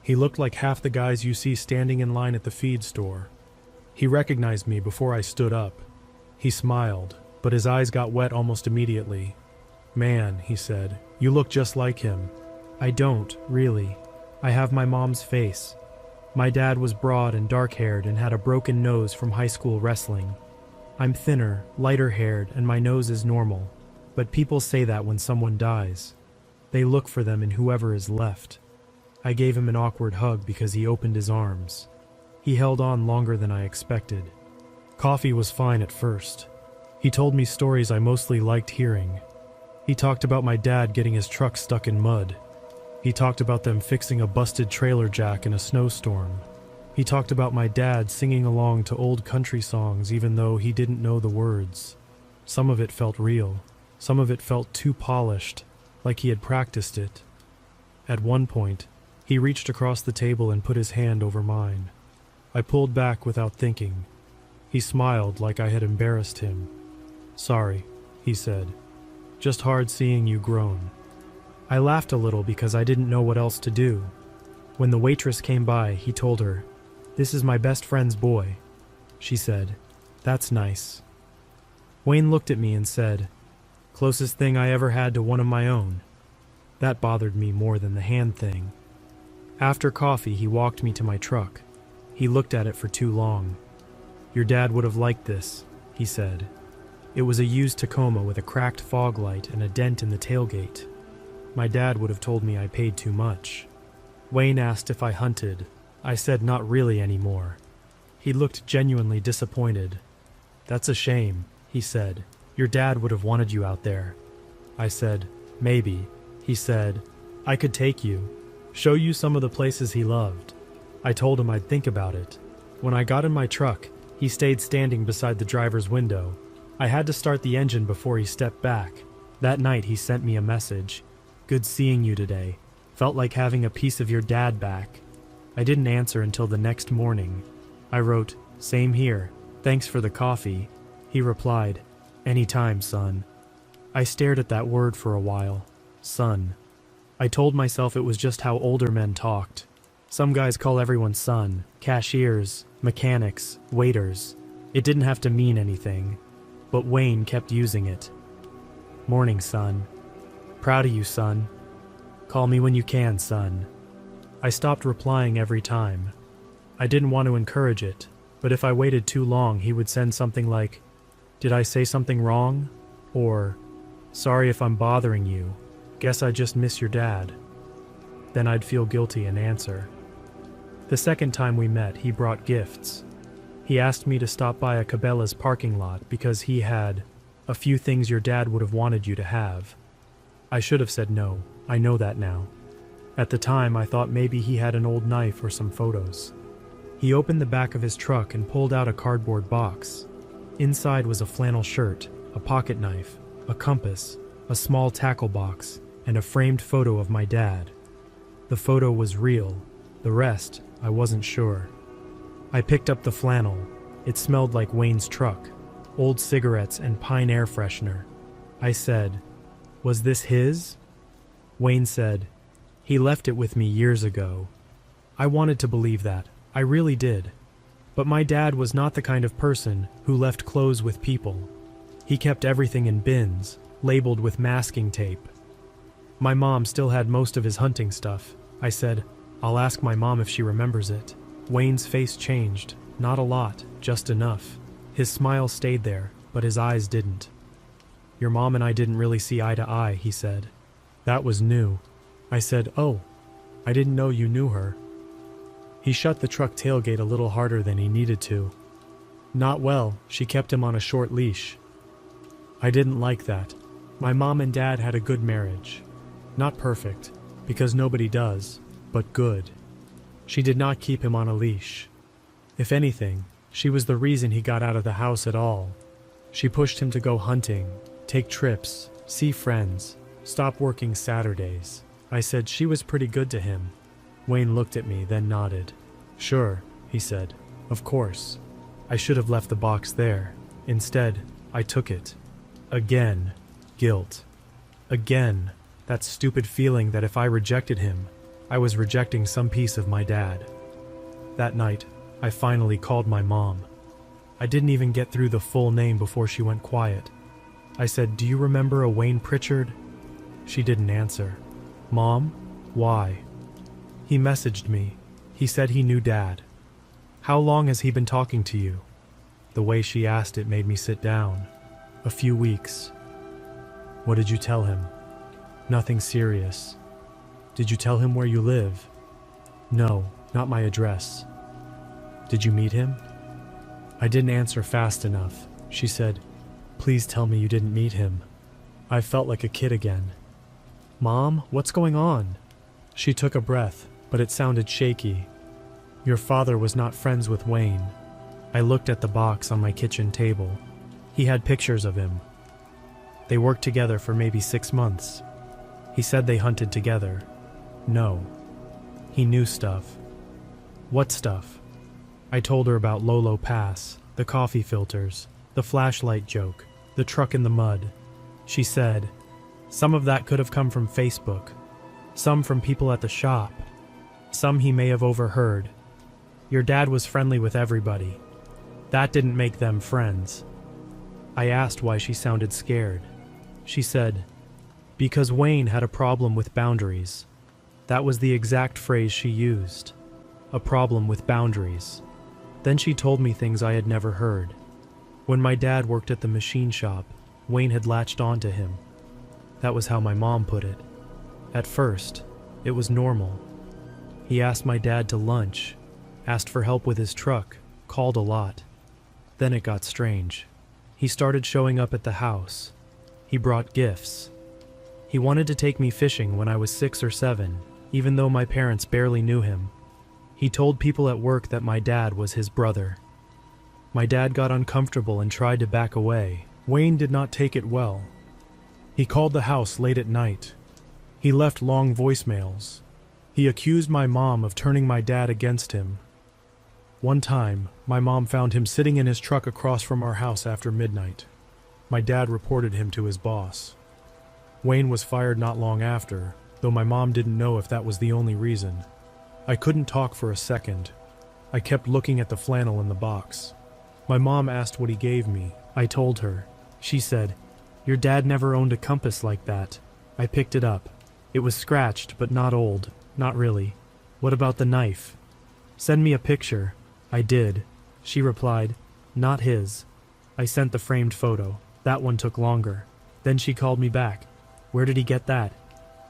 He looked like half the guys you see standing in line at the feed store. He recognized me before I stood up. He smiled, but his eyes got wet almost immediately. "Man," he said, "you look just like him." I don't, really. I have my mom's face. My dad was broad and dark-haired and had a broken nose from high school wrestling. I'm thinner, lighter-haired, and my nose is normal. But people say that when someone dies. They look for them in whoever is left. I gave him an awkward hug because he opened his arms. He held on longer than I expected. Coffee was fine at first. He told me stories I mostly liked hearing. He talked about my dad getting his truck stuck in mud. He talked about them fixing a busted trailer jack in a snowstorm. He talked about my dad singing along to old country songs even though he didn't know the words. Some of it felt real. Some of it felt too polished, like he had practiced it. At one point, he reached across the table and put his hand over mine. I pulled back without thinking. He smiled like I had embarrassed him. "Sorry," he said. "Just hard seeing you groan." I laughed a little because I didn't know what else to do. When the waitress came by, he told her, "This is my best friend's boy." She said, "That's nice." Wayne looked at me and said, "Closest thing I ever had to one of my own." That bothered me more than the hand thing. After coffee, he walked me to my truck. He looked at it for too long. "Your dad would have liked this," he said. It was a used Tacoma with a cracked fog light and a dent in the tailgate. My dad would have told me I paid too much. Wayne asked if I hunted. I said not really anymore. He looked genuinely disappointed. "That's a shame," he said. "Your dad would have wanted you out there." I said, "Maybe." He said, "I could take you, show you some of the places he loved." I told him I'd think about it. When I got in my truck, he stayed standing beside the driver's window. I had to start the engine before he stepped back. That night he sent me a message. "Good seeing you today. Felt like having a piece of your dad back." I didn't answer until the next morning. I wrote, "Same here. Thanks for the coffee." He replied, "Anytime, son." I stared at that word for a while. Son. I told myself it was just how older men talked. Some guys call everyone son, cashiers, mechanics, waiters. It didn't have to mean anything. But Wayne kept using it. "Morning, son. Proud of you, son. Call me when you can, son." I stopped replying every time. I didn't want to encourage it, but if I waited too long, he would send something like, "Did I say something wrong?" Or, "Sorry if I'm bothering you. Guess I just miss your dad." Then I'd feel guilty and answer. The second time we met, he brought gifts. He asked me to stop by a Cabela's parking lot because he had a few things your dad would have wanted you to have. I should have said no. I know that now. At the time, I thought maybe he had an old knife or some photos. He opened the back of his truck and pulled out a cardboard box. Inside was a flannel shirt, a pocket knife, a compass, a small tackle box, and a framed photo of my dad. The photo was real. The rest, I wasn't sure. I picked up the flannel. It smelled like Wayne's truck, old cigarettes and pine air freshener. I said, "Was this his?" Wayne said, "He left it with me years ago." I wanted to believe that. I really did. But my dad was not the kind of person who left clothes with people. He kept everything in bins, labeled with masking tape. My mom still had most of his hunting stuff. I said, "I'll ask my mom if she remembers it." Wayne's face changed. Not a lot, just enough. His smile stayed there, but his eyes didn't. "Your mom and I didn't really see eye to eye," he said. That was new. I said, "Oh, I didn't know you knew her." He shut the truck tailgate a little harder than he needed to. "Not well, she kept him on a short leash." I didn't like that. My mom and dad had a good marriage. Not perfect, because nobody does, but good. She did not keep him on a leash. If anything, she was the reason he got out of the house at all. She pushed him to go hunting, take trips, see friends, stop working Saturdays. I said she was pretty good to him. Wayne looked at me, then nodded. "Sure," he said. "Of course. I should have left the box there. Instead, I took it. Again, guilt. Again, that stupid feeling that if I rejected him, I was rejecting some piece of my dad." That night, I finally called my mom. I didn't even get through the full name before she went quiet. I said, "Do you remember a Wayne Pritchard?" She didn't answer. "Mom, why?" He messaged me. He said he knew Dad. "How long has he been talking to you?" The way she asked it made me sit down. "A few weeks." "What did you tell him?" "Nothing serious." "Did you tell him where you live?" "No, not my address." "Did you meet him?" I didn't answer fast enough. She said, "Please tell me you didn't meet him." I felt like a kid again. "Mom, what's going on?" She took a breath, but it sounded shaky. "Your father was not friends with Wayne." I looked at the box on my kitchen table. He had pictures of him. They worked together for maybe 6 months. He said they hunted together. No. He knew stuff. What stuff? I told her about Lolo Pass, the coffee filters, the flashlight joke, the truck in the mud. She said, "Some of that could have come from Facebook. Some from people at the shop. Some he may have overheard. Your dad was friendly with everybody. That didn't make them friends." I asked why she sounded scared. She said, Because Wayne had a problem with boundaries. That was the exact phrase she used. A problem with boundaries. Then she told me things I had never heard. When my dad worked at the machine shop, Wayne had latched onto him. That was how my mom put it. At first, it was normal. He asked my dad to lunch, asked for help with his truck, called a lot. Then it got strange. He started showing up at the house. He brought gifts. He wanted to take me fishing when I was 6 or 7, even though my parents barely knew him. He told people at work that my dad was his brother. My dad got uncomfortable and tried to back away. Wayne did not take it well. He called the house late at night. He left long voicemails. He accused my mom of turning my dad against him. One time, my mom found him sitting in his truck across from our house after midnight. My dad reported him to his boss. Wayne was fired not long after, though my mom didn't know if that was the only reason. I couldn't talk for a second. I kept looking at the flannel in the box. My mom asked what he gave me. I told her. She said, "Your dad never owned a compass like that." I picked it up. It was scratched, but not old. Not really. "What about the knife?" "Send me a picture." I did. She replied, "Not his." I sent the framed photo. That one took longer. Then she called me back. "Where did he get that?"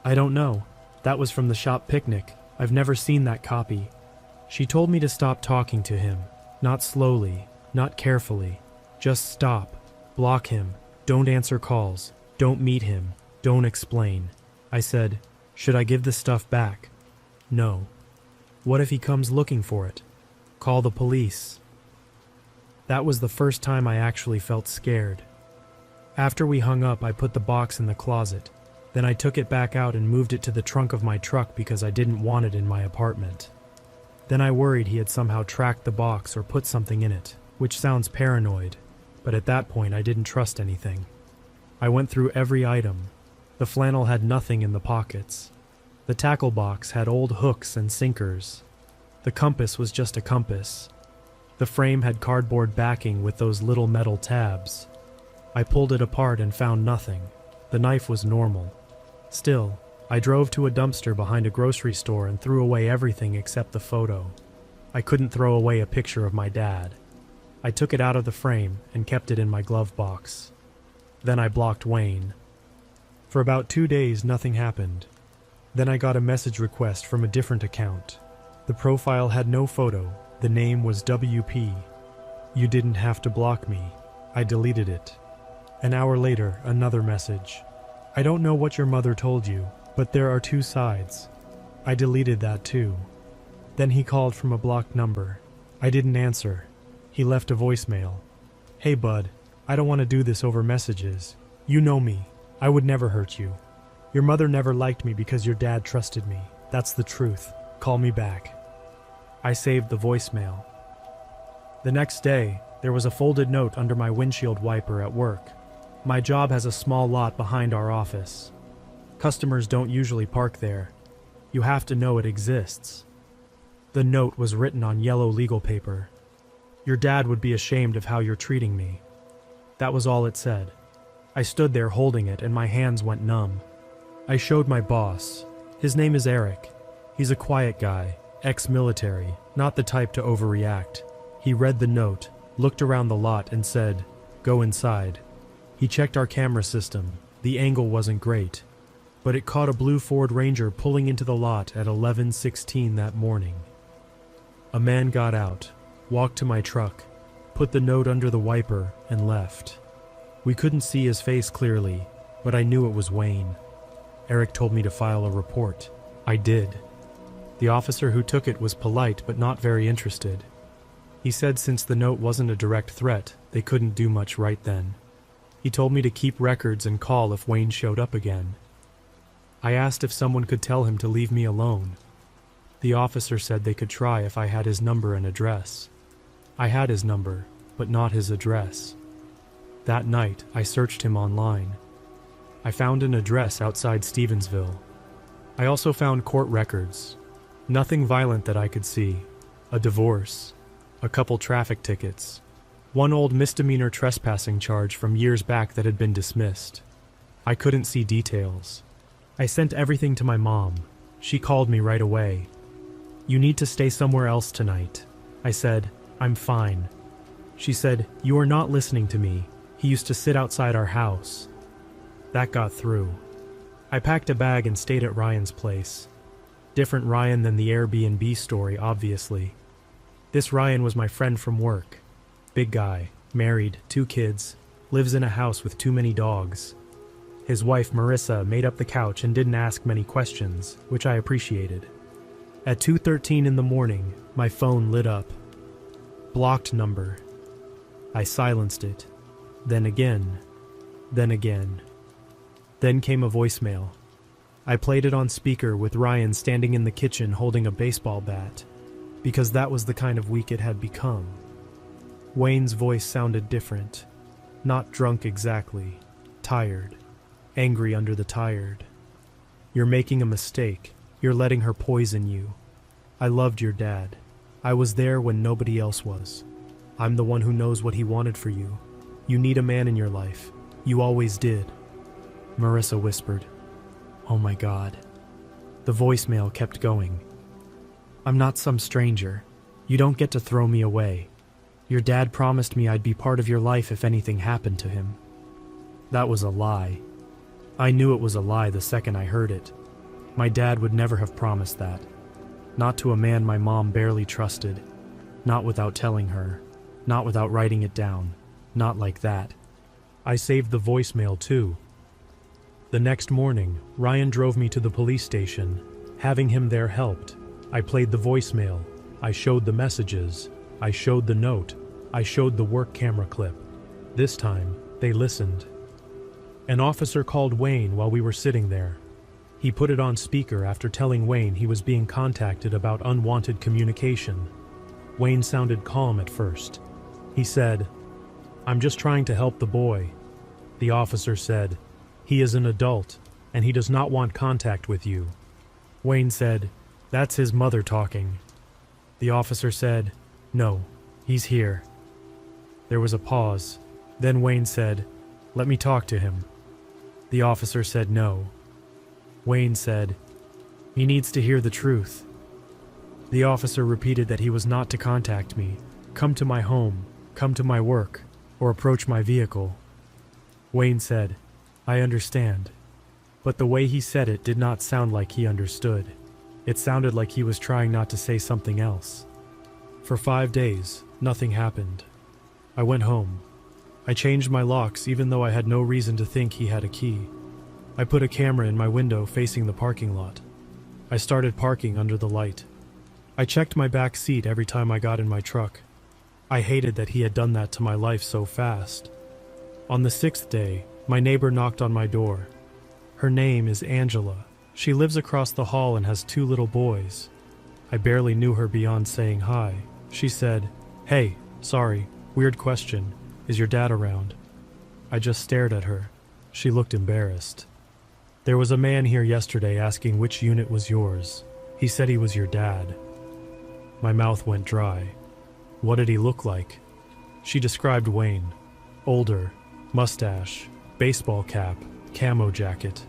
"I don't know. That was from the shop picnic. I've never seen that copy." She told me to stop talking to him. Not slowly, not carefully. Just stop. Block him. Don't answer calls. Don't meet him. Don't explain. I said, "Should I give the stuff back?" "No." "What if he comes looking for it?" "Call the police." That was the first time I actually felt scared. After we hung up, I put the box in the closet. Then I took it back out and moved it to the trunk of my truck because I didn't want it in my apartment. Then I worried he had somehow tracked the box or put something in it, which sounds paranoid, but at that point I didn't trust anything. I went through every item. The flannel had nothing in the pockets. The tackle box had old hooks and sinkers. The compass was just a compass. The frame had cardboard backing with those little metal tabs. I pulled it apart and found nothing. The knife was normal. Still, I drove to a dumpster behind a grocery store and threw away everything except the photo. I couldn't throw away a picture of my dad. I took it out of the frame and kept it in my glove box. Then I blocked Wayne. For about 2 days, nothing happened. Then I got a message request from a different account. The profile had no photo. The name was WP. "You didn't have to block me." I deleted it. An hour later, another message. "I don't know what your mother told you, but there are 2 sides." I deleted that too. Then he called from a blocked number. I didn't answer. He left a voicemail. "Hey bud, I don't want to do this over messages. You know me. I would never hurt you. Your mother never liked me because your dad trusted me. That's the truth. Call me back." I saved the voicemail. The next day, there was a folded note under my windshield wiper at work. My job has a small lot behind our office. Customers don't usually park there. You have to know it exists. The note was written on yellow legal paper. "Your dad would be ashamed of how you're treating me." That was all it said. I stood there holding it and my hands went numb. I showed my boss. His name is Eric. He's a quiet guy, ex-military, not the type to overreact. He read the note, looked around the lot and said, "Go inside." He checked our camera system. The angle wasn't great, but it caught a blue Ford Ranger pulling into the lot at 11:16 that morning. A man got out, walked to my truck, put the note under the wiper, and left. We couldn't see his face clearly, but I knew it was Wayne. Eric told me to file a report. I did. The officer who took it was polite but not very interested. He said since the note wasn't a direct threat, they couldn't do much right then. He told me to keep records and call if Wayne showed up again. I asked if someone could tell him to leave me alone. The officer said they could try if I had his number and address. I had his number, but not his address. That night, I searched him online. I found an address outside Stevensville. I also found court records. Nothing violent that I could see. A divorce. A couple traffic tickets. One old misdemeanor trespassing charge from years back that had been dismissed. I couldn't see details. I sent everything to my mom. She called me right away. "You need to stay somewhere else tonight." I said, "I'm fine." She said, "You are not listening to me. He used to sit outside our house." That got through. I packed a bag and stayed at Ryan's place. Different Ryan than the Airbnb story, obviously. This Ryan was my friend from work. Big guy, married, 2 kids, lives in a house with too many dogs. His wife, Marissa, made up the couch and didn't ask many questions, which I appreciated. At 2:13 in the morning, my phone lit up. Blocked number. I silenced it. Then again. Then again. Then came a voicemail. I played it on speaker with Ryan standing in the kitchen holding a baseball bat, because that was the kind of week it had become. Wayne's voice sounded different. Not drunk exactly. Tired. Angry under the tired. "You're making a mistake. You're letting her poison you. I loved your dad. I was there when nobody else was. I'm the one who knows what he wanted for you. You need a man in your life. You always did." Marissa whispered. "Oh my God." The voicemail kept going. "I'm not some stranger. You don't get to throw me away. Your dad promised me I'd be part of your life if anything happened to him." That was a lie. I knew it was a lie the second I heard it. My dad would never have promised that. Not to a man my mom barely trusted. Not without telling her. Not without writing it down. Not like that. I saved the voicemail too. The next morning, Ryan drove me to the police station. Having him there helped. I played the voicemail. I showed the messages. I showed the note. I showed the work camera clip. This time, they listened. An officer called Wayne while we were sitting there. He put it on speaker after telling Wayne he was being contacted about unwanted communication. Wayne sounded calm at first. He said, "I'm just trying to help the boy." The officer said, "He is an adult, and he does not want contact with you." Wayne said, "That's his mother talking." The officer said, "No, he's here." There was a pause. Then Wayne said, "Let me talk to him." The officer said no. Wayne said, "He needs to hear the truth." The officer repeated that he was not to contact me, come to my home, come to my work, or approach my vehicle. Wayne said, "I understand." But the way he said it did not sound like he understood. It sounded like he was trying not to say something else. For 5 days, nothing happened. I went home. I changed my locks even though I had no reason to think he had a key. I put a camera in my window facing the parking lot. I started parking under the light. I checked my back seat every time I got in my truck. I hated that he had done that to my life so fast. On the 6th day, my neighbor knocked on my door. Her name is Angela. She lives across the hall and has 2 little boys. I barely knew her beyond saying hi. She said, "Hey, sorry, weird question. Is your dad around?" I just stared at her. She looked embarrassed. "There was a man here yesterday asking which unit was yours. He said he was your dad." My mouth went dry. What did he look like? She described Wayne. Older, mustache, baseball cap, camo jacket.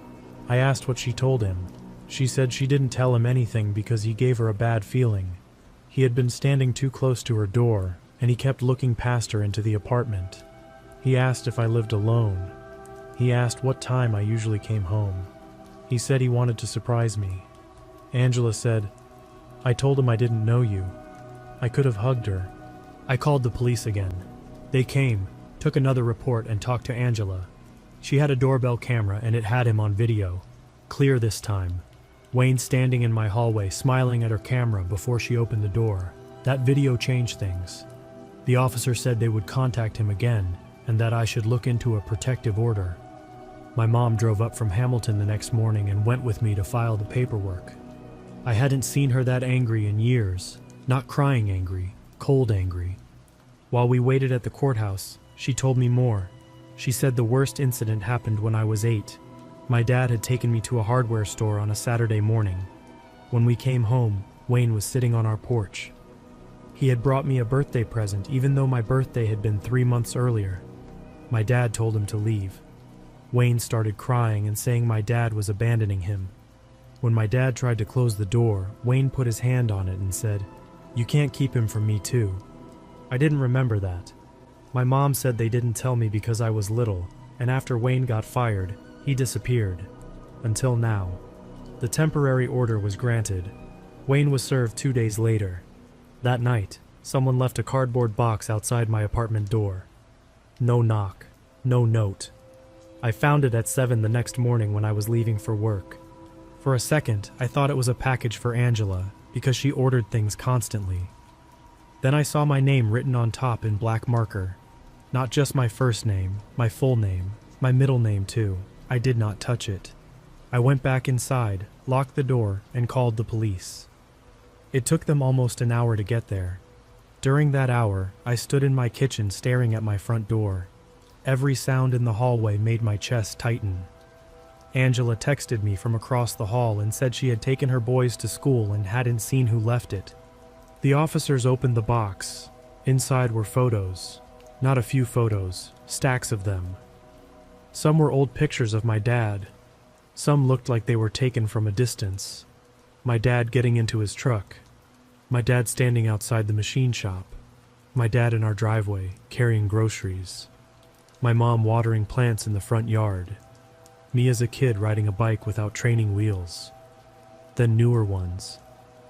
I asked what she told him. She said she didn't tell him anything because he gave her a bad feeling. He had been standing too close to her door, and he kept looking past her into the apartment. He asked if I lived alone. He asked what time I usually came home. He said he wanted to surprise me. Angela said, "I told him I didn't know you." I could have hugged her. I called the police again. They came, took another report, and talked to Angela. She had a doorbell camera and it had him on video. Clear this time. Wayne standing in my hallway smiling at her camera before she opened the door. That video changed things. The officer said they would contact him again and that I should look into a protective order. My mom drove up from Hamilton the next morning and went with me to file the paperwork. I hadn't seen her that angry in years. Not crying angry, cold angry. While we waited at the courthouse, she told me more. She said the worst incident happened when I was 8. My dad had taken me to a hardware store on a Saturday morning. When we came home, Wayne was sitting on our porch. He had brought me a birthday present even though my birthday had been 3 months earlier. My dad told him to leave. Wayne started crying and saying my dad was abandoning him. When my dad tried to close the door, Wayne put his hand on it and said, "You can't keep him from me too." I didn't remember that. My mom said they didn't tell me because I was little, and after Wayne got fired, he disappeared. Until now. The temporary order was granted. Wayne was served 2 days later. That night, someone left a cardboard box outside my apartment door. No knock, no note. I found it at 7 the next morning when I was leaving for work. For a second, I thought it was a package for Angela because she ordered things constantly. Then I saw my name written on top in black marker. Not just my first name, my full name, my middle name too. I did not touch it. I went back inside, locked the door, and called the police. It took them almost an hour to get there. During that hour, I stood in my kitchen staring at my front door. Every sound in the hallway made my chest tighten. Angela texted me from across the hall and said she had taken her boys to school and hadn't seen who left it. The officers opened the box. Inside were photos. Not a few photos, stacks of them. Some were old pictures of my dad. Some looked like they were taken from a distance. My dad getting into his truck. My dad standing outside the machine shop. My dad in our driveway, carrying groceries. My mom watering plants in the front yard. Me as a kid riding a bike without training wheels. Then newer ones.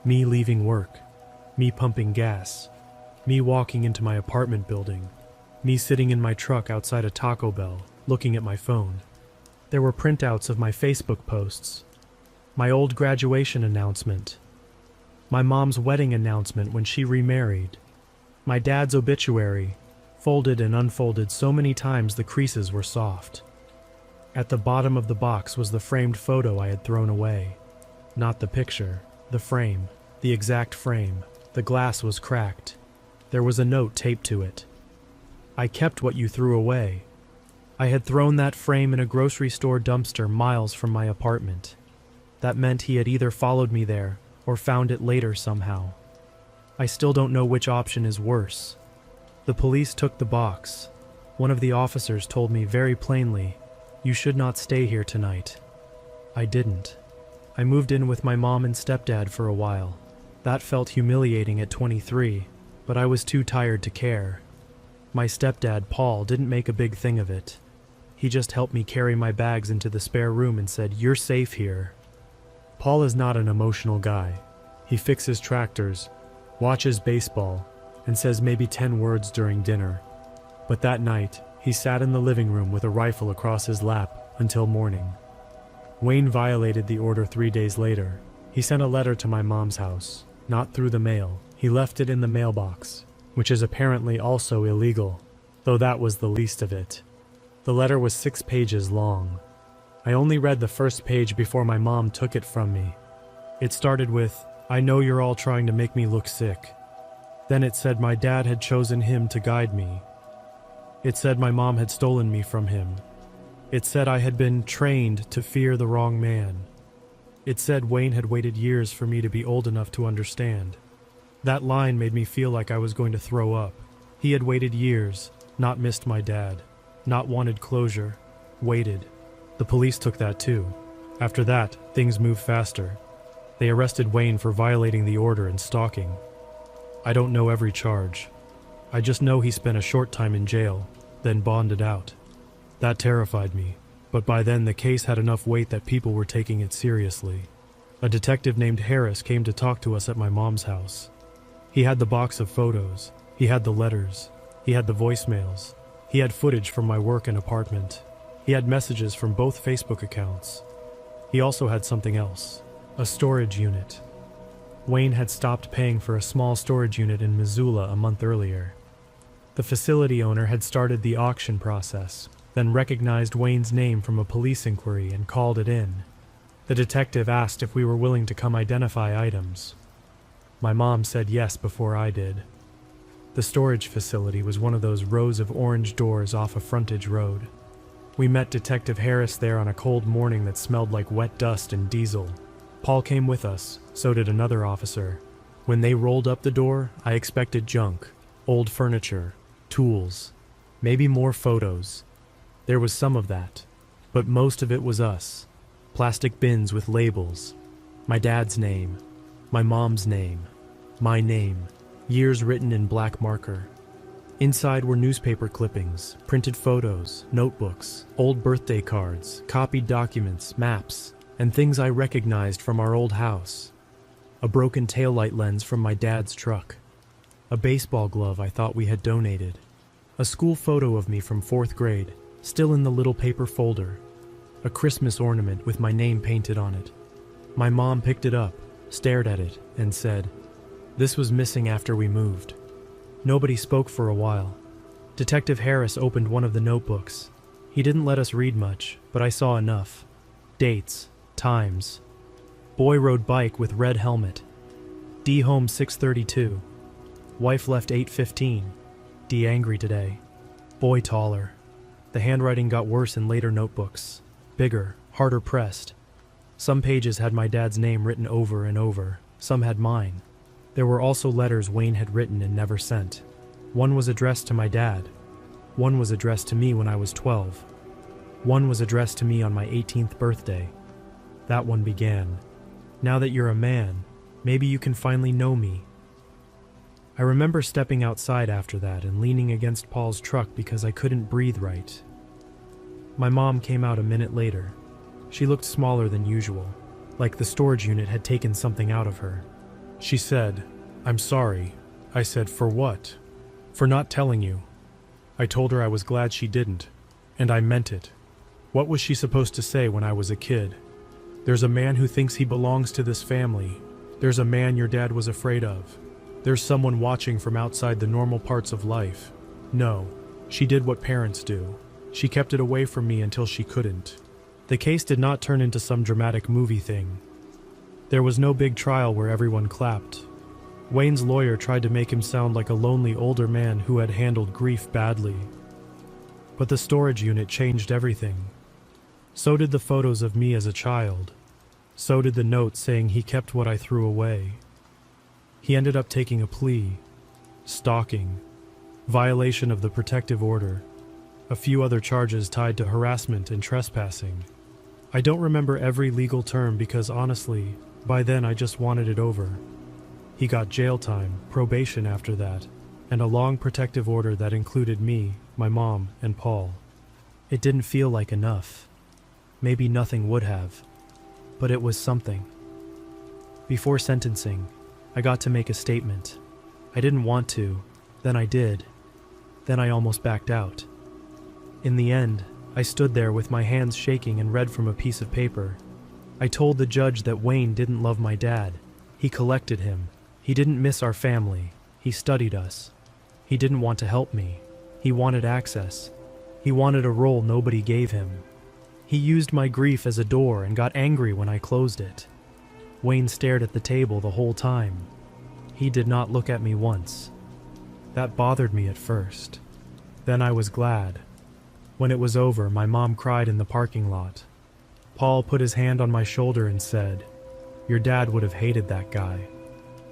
Me leaving work. Me pumping gas. Me walking into my apartment building. Me sitting in my truck outside a Taco Bell, looking at my phone. There were printouts of my Facebook posts. My old graduation announcement. My mom's wedding announcement when she remarried. My dad's obituary, folded and unfolded so many times the creases were soft. At the bottom of the box was the framed photo I had thrown away. Not the picture, the frame, the exact frame. The glass was cracked. There was a note taped to it. I kept what you threw away. I had thrown that frame in a grocery store dumpster miles from my apartment. That meant he had either followed me there or found it later somehow. I still don't know which option is worse. The police took the box. One of the officers told me very plainly, "You should not stay here tonight." I didn't. I moved in with my mom and stepdad for a while. That felt humiliating at 23, but I was too tired to care. My stepdad, Paul, didn't make a big thing of it. He just helped me carry my bags into the spare room and said, "You're safe here." Paul is not an emotional guy. He fixes tractors, watches baseball, and says maybe 10 words during dinner. But that night, he sat in the living room with a rifle across his lap until morning. Wayne violated the order 3 days later. He sent a letter to my mom's house, not through the mail. He left it in the mailbox, which is apparently also illegal, though that was the least of it. The letter was 6 pages long. I only read the first page before my mom took it from me. It started with, "I know you're all trying to make me look sick." Then it said my dad had chosen him to guide me. It said my mom had stolen me from him. It said I had been trained to fear the wrong man. It said Wayne had waited years for me to be old enough to understand. That line made me feel like I was going to throw up. He had waited years, not missed my dad, not wanted closure, waited. The police took that too. After that, things moved faster. They arrested Wayne for violating the order and stalking. I don't know every charge. I just know he spent a short time in jail, then bonded out. That terrified me, but by then the case had enough weight that people were taking it seriously. A detective named Harris came to talk to us at my mom's house. He had the box of photos, he had the letters, he had the voicemails, he had footage from my work and apartment. He had messages from both Facebook accounts. He also had something else, a storage unit. Wayne had stopped paying for a small storage unit in Missoula a month earlier. The facility owner had started the auction process, then recognized Wayne's name from a police inquiry and called it in. The detective asked if we were willing to come identify items. My mom said yes before I did. The storage facility was one of those rows of orange doors off a frontage road. We met Detective Harris there on a cold morning that smelled like wet dust and diesel. Paul came with us, so did another officer. When they rolled up the door, I expected junk, old furniture, tools, maybe more photos. There was some of that, But most of it was us. Plastic bins with labels. My dad's name. My mom's name. My name. Years written in black marker. Inside were newspaper clippings, printed photos, notebooks, old birthday cards, copied documents, maps, and things I recognized from our old house. A broken taillight lens from my dad's truck. A baseball glove I thought we had donated. A school photo of me from 4th grade, still in the little paper folder. A Christmas ornament with my name painted on it. My mom picked it up, stared at it, and said, "This was missing after we moved." Nobody spoke for a while. Detective Harris opened one of the notebooks. He didn't let us read much, but I saw enough. Dates, times. Boy rode bike with red helmet. D home 6:32. Wife left 8:15. D angry today. Boy taller. The handwriting got worse in later notebooks. Bigger, harder pressed. Some pages had my dad's name written over and over. Some had mine. There were also letters Wayne had written and never sent. One was addressed to my dad. One was addressed to me when I was 12. One was addressed to me on my 18th birthday. That one began, "Now that you're a man, maybe you can finally know me." I remember stepping outside after that and leaning against Paul's truck because I couldn't breathe right. My mom came out a minute later. She looked smaller than usual, like the storage unit had taken something out of her. She said, "I'm sorry." I said, "For what?" "For not telling you." I told her I was glad she didn't, and I meant it. What was she supposed to say when I was a kid? There's a man who thinks he belongs to this family. There's a man your dad was afraid of. There's someone watching from outside the normal parts of life. No, she did what parents do. She kept it away from me until she couldn't. The case did not turn into some dramatic movie thing. There was no big trial where everyone clapped. Wayne's lawyer tried to make him sound like a lonely older man who had handled grief badly. But the storage unit changed everything. So did the photos of me as a child. So did the note saying he kept what I threw away. He ended up taking a plea. Stalking. Violation of the protective order. A few other charges tied to harassment and trespassing. I don't remember every legal term because honestly, by then I just wanted it over. He got jail time, probation after that, and a long protective order that included me, my mom, and Paul. It didn't feel like enough. Maybe nothing would have. But it was something. Before sentencing, I got to make a statement. I didn't want to, then I did. Then I almost backed out. In the end, I stood there with my hands shaking and read from a piece of paper. I told the judge that Wayne didn't love my dad. He collected him. He didn't miss our family. He studied us. He didn't want to help me. He wanted access. He wanted a role nobody gave him. He used my grief as a door and got angry when I closed it. Wayne stared at the table the whole time. He did not look at me once. That bothered me at first. Then I was glad. When it was over, my mom cried in the parking lot. Paul put his hand on my shoulder and said, "Your dad would have hated that guy."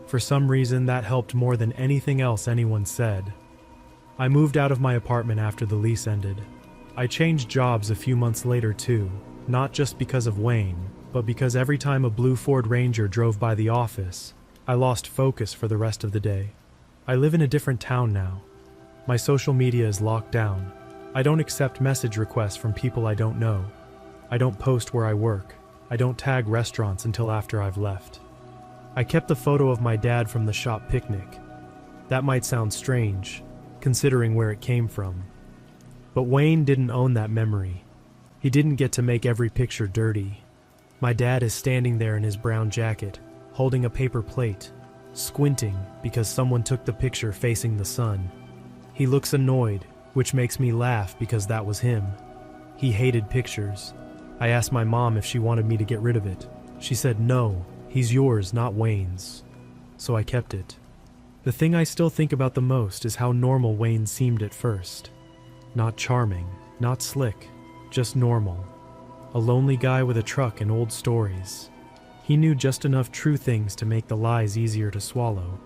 For some reason, that helped more than anything else anyone said. I moved out of my apartment after the lease ended. I changed jobs a few months later too, not just because of Wayne, but because every time a blue Ford Ranger drove by the office, I lost focus for the rest of the day. I live in a different town now. My social media is locked down. I don't accept message requests from people I don't know. I don't post where I work. I don't tag restaurants until after I've left. I kept the photo of my dad from the shop picnic. That might sound strange, considering where it came from. But Wayne didn't own that memory. He didn't get to make every picture dirty. My dad is standing there in his brown jacket, holding a paper plate, squinting because someone took the picture facing the sun. He looks annoyed, which makes me laugh because that was him. He hated pictures. I asked my mom if she wanted me to get rid of it. She said no, he's yours, not Wayne's. So I kept it. The thing I still think about the most is how normal Wayne seemed at first. Not charming, not slick, just normal. A lonely guy with a truck and old stories. He knew just enough true things to make the lies easier to swallow.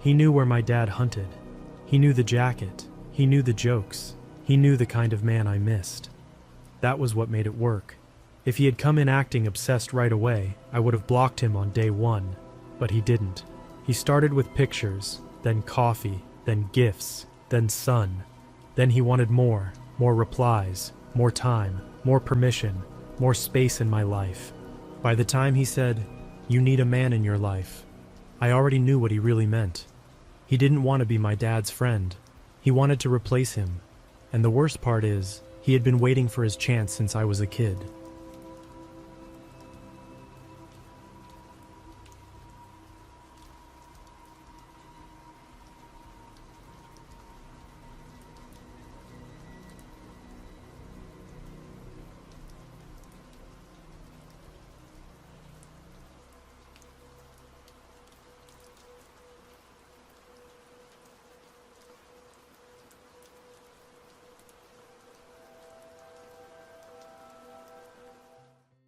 He knew where my dad hunted. He knew the jacket. He knew the jokes. He knew the kind of man I missed. That was what made it work. If he had come in acting obsessed right away, I would have blocked him on day one. But he didn't. He started with pictures, then coffee, then gifts, then sun. Then he wanted more replies, more time, more permission, more space in my life. By the time he said, "You need a man in your life," I already knew what he really meant. He didn't want to be my dad's friend. He wanted to replace him. And the worst part is, he had been waiting for his chance since I was a kid.